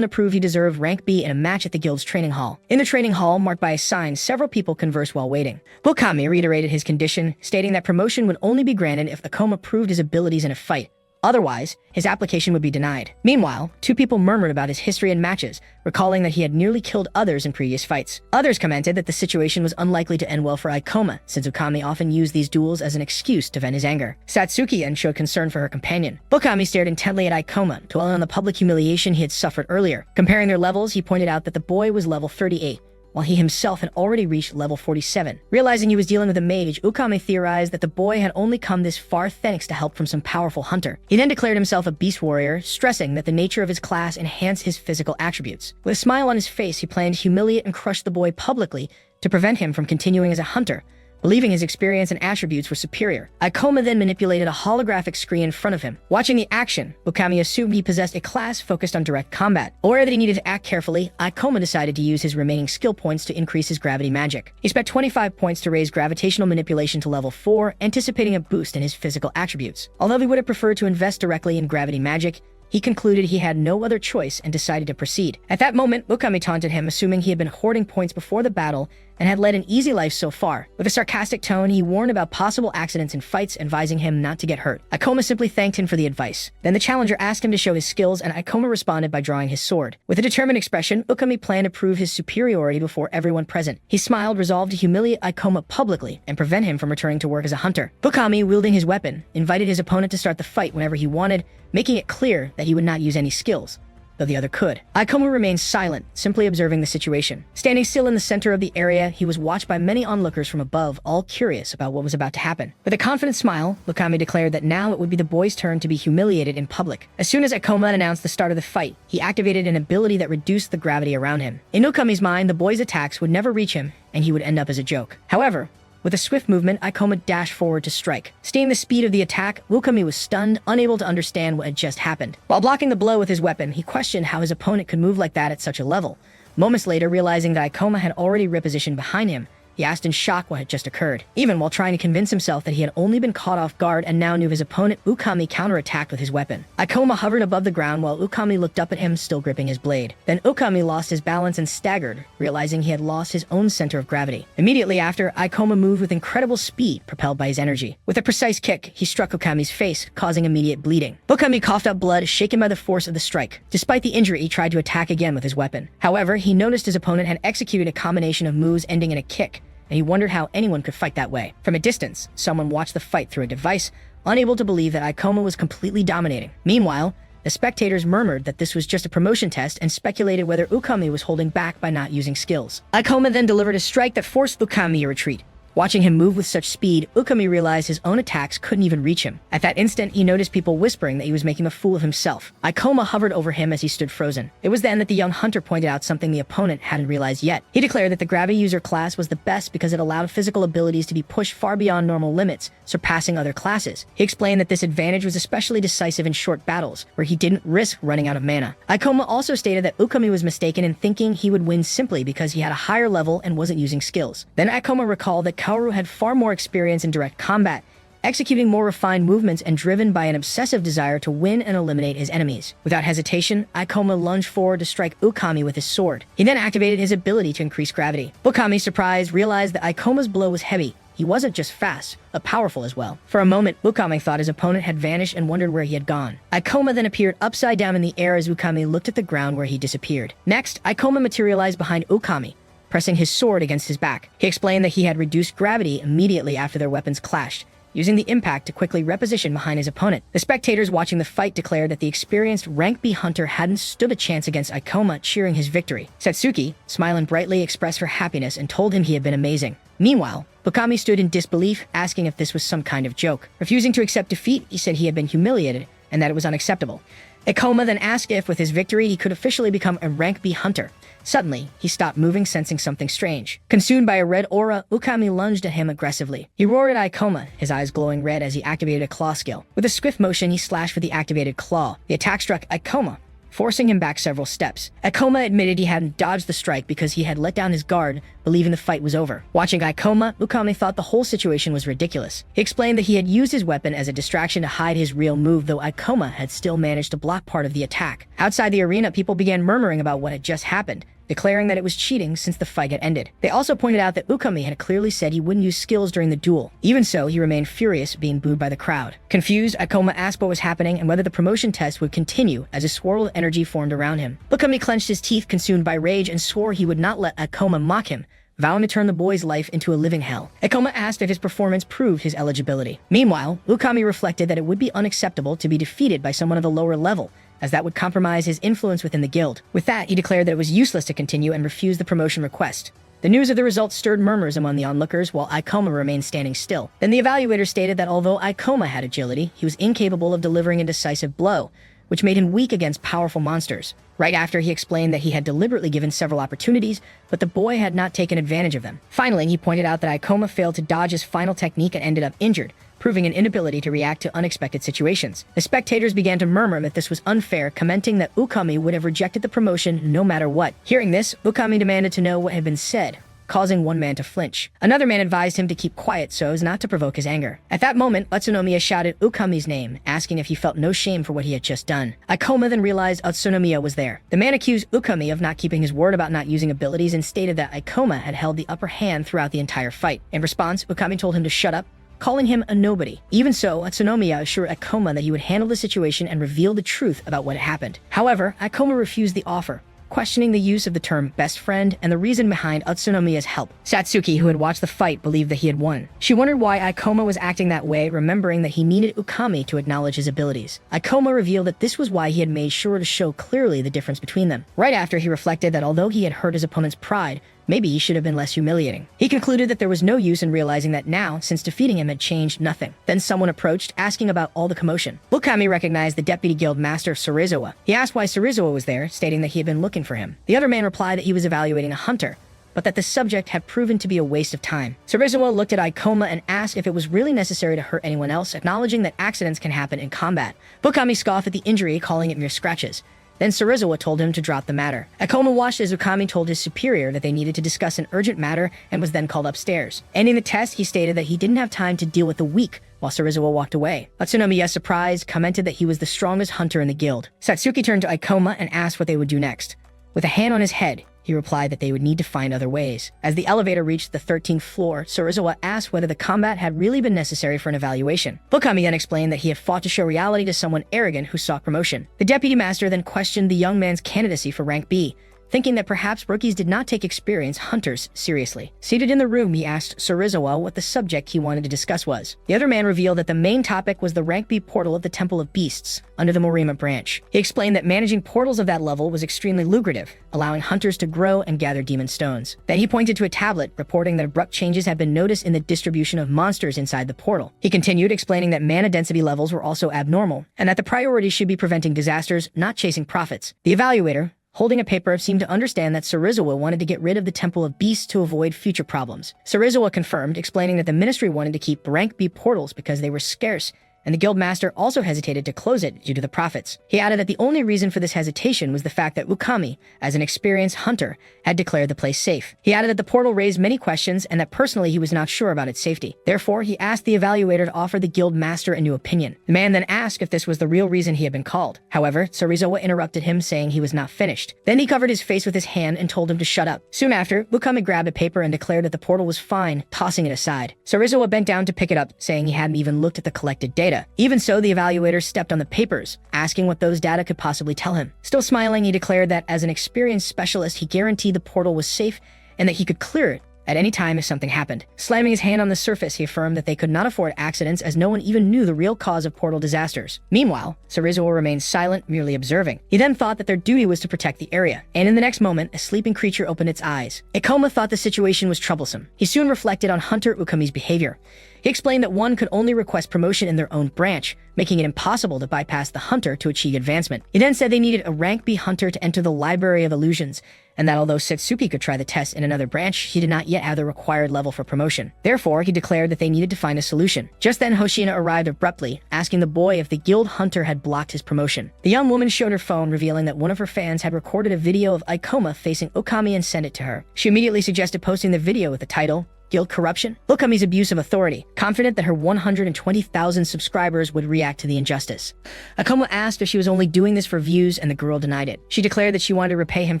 to prove he deserved rank B in a match at the guild's training hall. In the training hall, marked by a sign, several people conversed while waiting. Ukami reiterated his condition, stating that promotion would only be granted if Ikoma proved his abilities in a fight. Otherwise, his application would be denied. Meanwhile, 2 people murmured about his history in matches, recalling that he had nearly killed others in previous fights. Others commented that the situation was unlikely to end well for Ikoma, since Ukami often used these duels as an excuse to vent his anger. Satsuki then showed concern for her companion. Ukami stared intently at Ikoma, dwelling on the public humiliation he had suffered earlier. Comparing their levels, he pointed out that the boy was level 38, while he himself had already reached level 47. Realizing he was dealing with a mage, Ukami theorized that the boy had only come this far thanks to help from some powerful hunter. He then declared himself a beast warrior, stressing that the nature of his class enhanced his physical attributes. With a smile on his face, he planned to humiliate and crush the boy publicly to prevent him from continuing as a hunter, believing his experience and attributes were superior. Ikoma then manipulated a holographic screen in front of him. Watching the action, Ukami assumed he possessed a class focused on direct combat. Aware that he needed to act carefully, Ikoma decided to use his remaining skill points to increase his gravity magic. He spent 25 points to raise gravitational manipulation to level 4, anticipating a boost in his physical attributes. Although he would have preferred to invest directly in gravity magic, he concluded he had no other choice and decided to proceed. At that moment, Ukami taunted him, assuming he had been hoarding points before the battle and had led an easy life so far. With a sarcastic tone, he warned about possible accidents in fights, advising him not to get hurt. Ikoma simply thanked him for the advice. Then the challenger asked him to show his skills, and Ikoma responded by drawing his sword. With a determined expression, Ukami planned to prove his superiority before everyone present. He smiled, resolved to humiliate Ikoma publicly and prevent him from returning to work as a hunter. Ukami, wielding his weapon, invited his opponent to start the fight whenever he wanted, making it clear that he would not use any skills, though the other could. Ikoma remained silent, simply observing the situation. Standing still in the center of the area, he was watched by many onlookers from above, all curious about what was about to happen. With a confident smile, Ukami declared that now it would be the boy's turn to be humiliated in public. As soon as Ikoma announced the start of the fight, he activated an ability that reduced the gravity around him. In Ukami's mind, the boy's attacks would never reach him, and he would end up as a joke. However, with a swift movement, Ikoma dashed forward to strike. Seeing the speed of the attack, Ukami was stunned, unable to understand what had just happened. While blocking the blow with his weapon, he questioned how his opponent could move like that at such a level. Moments later, realizing that Ikoma had already repositioned behind him, He asked in shock what had just occurred. Even while trying to convince himself that he had only been caught off guard and now knew his opponent, Ukami counterattacked with his weapon. Ikoma hovered above the ground while Ukami looked up at him, still gripping his blade. Then Ukami lost his balance and staggered, realizing he had lost his own center of gravity. Immediately after, Ikoma moved with incredible speed, propelled by his energy. With a precise kick, he struck Ukami's face, causing immediate bleeding. Ukami coughed up blood, shaken by the force of the strike. Despite the injury, he tried to attack again with his weapon. However, he noticed his opponent had executed a combination of moves ending in a kick, and he wondered how anyone could fight that way. From a distance, someone watched the fight through a device, unable to believe that Ikoma was completely dominating. Meanwhile, the spectators murmured that this was just a promotion test and speculated whether Ukami was holding back by not using skills. Ikoma then delivered a strike that forced Ukami to retreat. Watching him move with such speed, Ukami realized his own attacks couldn't even reach him. At that instant, he noticed people whispering that he was making a fool of himself. Ikoma hovered over him as he stood frozen. It was then that the young hunter pointed out something the opponent hadn't realized yet. He declared that the gravity user class was the best because it allowed physical abilities to be pushed far beyond normal limits, surpassing other classes. He explained that this advantage was especially decisive in short battles, where he didn't risk running out of mana. Ikoma also stated that Ukami was mistaken in thinking he would win simply because he had a higher level and wasn't using skills. Then Ikoma recalled that Kaoru had far more experience in direct combat, executing more refined movements and driven by an obsessive desire to win and eliminate his enemies. Without hesitation, Ikoma lunged forward to strike Ukami with his sword. He then activated his ability to increase gravity. Ukami, surprised, realized that Ikoma's blow was heavy. He wasn't just fast, but powerful as well. For a moment, Ukami thought his opponent had vanished and wondered where he had gone. Ikoma then appeared upside down in the air as Ukami looked at the ground where he disappeared. Next, Ikoma materialized behind Ukami, pressing his sword against his back. He explained that he had reduced gravity immediately after their weapons clashed, using the impact to quickly reposition behind his opponent. The spectators watching the fight declared that the experienced rank B hunter hadn't stood a chance against Ikoma, cheering his victory. Satsuki, smiling brightly, expressed her happiness and told him he had been amazing. Meanwhile, Ukami stood in disbelief, asking if this was some kind of joke. Refusing to accept defeat, he said he had been humiliated and that it was unacceptable. Ikoma then asked if, with his victory, he could officially become a rank B hunter. Suddenly, he stopped moving, sensing something strange. Consumed by a red aura, Ukami lunged at him aggressively. He roared at Ikoma, his eyes glowing red as he activated a claw skill. With a swift motion, he slashed with the activated claw. The attack struck Ikoma, forcing him back several steps. Ikoma admitted he hadn't dodged the strike because he had let down his guard, believing the fight was over. Watching Ikoma, Ukami thought the whole situation was ridiculous. He explained that he had used his weapon as a distraction to hide his real move, though Ikoma had still managed to block part of the attack. Outside the arena, people began murmuring about what had just happened, declaring that it was cheating since the fight had ended. They also pointed out that Ukami had clearly said he wouldn't use skills during the duel. Even so, he remained furious, being booed by the crowd. Confused, Ikoma asked what was happening and whether the promotion test would continue as a swirl of energy formed around him. Ukami clenched his teeth, consumed by rage, and swore he would not let Ikoma mock him, vowing to turn the boy's life into a living hell. Ikoma asked if his performance proved his eligibility. Meanwhile, Ukami reflected that it would be unacceptable to be defeated by someone of a lower level, as that would compromise his influence within the guild. With that, he declared that it was useless to continue and refused the promotion request. The news of the results stirred murmurs among the onlookers, while Ikoma remained standing still. Then the evaluator stated that although Ikoma had agility, he was incapable of delivering a decisive blow, which made him weak against powerful monsters. Right after, he explained that he had deliberately given several opportunities, but the boy had not taken advantage of them. Finally, he pointed out that Ikoma failed to dodge his final technique and ended up injured, proving an inability to react to unexpected situations. The spectators began to murmur that this was unfair, commenting that Ukami would have rejected the promotion no matter what. Hearing this, Ukami demanded to know what had been said, causing one man to flinch. Another man advised him to keep quiet so as not to provoke his anger. At that moment, Utsunomiya shouted Ukami's name, asking if he felt no shame for what he had just done. Ikoma then realized Utsunomiya was there. The man accused Ukami of not keeping his word about not using abilities and stated that Ikoma had held the upper hand throughout the entire fight. In response, Ukami told him to shut up, calling him a nobody. Even so, Utsunomiya assured Ikoma that he would handle the situation and reveal the truth about what had happened. However, Ikoma refused the offer, questioning the use of the term best friend and the reason behind Utsunomiya's help. Satsuki, who had watched the fight, believed that he had won. She wondered why Ikoma was acting that way, remembering that he needed Ukami to acknowledge his abilities. Ikoma revealed that this was why he had made sure to show clearly the difference between them. Right after, he reflected that although he had hurt his opponent's pride, maybe he should have been less humiliating. He concluded that there was no use in realizing that now, since defeating him had changed nothing. Then someone approached, asking about all the commotion. Ukami recognized the deputy guild master Surizawa. He asked why Surizawa was there, stating that he had been looking for him. The other man replied that he was evaluating a hunter, but that the subject had proven to be a waste of time. Surizawa looked at Ikoma and asked if it was really necessary to hurt anyone else, acknowledging that accidents can happen in combat. Ukami scoffed at the injury, calling it mere scratches. Then Sarizawa told him to drop the matter. Akoma watched as Ukami told his superior that they needed to discuss an urgent matter and was then called upstairs. Ending the test, he stated that he didn't have time to deal with the weak while Sarizawa walked away. Utsunomiya, surprised, commented that he was the strongest hunter in the guild. Satsuki turned to Ikoma and asked what they would do next. With a hand on his head, he replied that they would need to find other ways. As the elevator reached the 13th floor, Sarizawa asked whether the combat had really been necessary for an evaluation. Ukami then explained that he had fought to show reality to someone arrogant who sought promotion. The deputy master then questioned the young man's candidacy for rank B, thinking that perhaps rookies did not take experienced hunters seriously. Seated in the room, he asked Sarizawa what the subject he wanted to discuss was. The other man revealed that the main topic was the rank B portal of the Temple of Beasts, under the Morima branch. He explained that managing portals of that level was extremely lucrative, allowing hunters to grow and gather demon stones. Then he pointed to a tablet, reporting that abrupt changes had been noticed in the distribution of monsters inside the portal. He continued, explaining that mana density levels were also abnormal, and that the priority should be preventing disasters, not chasing profits. The evaluator, holding a paper, seemed to understand that Sarizawa wanted to get rid of the Temple of Beasts to avoid future problems. Sarizawa confirmed, explaining that the ministry wanted to keep rank B portals because they were scarce, and the guild master also hesitated to close it due to the profits. He added that the only reason for this hesitation was the fact that Ukami, as an experienced hunter, had declared the place safe. He added that the portal raised many questions and that personally he was not sure about its safety. Therefore, he asked the evaluator to offer the guild master a new opinion. The man then asked if this was the real reason he had been called. However, Sarizawa interrupted him, saying he was not finished. Then he covered his face with his hand and told him to shut up. Soon after, Ukami grabbed a paper and declared that the portal was fine, tossing it aside. Sarizawa bent down to pick it up, saying he hadn't even looked at the collected data. Even so, the evaluator stepped on the papers, asking what those data could possibly tell him. Still smiling, he declared that as an experienced specialist, he guaranteed the portal was safe and that he could clear it at any time if something happened. Slamming his hand on the surface, he affirmed that they could not afford accidents as no one even knew the real cause of portal disasters. Meanwhile, Sarizawa remained silent, merely observing. He then thought that their duty was to protect the area, and in the next moment, a sleeping creature opened its eyes. Ikoma thought the situation was troublesome. He soon reflected on Hunter Ukami's behavior. He explained that one could only request promotion in their own branch, making it impossible to bypass the hunter to achieve advancement. He then said they needed a rank B hunter to enter the Library of Illusions, and that although Setsuki could try the test in another branch, he did not yet have the required level for promotion. Therefore, he declared that they needed to find a solution. Just then, Hoshina arrived abruptly, asking the boy if the guild hunter had blocked his promotion. The young woman showed her phone, revealing that one of her fans had recorded a video of Ikoma facing Okami and sent it to her. She immediately suggested posting the video with the title, Guild Corruption? Okami's abuse of authority, confident that her 120,000 subscribers would react to the injustice. Akoma asked if she was only doing this for views, and the girl denied it. She declared that she wanted to repay him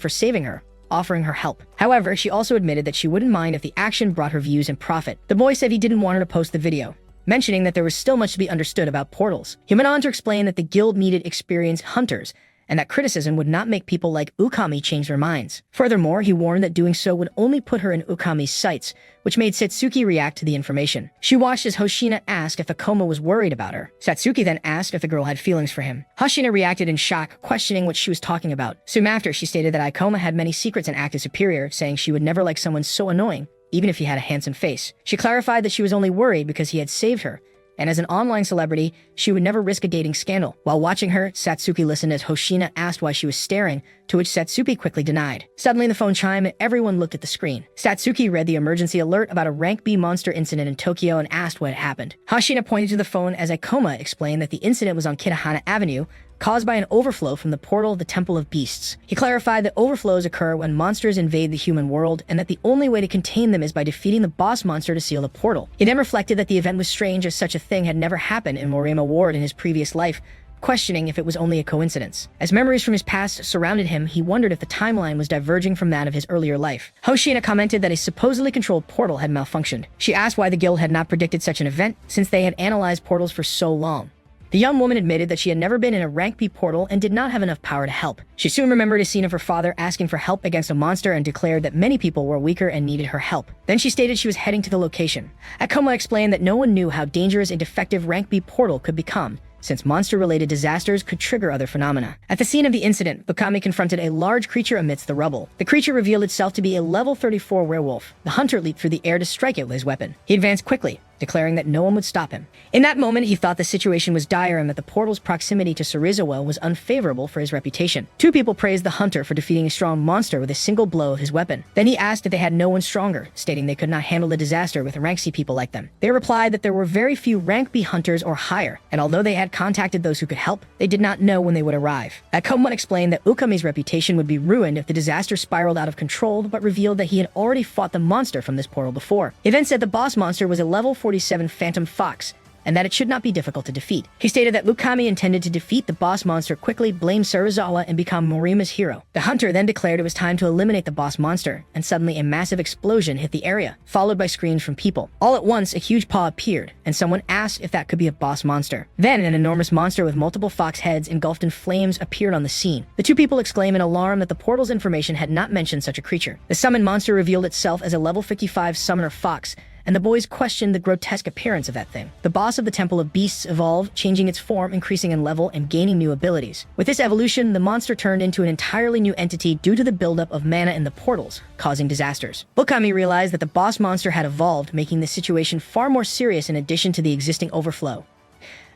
for saving her, offering her help. However, she also admitted that she wouldn't mind if the action brought her views and profit. The boy said he didn't want her to post the video, mentioning that there was still much to be understood about portals. He went on to explain that the guild needed experienced hunters, and that criticism would not make people like Ukami change their minds. Furthermore, he warned that doing so would only put her in Ukami's sights, which made Setsuki react to the information. She watched as Hoshina asked if Akoma was worried about her. Satsuki then asked if the girl had feelings for him. Hoshina reacted in shock, questioning what she was talking about. Soon after, she stated that Ikoma had many secrets and acted superior, saying she would never like someone so annoying, even if he had a handsome face. She clarified that she was only worried because he had saved her, and as an online celebrity, she would never risk a dating scandal. While watching her, Satsuki listened as Hoshina asked why she was staring, to which Satsuki quickly denied. Suddenly, the phone chimed and everyone looked at the screen. Satsuki read the emergency alert about a rank B monster incident in Tokyo and asked what had happened. Hoshina pointed to the phone as Ikoma explained that the incident was on Kitahana Avenue, caused by an overflow from the portal of the Temple of Beasts. He clarified that overflows occur when monsters invade the human world, and that the only way to contain them is by defeating the boss monster to seal the portal. He then reflected that the event was strange, as such a thing had never happened in Morima Ward in his previous life, questioning if it was only a coincidence. As memories from his past surrounded him, he wondered if the timeline was diverging from that of his earlier life. Hoshina commented that a supposedly controlled portal had malfunctioned. She asked why the guild had not predicted such an event, since they had analyzed portals for so long. The young woman admitted that she had never been in a rank B portal and did not have enough power to help. She soon remembered a scene of her father asking for help against a monster and declared that many people were weaker and needed her help. Then she stated she was heading to the location. Akoma explained that no one knew how dangerous a defective rank B portal could become, since monster-related disasters could trigger other phenomena. At the scene of the incident, Bukami confronted a large creature amidst the rubble. The creature revealed itself to be a level 34 werewolf. The hunter leaped through the air to strike it with his weapon. He advanced quickly, declaring that no one would stop him. In that moment, he thought the situation was dire and that the portal's proximity to Sarizawa was unfavorable for his reputation. Two people praised the hunter for defeating a strong monster with a single blow of his weapon. Then he asked if they had no one stronger, stating they could not handle the disaster with rank C people like them. They replied that there were very few rank B hunters or higher, and although they had contacted those who could help, they did not know when they would arrive. Akoma explained that Ukami's reputation would be ruined if the disaster spiraled out of control, but revealed that he had already fought the monster from this portal before. He then said the boss monster was a level 47 Phantom Fox, and that it should not be difficult to defeat. He stated that Ukami intended to defeat the boss monster quickly, blame Sarizawa, and become Morima's hero. The hunter then declared it was time to eliminate the boss monster, and suddenly a massive explosion hit the area, followed by screams from people. All at once, a huge paw appeared, and someone asked if that could be a boss monster. Then, an enormous monster with multiple fox heads engulfed in flames appeared on the scene. The two people exclaimed in alarm that the portal's information had not mentioned such a creature. The summoned monster revealed itself as a level 55 summoner fox, and the boys questioned the grotesque appearance of that thing. The boss of the Temple of Beasts evolved, changing its form, increasing in level, and gaining new abilities. With this evolution, the monster turned into an entirely new entity due to the buildup of mana in the portals, causing disasters. Ukami realized that the boss monster had evolved, making the situation far more serious in addition to the existing overflow.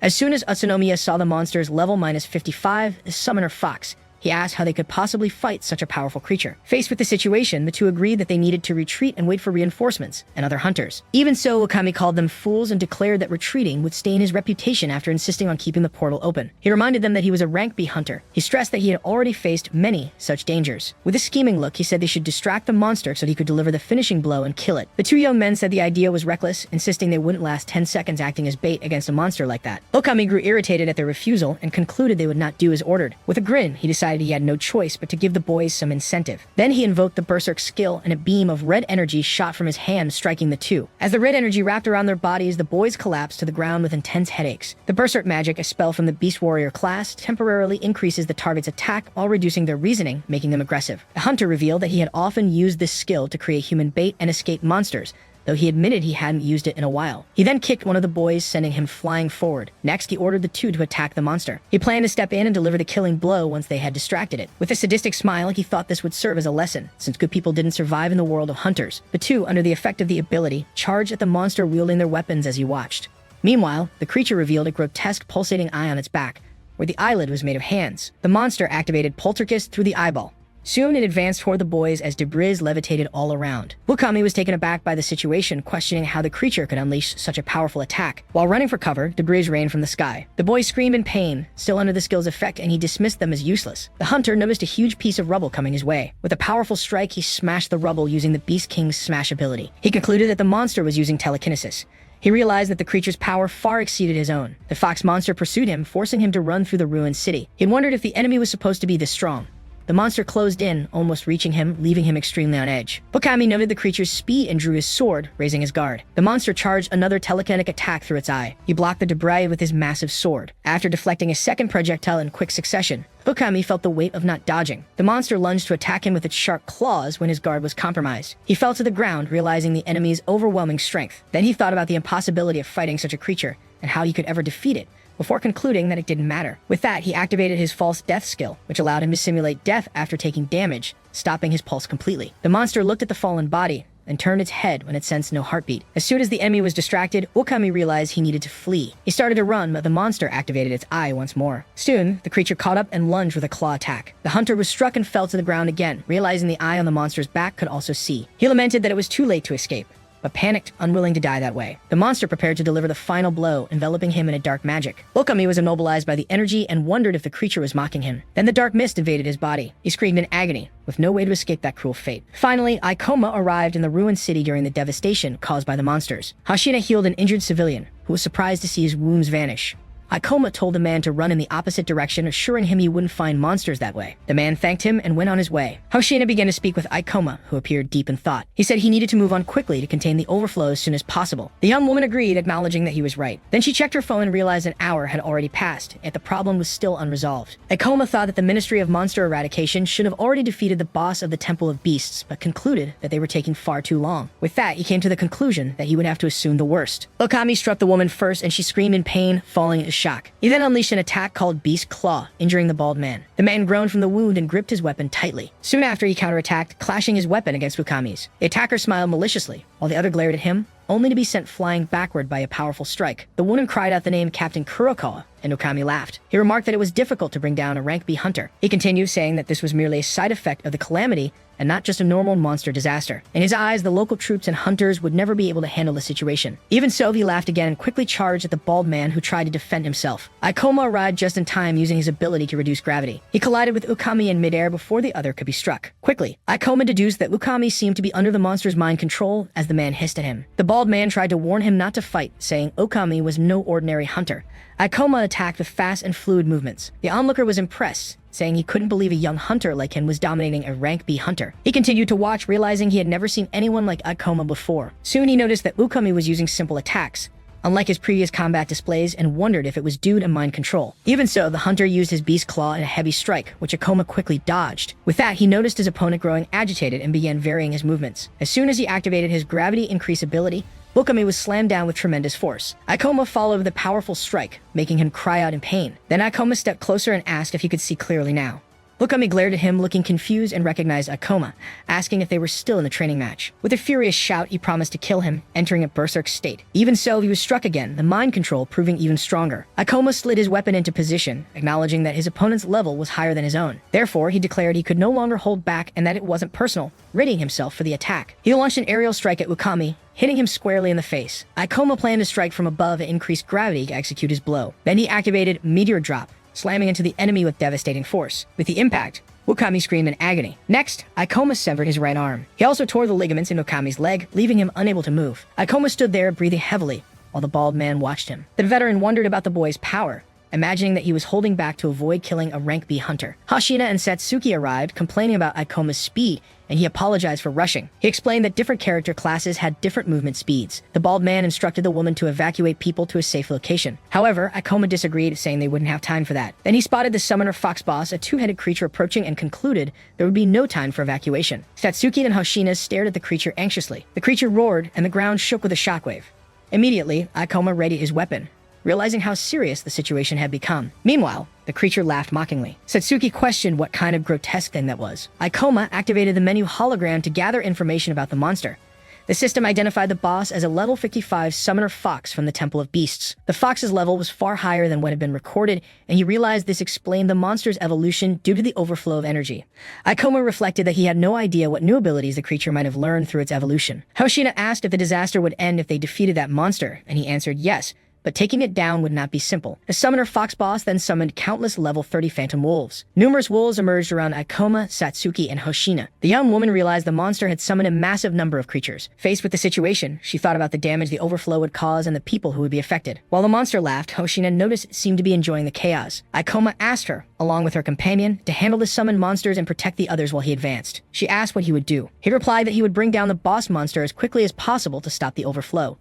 As soon as Utsunomiya saw the monster's level -55, the summoner fox, he asked how they could possibly fight such a powerful creature. Faced with the situation, the two agreed that they needed to retreat and wait for reinforcements and other hunters. Even so, Okami called them fools and declared that retreating would stain his reputation after insisting on keeping the portal open. He reminded them that he was a rank B hunter. He stressed that he had already faced many such dangers. With a scheming look, he said they should distract the monster so that he could deliver the finishing blow and kill it. The two young men said the idea was reckless, insisting they wouldn't last 10 seconds acting as bait against a monster like that. Okami grew irritated at their refusal and concluded they would not do as ordered. With a grin, he decided he had no choice but to give the boys some incentive. Then he invoked the Berserk skill, and a beam of red energy shot from his hand, striking the two. As the red energy wrapped around their bodies, the boys collapsed to the ground with intense headaches. The Berserk magic, a spell from the Beast Warrior class, temporarily increases the target's attack while reducing their reasoning, making them aggressive. The hunter revealed that he had often used this skill to create human bait and escape monsters, though he admitted he hadn't used it in a while. He then kicked one of the boys, sending him flying forward. Next, he ordered the two to attack the monster. He planned to step in and deliver the killing blow once they had distracted it. With a sadistic smile, he thought this would serve as a lesson, since good people didn't survive in the world of hunters. The two, under the effect of the ability, charged at the monster wielding their weapons as he watched. Meanwhile, the creature revealed a grotesque pulsating eye on its back, where the eyelid was made of hands. The monster activated Poltergeist through the eyeball. Soon it advanced toward the boys as debris levitated all around. Ukami was taken aback by the situation, questioning how the creature could unleash such a powerful attack. While running for cover, debris rained from the sky. The boys screamed in pain, still under the skill's effect, and he dismissed them as useless. The hunter noticed a huge piece of rubble coming his way. With a powerful strike, he smashed the rubble using the Beast King's smash ability. He concluded that the monster was using telekinesis. He realized that the creature's power far exceeded his own. The fox monster pursued him, forcing him to run through the ruined city. He wondered if the enemy was supposed to be this strong. The monster closed in, almost reaching him, leaving him extremely on edge. Ukami noted the creature's speed and drew his sword, raising his guard. The monster charged another telekinetic attack through its eye. He blocked the debris with his massive sword. After deflecting a second projectile in quick succession, Ukami felt the weight of not dodging. The monster lunged to attack him with its sharp claws when his guard was compromised. He fell to the ground, realizing the enemy's overwhelming strength. Then he thought about the impossibility of fighting such a creature, and how he could ever defeat it, before concluding that it didn't matter. With that, he activated his false death skill, which allowed him to simulate death after taking damage, stopping his pulse completely. The monster looked at the fallen body, and turned its head when it sensed no heartbeat. As soon as the enemy was distracted, Ukami realized he needed to flee. He started to run, but the monster activated its eye once more. Soon, the creature caught up and lunged with a claw attack. The hunter was struck and fell to the ground again, realizing the eye on the monster's back could also see. He lamented that it was too late to escape, but panicked, unwilling to die that way. The monster prepared to deliver the final blow, enveloping him in a dark magic. Ukami was immobilized by the energy and wondered if the creature was mocking him. Then the dark mist invaded his body. He screamed in agony, with no way to escape that cruel fate. Finally, Aikoma arrived in the ruined city during the devastation caused by the monsters. Hashina healed an injured civilian, who was surprised to see his wounds vanish. Aikoma told the man to run in the opposite direction, assuring him he wouldn't find monsters that way. The man thanked him and went on his way. Hoshina began to speak with Aikoma, who appeared deep in thought. He said he needed to move on quickly to contain the overflow as soon as possible. The young woman agreed, acknowledging that he was right. Then she checked her phone and realized an hour had already passed, yet the problem was still unresolved. Aikoma thought that the Ministry of Monster Eradication should have already defeated the boss of the Temple of Beasts, but concluded that they were taking far too long. With that, he came to the conclusion that he would have to assume the worst. Ukami struck the woman first, and she screamed in pain, falling in shock. He then unleashed an attack called Beast Claw, injuring the bald man. The man groaned from the wound and gripped his weapon tightly. Soon after, he counterattacked, clashing his weapon against Ukami's. The attacker smiled maliciously, while the other glared at him, only to be sent flying backward by a powerful strike. The woman cried out the name Captain Kurokawa, and Okami laughed. He remarked that it was difficult to bring down a rank B hunter. He continued, saying that this was merely a side effect of the calamity and not just a normal monster disaster. In his eyes, the local troops and hunters would never be able to handle the situation. Even so, he laughed again and quickly charged at the bald man who tried to defend himself. Ikoma arrived just in time, using his ability to reduce gravity. He collided with Ukami in midair before the other could be struck. Quickly, Ikoma deduced that Ukami seemed to be under the monster's mind control as the man hissed at him. The bald man tried to warn him not to fight, saying Okami was no ordinary hunter. Ikoma attacked with fast and fluid movements. The onlooker was impressed, saying he couldn't believe a young hunter like him was dominating a rank B hunter. He continued to watch, realizing he had never seen anyone like Ikoma before. Soon he noticed that Ukami was using simple attacks, unlike his previous combat displays, and wondered if it was due to mind control. Even so, the hunter used his beast claw in a heavy strike, which Ikoma quickly dodged. With that, he noticed his opponent growing agitated and began varying his movements. As soon as he activated his gravity increase ability, Ukami was slammed down with tremendous force. Ikoma followed with a powerful strike, making him cry out in pain. Then Ikoma stepped closer and asked if he could see clearly now. Ukami glared at him, looking confused, and recognized Ikoma, asking if they were still in the training match. With a furious shout, he promised to kill him, entering a berserk state. Even so, he was struck again, the mind control proving even stronger. Ikoma slid his weapon into position, acknowledging that his opponent's level was higher than his own. Therefore, he declared he could no longer hold back and that it wasn't personal, readying himself for the attack. He launched an aerial strike at Ukami, hitting him squarely in the face. Ikoma planned to strike from above and increase gravity to execute his blow. Then he activated Meteor Drop, slamming into the enemy with devastating force. With the impact, Ukami screamed in agony. Next, Ikoma severed his right arm. He also tore the ligaments in Ukami's leg, leaving him unable to move. Ikoma stood there, breathing heavily, while the bald man watched him. The veteran wondered about the boy's power, imagining that he was holding back to avoid killing a rank B hunter. Hashina and Satsuki arrived, complaining about Ikoma's speed, and he apologized for rushing. He explained that different character classes had different movement speeds. The bald man instructed the woman to evacuate people to a safe location. However, Ikoma disagreed, saying they wouldn't have time for that. Then he spotted the summoner fox boss, a two-headed creature, approaching, and concluded there would be no time for evacuation. Satsuki and Hoshina stared at the creature anxiously. The creature roared, and the ground shook with a shockwave. Immediately, Ikoma readied his weapon, realizing how serious the situation had become. Meanwhile, the creature laughed mockingly. Satsuki questioned what kind of grotesque thing that was. Ikoma activated the menu hologram to gather information about the monster. The system identified the boss as a level 55 summoner fox from the Temple of Beasts. The fox's level was far higher than what had been recorded, and he realized this explained the monster's evolution due to the overflow of energy. Ikoma reflected that he had no idea what new abilities the creature might have learned through its evolution. Hoshina asked if the disaster would end if they defeated that monster, and he answered yes, but taking it down would not be simple. The summoner fox boss then summoned countless level 30 phantom wolves. Numerous wolves emerged around Ikoma, Satsuki, and Hoshina. The young woman realized the monster had summoned a massive number of creatures. Faced with the situation, she thought about the damage the overflow would cause and the people who would be affected. While the monster laughed, Hoshina noticed it seemed to be enjoying the chaos. Ikoma asked her, along with her companion, to handle the summoned monsters and protect the others while he advanced. She asked what he would do. He replied that he would bring down the boss monster as quickly as possible to stop the overflow.